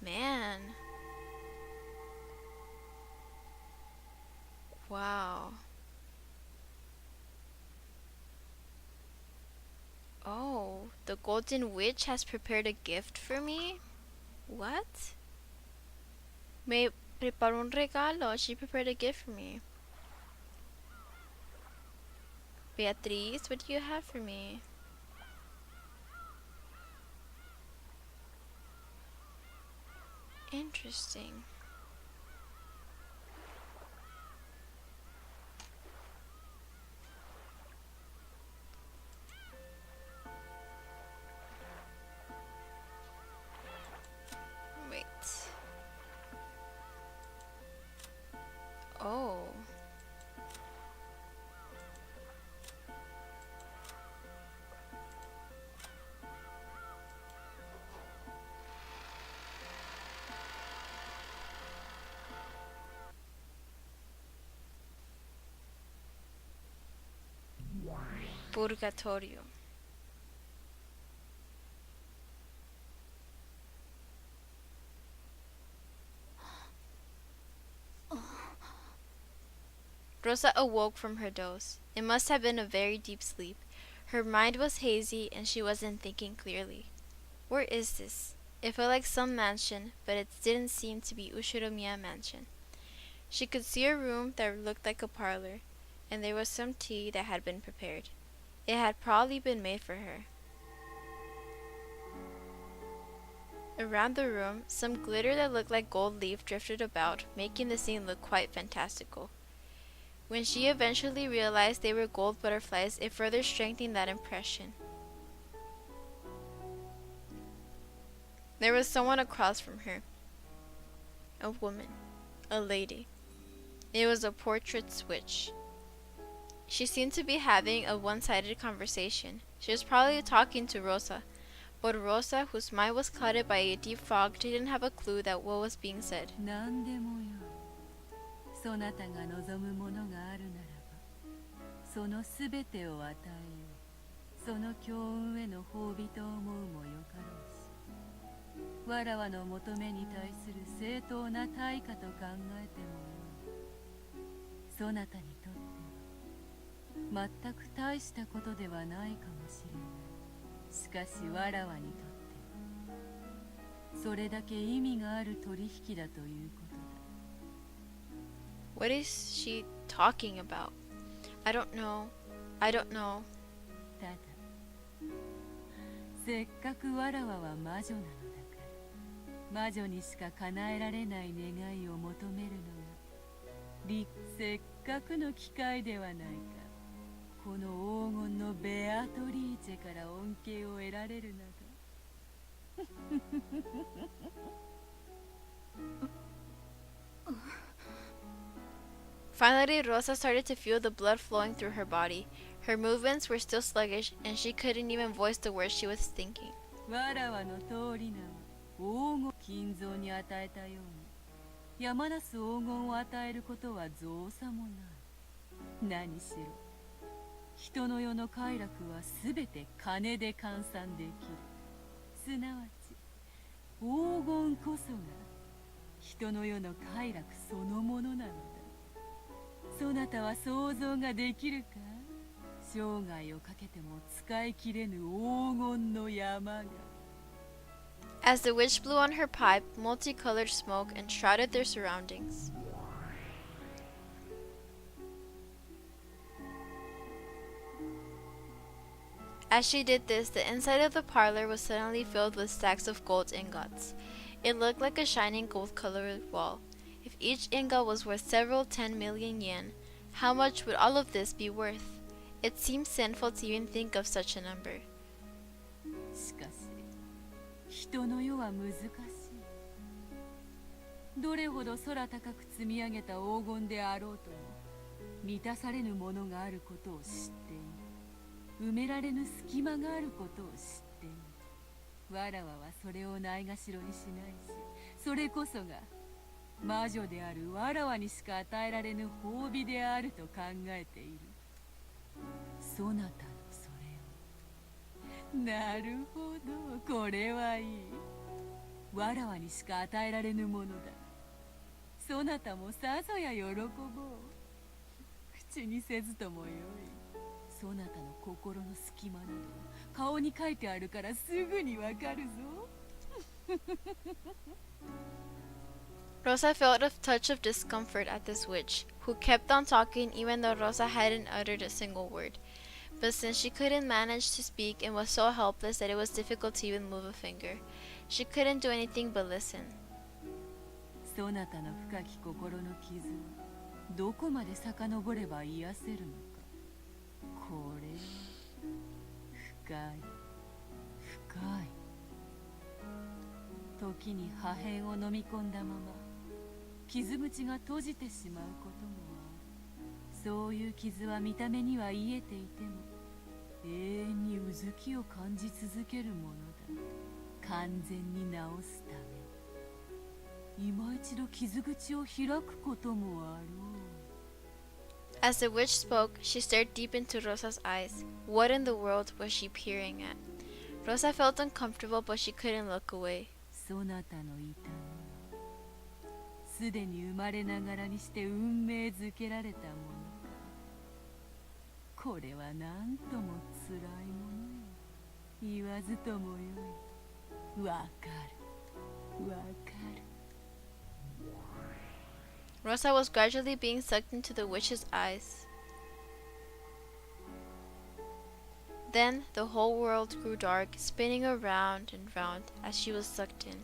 Man. Wow. Oh, the Golden Witch has prepared a gift for me? What? Me preparó un regalo. She prepared a gift for me. Beatriz, what do you have for me? Interesting. Wait. Oh. Purgatorio. Rosa awoke from her doze. It must have been a very deep sleep. Her mind was hazy and she wasn't thinking clearly. Where is this? It felt like some mansion, but it didn't seem to be Ushiromiya Mansion. She could see a room that looked like a parlor, and there was some tea that had been prepared. It had probably been made for her. Around the room, some glitter that looked like gold leaf drifted about, making the scene look quite fantastical. When she eventually realized they were gold butterflies, it further strengthened that impression. There was someone across from her. A woman. A lady. It was a portrait switch. She seemed to be having a one-sided conversation. She was probably talking to Rosa, but Rosa, whose mind was clouded by a deep fog, didn't have a clue that what was being said. 何でもよ。そなたが望むものがあるならば、そのすべてを与えよう。その強運への褒美と思うもよかろうし、わらわの求めに対する正当な対価と考えてもよい。そなたにとっては全く大したことではないかもしれない。しかしわらわにとってはそれだけ意味がある取引だということだ。What is she talking about? I don't know. I don't know. ただ、せっかくわらわは魔女なのだから、魔女にしか叶えられない願いを求めるのがせっかくの機会ではないか。この黄金のベアトリーチェから恩恵を得られるなど。Finally, Rosa started to feel the blood flowing through her body. Her movements were still sluggish, and she couldn't even voice the words she was thinking. わらわの通りなは黄金金蔵に与えたように、山なす黄金を与えることは造作もない。何しろ人の世の快楽はすべて金で換算できる。すなわち黄金こそが人の世の快楽そのものなのだ。そなたは想像ができるか？生涯をかけても使い切れぬ黄金の山が。As the witch blew on her pipe, multicolored smoke enshrouded their surroundings. As she did this, the inside of the parlor was suddenly filled with stacks of gold ingots. It looked like a shining gold-colored wall. If each ingot was worth several 10 million yen, how much would all of this be worth? It seemed sinful to even think of such a number. しかし、人の世は難しい。どれほど空高く積み上げた黄金であろうとも、満たされぬものがあることを知っている。埋められぬ隙間があることを知っている。わらわはそれをないがしろにしないし、それこそが魔女であるわらわにしか与えられぬ褒美であると考えている。そなたのそれを。なるほど、これはいい。わらわにしか与えられぬものだ。そなたもさぞや喜ぼう。口にせずともよい。そなたの心の隙間など顔に書いてあるからすぐにわかるぞ。Rosa felt a touch of discomfort at this witch, who kept on talking even though Rosa hadn't uttered a single word. But since she couldn't manage to speak and was so helpless that it was difficult to even move a finger, she couldn't do anything but listen. そなたの深き心の傷はどこまで遡れば癒せるのか。これ深い深い。時に破片を飲み込んだまま傷口が閉じてしまうこともある。そういう傷は見た目には癒えていても永遠にうずきを感じ続けるものだ。完全に治すために今一度傷口を開くこともあろう。As the witch spoke, she stared deep into Rosa's eyes. What in the world was she peering at? Rosa felt uncomfortable, but she couldn't look away. そなたの痛みはすでに生まれながらにして運命づけられたものか。これはなんともつらいものよ。言わずともよい。わかるわかる。Rosa was gradually being sucked into the witch's eyes. Then the whole world grew dark, spinning around and round as she was sucked in.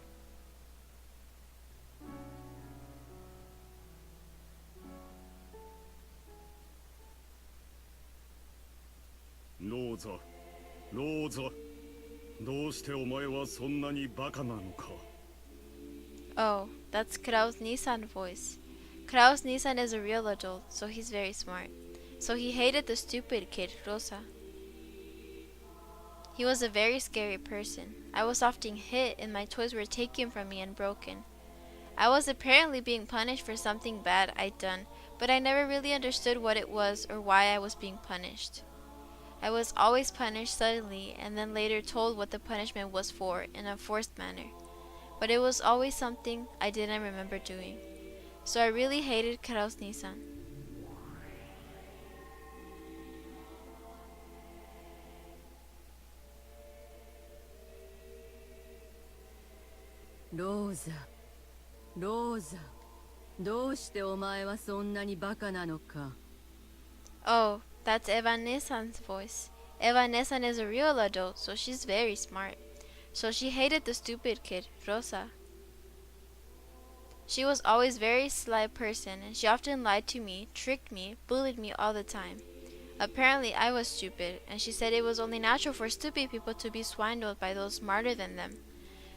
Rosa, Rosa, どうしてお前はそんなにバカなのか? Oh, that's Kraus Nissan voice. Kraus Nissan is a real adult, so he's very smart. So he hated the stupid kid, Rosa. He was a very scary person. I was often hit and my toys were taken from me and broken. I was apparently being punished for something bad I'd done, but I never really understood what it was or why I was being punished. I was always punished suddenly and then later told what the punishment was for in a forced manner. But it was always something I didn't remember doing. So I really hated Kraus Nissan. Rosa, Rosa, どうしてお前はそんなにバカなのか? Oh, that's Evan Nissan's voice. Evan Nissan is a real adult, so she's very smart. So she hated the stupid kid, Rosa. She was always a very sly person, and she often lied to me, tricked me, bullied me all the time. Apparently I was stupid, and she said it was only natural for stupid people to be swindled by those smarter than them.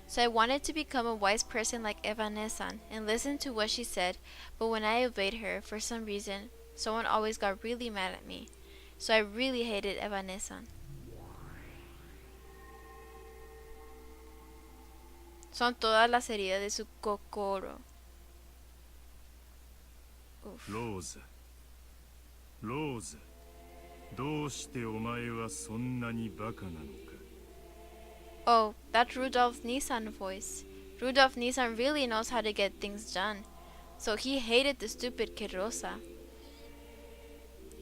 So I wanted to become a wise person like Evan Nissan and listen to what she said, but when I obeyed her, for some reason, someone always got really mad at me. So I really hated Evan Nissan. Son todas las heridas de su kokoro. Rose, Rose, どうしてお前はそんなにバカなのか? Oh, that's Rudolph Nissan voice. Rudolph Nissan really knows how to get things done. So he hated the stupid kid Rosa.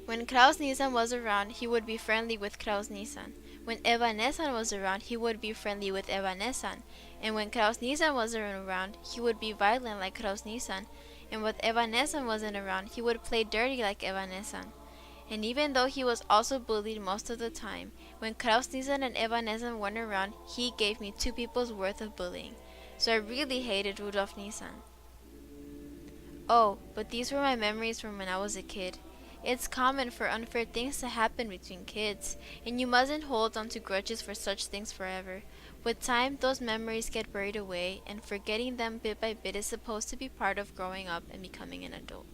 When Kraus Nissan was around, he would be friendly with Kraus Nissan. When Eva Nissan was around, he would be friendly with Eva Nissan. And when Kraus Nissan wasn't around, he would be violent like Kraus Nissan. And when Eva Nissan wasn't around, he would play dirty like Eva Nissan. And even though he was also bullied most of the time, when Kraus Nissan and Eva Nissan weren't around, he gave me 2 people's worth of bullying. So I really hated Rudolph Nissan. Oh, but these were my memories from when I was a kid. It's common for unfair things to happen between kids, and you mustn't hold on to grudges for such things forever. With time, those memories get buried away, and forgetting them bit by bit is supposed to be part of growing up and becoming an adult.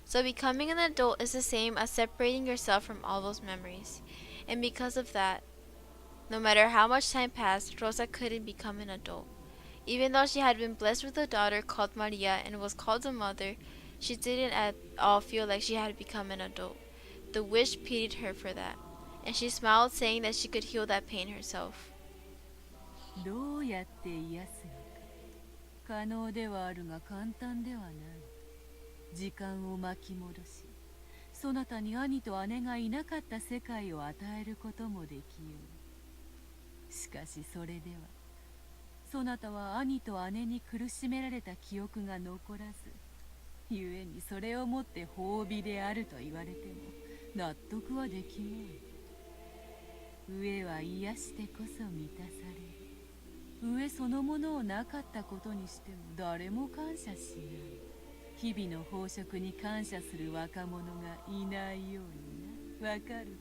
So becoming an adult is the same as separating yourself from all those memories. And because of that, no matter how much time passed, Rosa couldn't become an adult. Even though she had been blessed with a daughter called Maria and was called a mother, she didn't at all feel like she had become an adult. The witch pitied her for that, and she smiled, saying that she could heal that pain herself. どうやって癒すのか。可能ではあるが簡単ではない。時間を巻き戻し、そなたに兄と姉がいなかった世界を与えることもできよう。しかしそれでは、そなたは兄と姉に苦しめられた記憶が残らず、ゆえにそれをもって褒美であると言われても納得はできない。飢えは癒してこそ満たされる。飢えそのものをなかったことにしても誰も感謝しない。日々の飽食に感謝する若者がいないような。わかる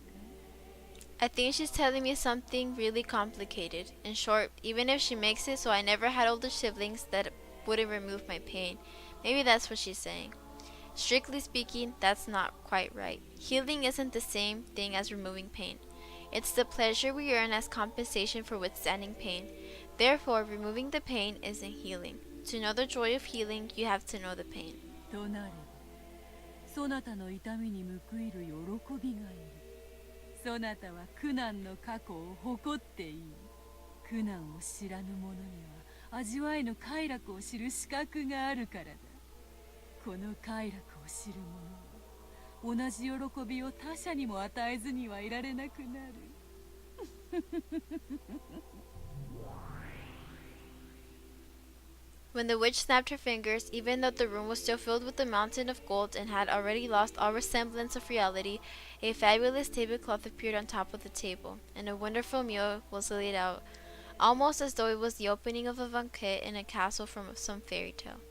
か? I think she's telling me something really complicated. In short, even if she makes it so I never had older siblings, that wouldn't remove my pain. Maybe that's what she's saying. Strictly speaking, that's not quite right. Healing isn't the same thing as removing pain. It's the pleasure we earn as compensation for withstanding pain. Therefore, removing the pain isn't healing. To know the joy of healing, you have to know the pain. となれば、そなたの痛みに報いる喜びがいる。そなたは苦難の過去を誇っていい。苦難を知らぬ者には味わいの快楽を知る資格があるからだ。この快楽を知る者は同じ喜びを他者にも与えずにはいられなくなる。When the witch snapped her fingers, even though the room was still filled with a mountain of gold and had already lost all resemblance of reality, a fabulous tablecloth appeared on top of the table, and a wonderful meal was laid out, almost as though it was the opening of a banquet in a castle from some fairy tale.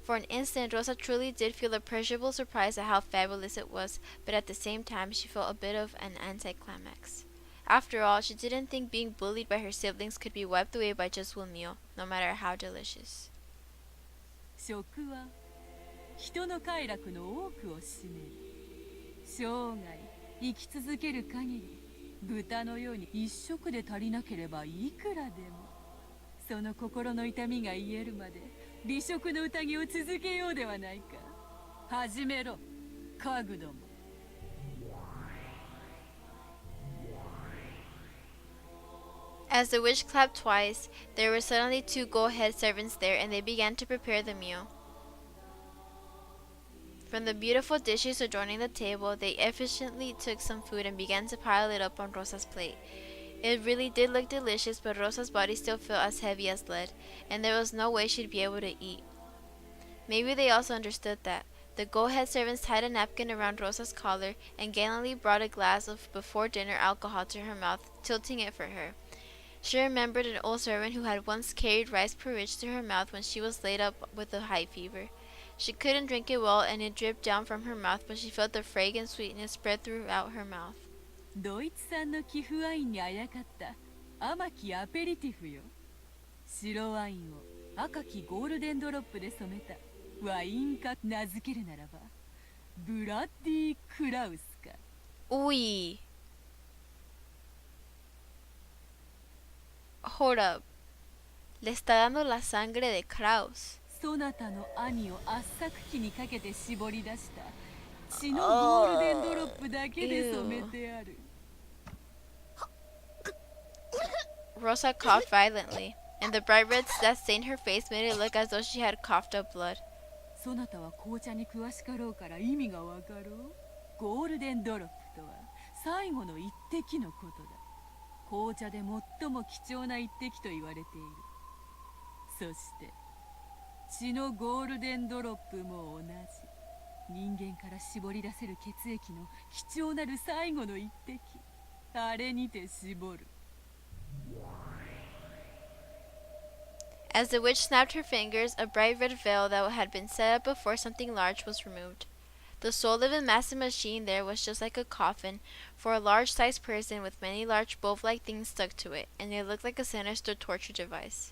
For an instant, Rosa truly did feel a pleasurable surprise at how fabulous it was, but at the same time she felt a bit of an anticlimax. After all, she didn't think being bullied by her siblings could be wiped away by just one meal, no matter how delicious. 食は人の快楽の多くを占める。生涯生き続ける限り、豚のように一食で足りなければいくらでも。その心の痛みが癒えるまで美食の宴を続けようではないか。始めろ、家具ども。As the witch clapped twice, there were suddenly two gold-head servants there, and they began to prepare the meal. From the beautiful dishes adorning the table, they efficiently took some food and began to pile it up on Rosa's plate. It really did look delicious, but Rosa's body still felt as heavy as lead, and there was no way she'd be able to eat. Maybe they also understood that. The gold-head servants tied a napkin around Rosa's collar and gallantly brought a glass of before-dinner alcohol to her mouth, tilting it for her. She remembered an old servant who had once carried rice porridge to her mouth when she was laid up with a high fever. She couldn't drink it well, and it dripped down from her mouth, but she felt the fragrant sweetness spread throughout her mouth. ドイツ産の寄付ワインにあやかった甘きアペリティフよ。白ワインを赤きゴールデンドロップで染めたワインか名付けるならばブラッディ・クラウスか。Uy. Hold up. Le está dando la sangre de Kraus. そなたの兄を圧搾機にかけて絞り出した血のゴールデンドロップだけで染めてある。Rosa coughed violently, and the bright reds that stained her face made it look as though she had coughed up blood. そなたは紅茶に詳しかろうから意味がわかろう。ゴールデンドロップとは最後の一滴のことだ。紅茶で最も貴重な一滴と言われている。そして血のゴールデンドロップも同じ。人間から絞り出せる血液の貴重なる最後の一滴。あれにて絞る。As the witch snapped her fingers, a bright red veil that had been set up before something large was removed. The soul of a massive machine there was just like a coffin for a large-sized person with many large bulb-like things stuck to it, and it looked like a sinister torture device.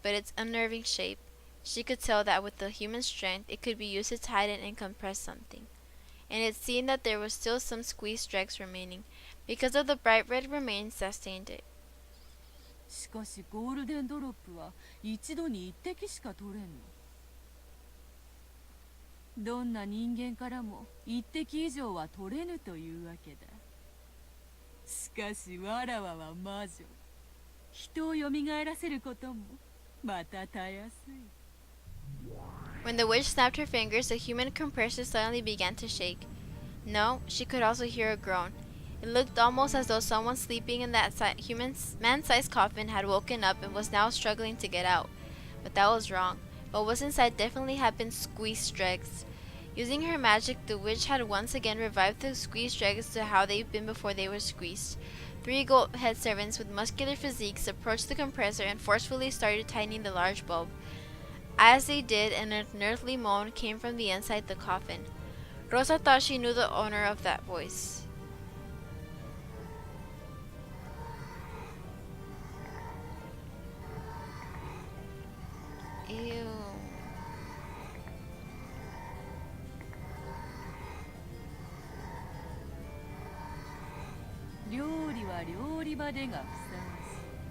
But its unnerving shape, she could tell that with the human strength it could be used to tighten and compress something. And it seemed that there was still some squeezed dregs remaining, because of the bright red remains that stained it. しかしゴールデンドロップは一度に一滴しか取れんの。どんな人間からも一滴以上は取れぬというわけだ。しかしわらわは魔女。人をよみがえらせることもまたたやすい。When the witch snapped her fingers, the human compressor suddenly began to shake. No, she could also hear a groan. It looked almost as though someone sleeping in that man-sized coffin had woken up and was now struggling to get out. But that was wrong. What was inside definitely had been squeezed dregs. Using her magic, the witch had once again revived the squeezed dregs to how they'd been before they were squeezed. 3 gold-head servants with muscular physiques approached the compressor and forcefully started tightening the large bulb. As they did, an unearthly moan came from the inside the coffin. Rosa thought she knew the owner of that voice. Ew. 料理は料理場でがふさわ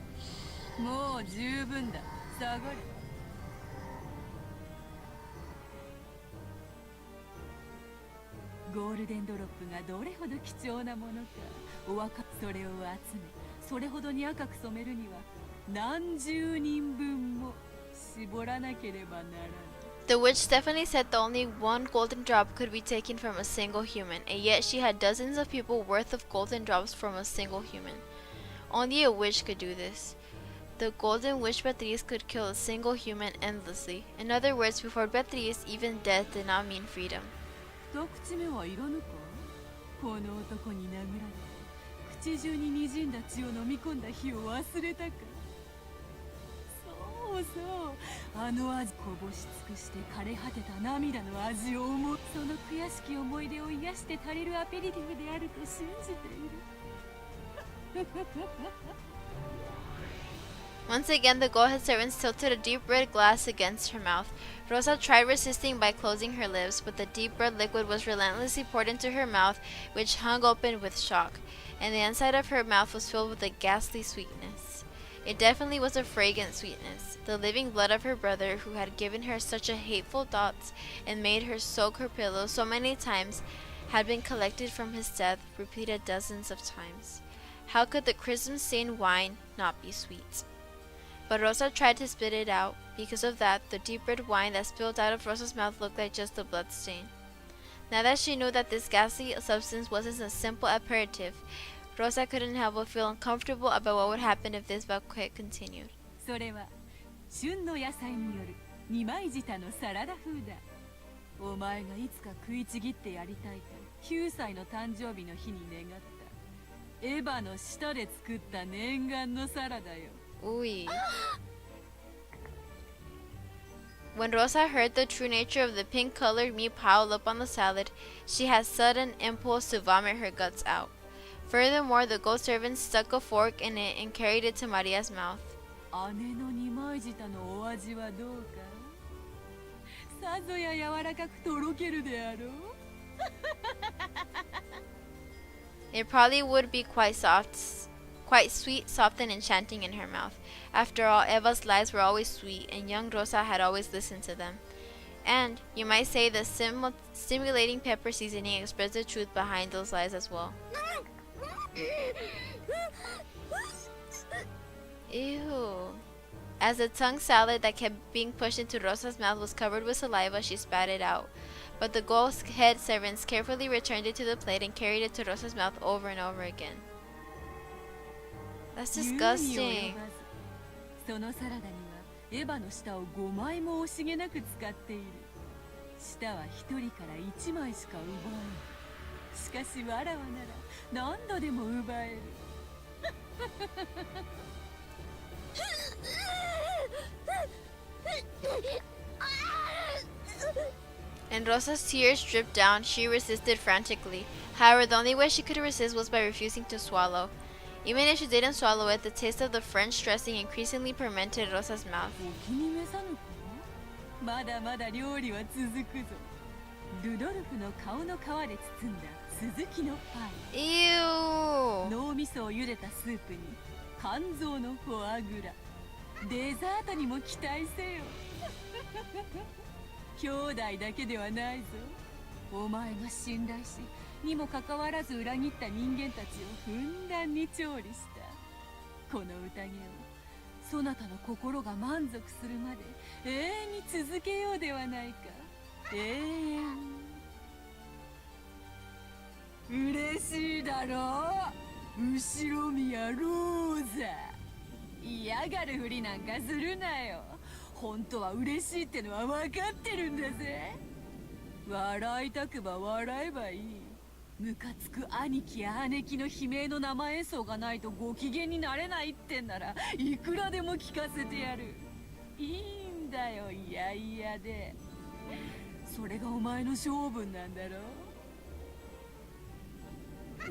しい。もう十分だ。下がれ。ゴールデンドロップがどれほど貴重なものかお分かそれを集めそれほどに赤く染めるには何十人分も絞らなければならない。 The witch Stephanie said that only one golden drop could be taken from a single human, and yet she had dozens of people worth of golden drops from a single human. Only a witch could do this. The golden wish Beatriz could kill a single human endlessly. In other words, before Beatriz, even death did not mean freedom. 一口目はいらぬか。この男に殴られて口中に滲んだ血を飲み込んだ日を忘れたか。そうそう、あの味こぼし尽くして枯れ果てた涙の味を思う。その悔しき思い出を癒して足りるアペリティフであると信じている。Once again, the gold-head servants tilted a deep red glass against her mouth. Rosa tried resisting by closing her lips, but the deep red liquid was relentlessly poured into her mouth, which hung open with shock, and the inside of her mouth was filled with a ghastly sweetness. It definitely was a fragrant sweetness. The living blood of her brother, who had given her such a hateful thoughts and made her soak her pillow so many times, had been collected from his death, repeated dozens of times. How could the chrism-stained wine not be sweet? But Rosa tried to spit it out. Because of that, the deep red wine that spilled out of Rosa's mouth looked like just a blood stain. Now that she knew that this ghastly substance wasn't a simple aperitif, Rosa couldn't help but feel uncomfortable about what would happen if this banquet continued. それは旬の野菜による二枚舌のサラダ風だ。お前がいつか食いちぎってやりたいと9歳の誕生日の日に願ったエヴァの舌で作った念願のサラダよ。Ooh. When Rosa heard the true nature of the pink-colored meat piled up on the salad, she had sudden impulse to vomit her guts out. Furthermore, the gold servant stuck a fork in it and carried it to Maria's mouth. 姉の二枚舌のお味はどうか。さぞや柔らかくとろけるであろう。It probably would be quite sweet, soft, and enchanting in her mouth. After all, Eva's lies were always sweet, and young Rosa had always listened to them. And, you might say, the stimulating pepper seasoning expressed the truth behind those lies as well. Ew. As the tongue salad that kept being pushed into Rosa's mouth was covered with saliva, she spat it out. But the gold-head servants carefully returned it to the plate and carried it to Rosa's mouth over and over again. That's disgusting. そのサラダにはエヴァの舌を5枚も惜しげなく使っている。舌は1人から1枚しか奪えん。しかしわらわなら何度でも奪える。And Rosa's tears dripped down. She resisted frantically. However, the only way she could resist was by refusing to swallow. Even if she didn't swallow it, the taste of the French dressing increasingly fermented Rosa's mouth. お気に召さぬか？まだまだ料理は続くぞ。ルドルフの顔の皮で包んだ続きのパイ。Ew! 脳みそを茹でたスープに肝臓のフォアグラ。デザートにも期待せよ。兄弟だけではないぞ。お前が信頼しにもかかわらず裏切った人間たちをふんだんに調理した。この宴をそなたの心が満足するまで永遠に続けようではないか。永遠。嬉しいだろう、後ろ宮ローザ。嫌がるふりなんかするなよ。本当は嬉しいってのは分かってるんだぜ。笑いたくば笑えばいい。ムカつく兄貴や姉貴の悲鳴の生演奏がないとご機嫌になれないってんならいくらでも聞かせてやる。いいんだよ、いやいやで。それがお前の性分なんだろ。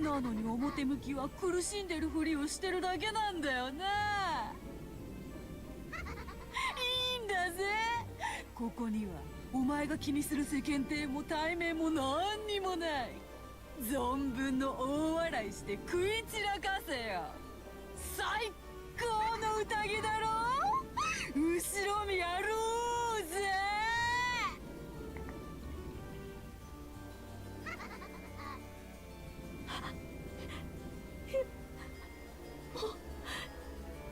なのに表向きは苦しんでるふりをしてるだけなんだよな。いいんだぜ。ここにはお前が気にする世間体も対面も何にもない。存分の大笑いして食い散らかせよ。最高の宴だろ。後ろ見やろうぜ。もう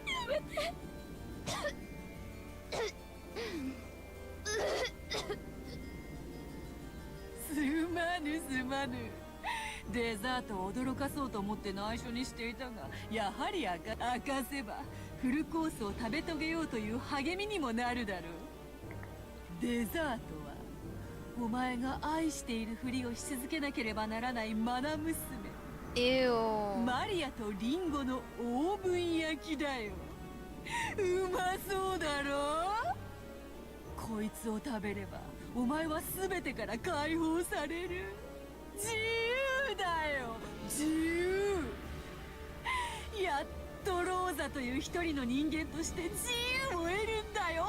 やめて。すまぬ。デザートを驚かそうと思って内緒にしていたが、やはり明かせばフルコースを食べ遂げようという励みにもなるだろう。デザートはお前が愛しているふりをし続けなければならないマナ娘マリアとリンゴのオーブン焼きだよ。うまそうだろ。こいつを食べればお前は全てから解放される。自由だよ、自由。やっとローザという一人の人間として自由を得るんだよ。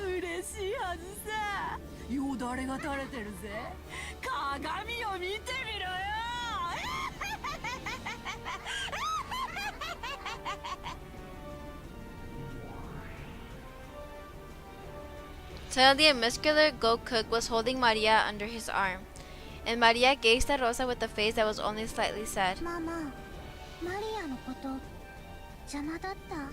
嬉しいはずさ。よだれが垂れてるぜ。鏡を見てみろよ。Suddenly, a muscular goat cook was holding Maria under his arm, and Maria gazed at Rosa with a face that was only slightly sad. ママ、マリアのこと邪魔だった？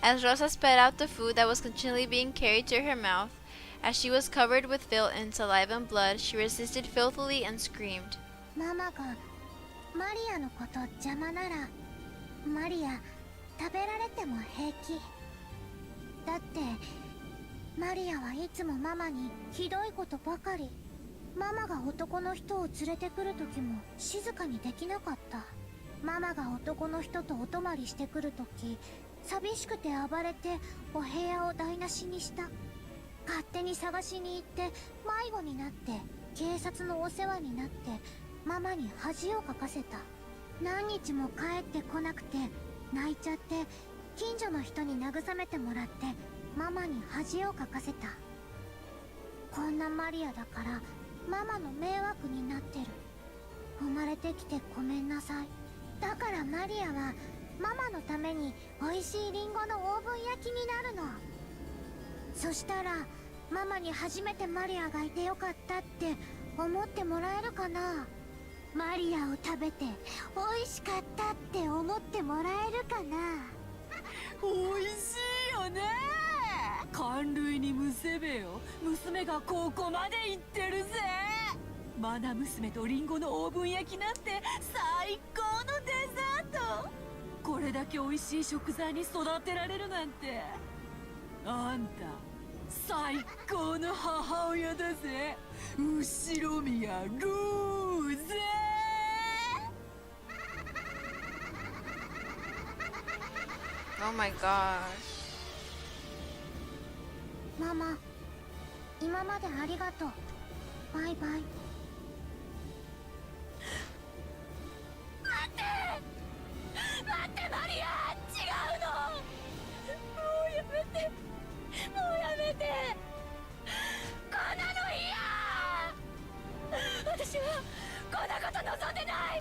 As Rosa spat out the food that was continually being carried to her mouth, as she was covered with filth and saliva and blood, she resisted filthily and screamed. ママがマリアのこと邪魔なら、マリア食べられても平気。だってマリアはいつもママにひどいことばかり。ママが男の人を連れてくる時も静かにできなかった。ママが男の人とお泊まりしてくる時、寂しくて暴れてお部屋を台無しにした。勝手に探しに行って迷子になって警察のお世話になってママに恥をかかせた。何日も帰ってこなくて泣いちゃって近所の人に慰めてもらってママに恥をかかせた。こんなマリアだからママの迷惑になってる。生まれてきてごめんなさい。だからマリアはママのために美味しいリンゴのオーブン焼きになるの。そしたらママに初めてマリアがいてよかったって思ってもらえるかな。マリアを食べて美味しかったって思ってもらえるかな。美味しいよね。感類にむせべよ。娘がここまで行ってるぜ。マナ娘とリンゴのオーブン焼きなんて最高のデザート。これだけ美味しい食材に育てられるなんて、あんた最高の母親だぜ。後宮ルーゼ。Oh my gosh. ママ、今までありがとう。バイバイ。待ってマリア、違うの。もうやめて、もうやめて。こんなの嫌。私はこんなこと望んでない。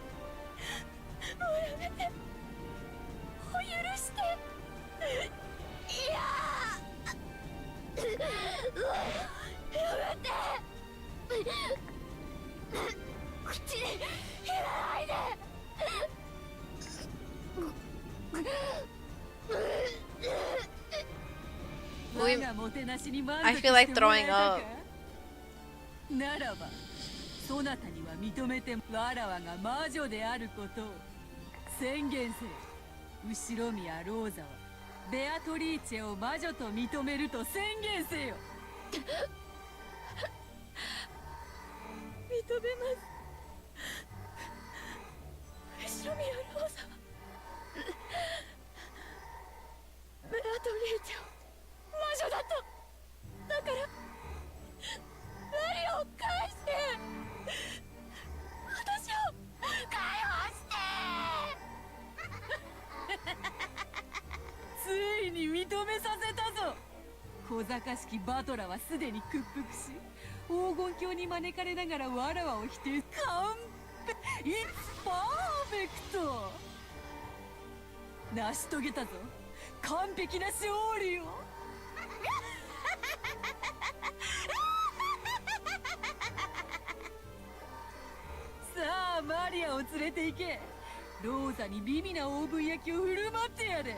もうやめて、もう許して。いややめて。口に入れないで。I feel like throwing up. ならばそなたには認めてわらわが魔女であることを宣言せよ。後宮ローザはベアトリーチェを魔女と認めると宣言せよ。認めます。後宮ローザはベアトリーチェを魔女だと。だからマリアを返して。私を解放して。ついに認めさせたぞ。小賢しきバトラはすでに屈服し、黄金鏡に招かれながらわらわを否定。完璧、It's perfect。成し遂げたぞ、完璧な勝利を。さあマリアを連れて行け。ローザに美味なオーブン焼きを振る舞ってやれ。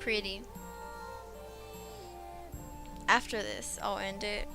pretty. After this, I'll end it.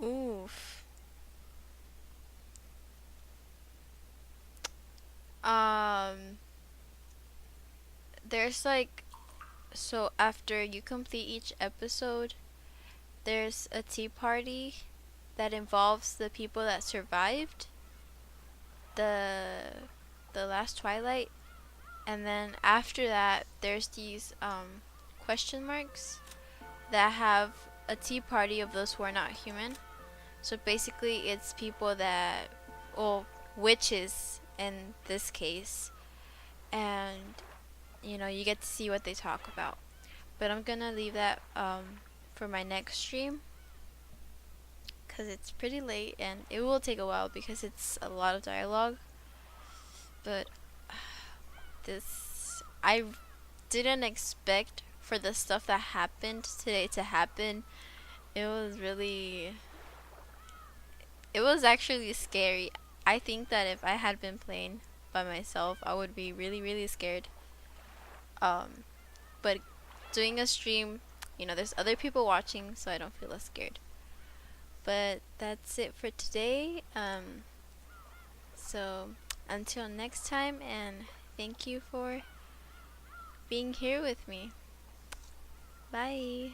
Oof. There's like, so after you complete each episode, there's a tea party that involves the people that survived the last Twilight, and then after that there's these question marks that have a tea party of those who are not human. So basically it's people that, well, witches in this case, and you know, you get to see what they talk about. But I'm gonna leave that for my next stream, because it's pretty late and it will take a while because it's a lot of dialogue. But this, I didn't expect for the stuff that happened today to happen. It was actually scary. I think that if I had been playing by myself, I would be really, really scared. But doing a stream, you know, there's other people watching, so I don't feel as scared. But that's it for today. So until next time, and thank you for being here with me. Bye.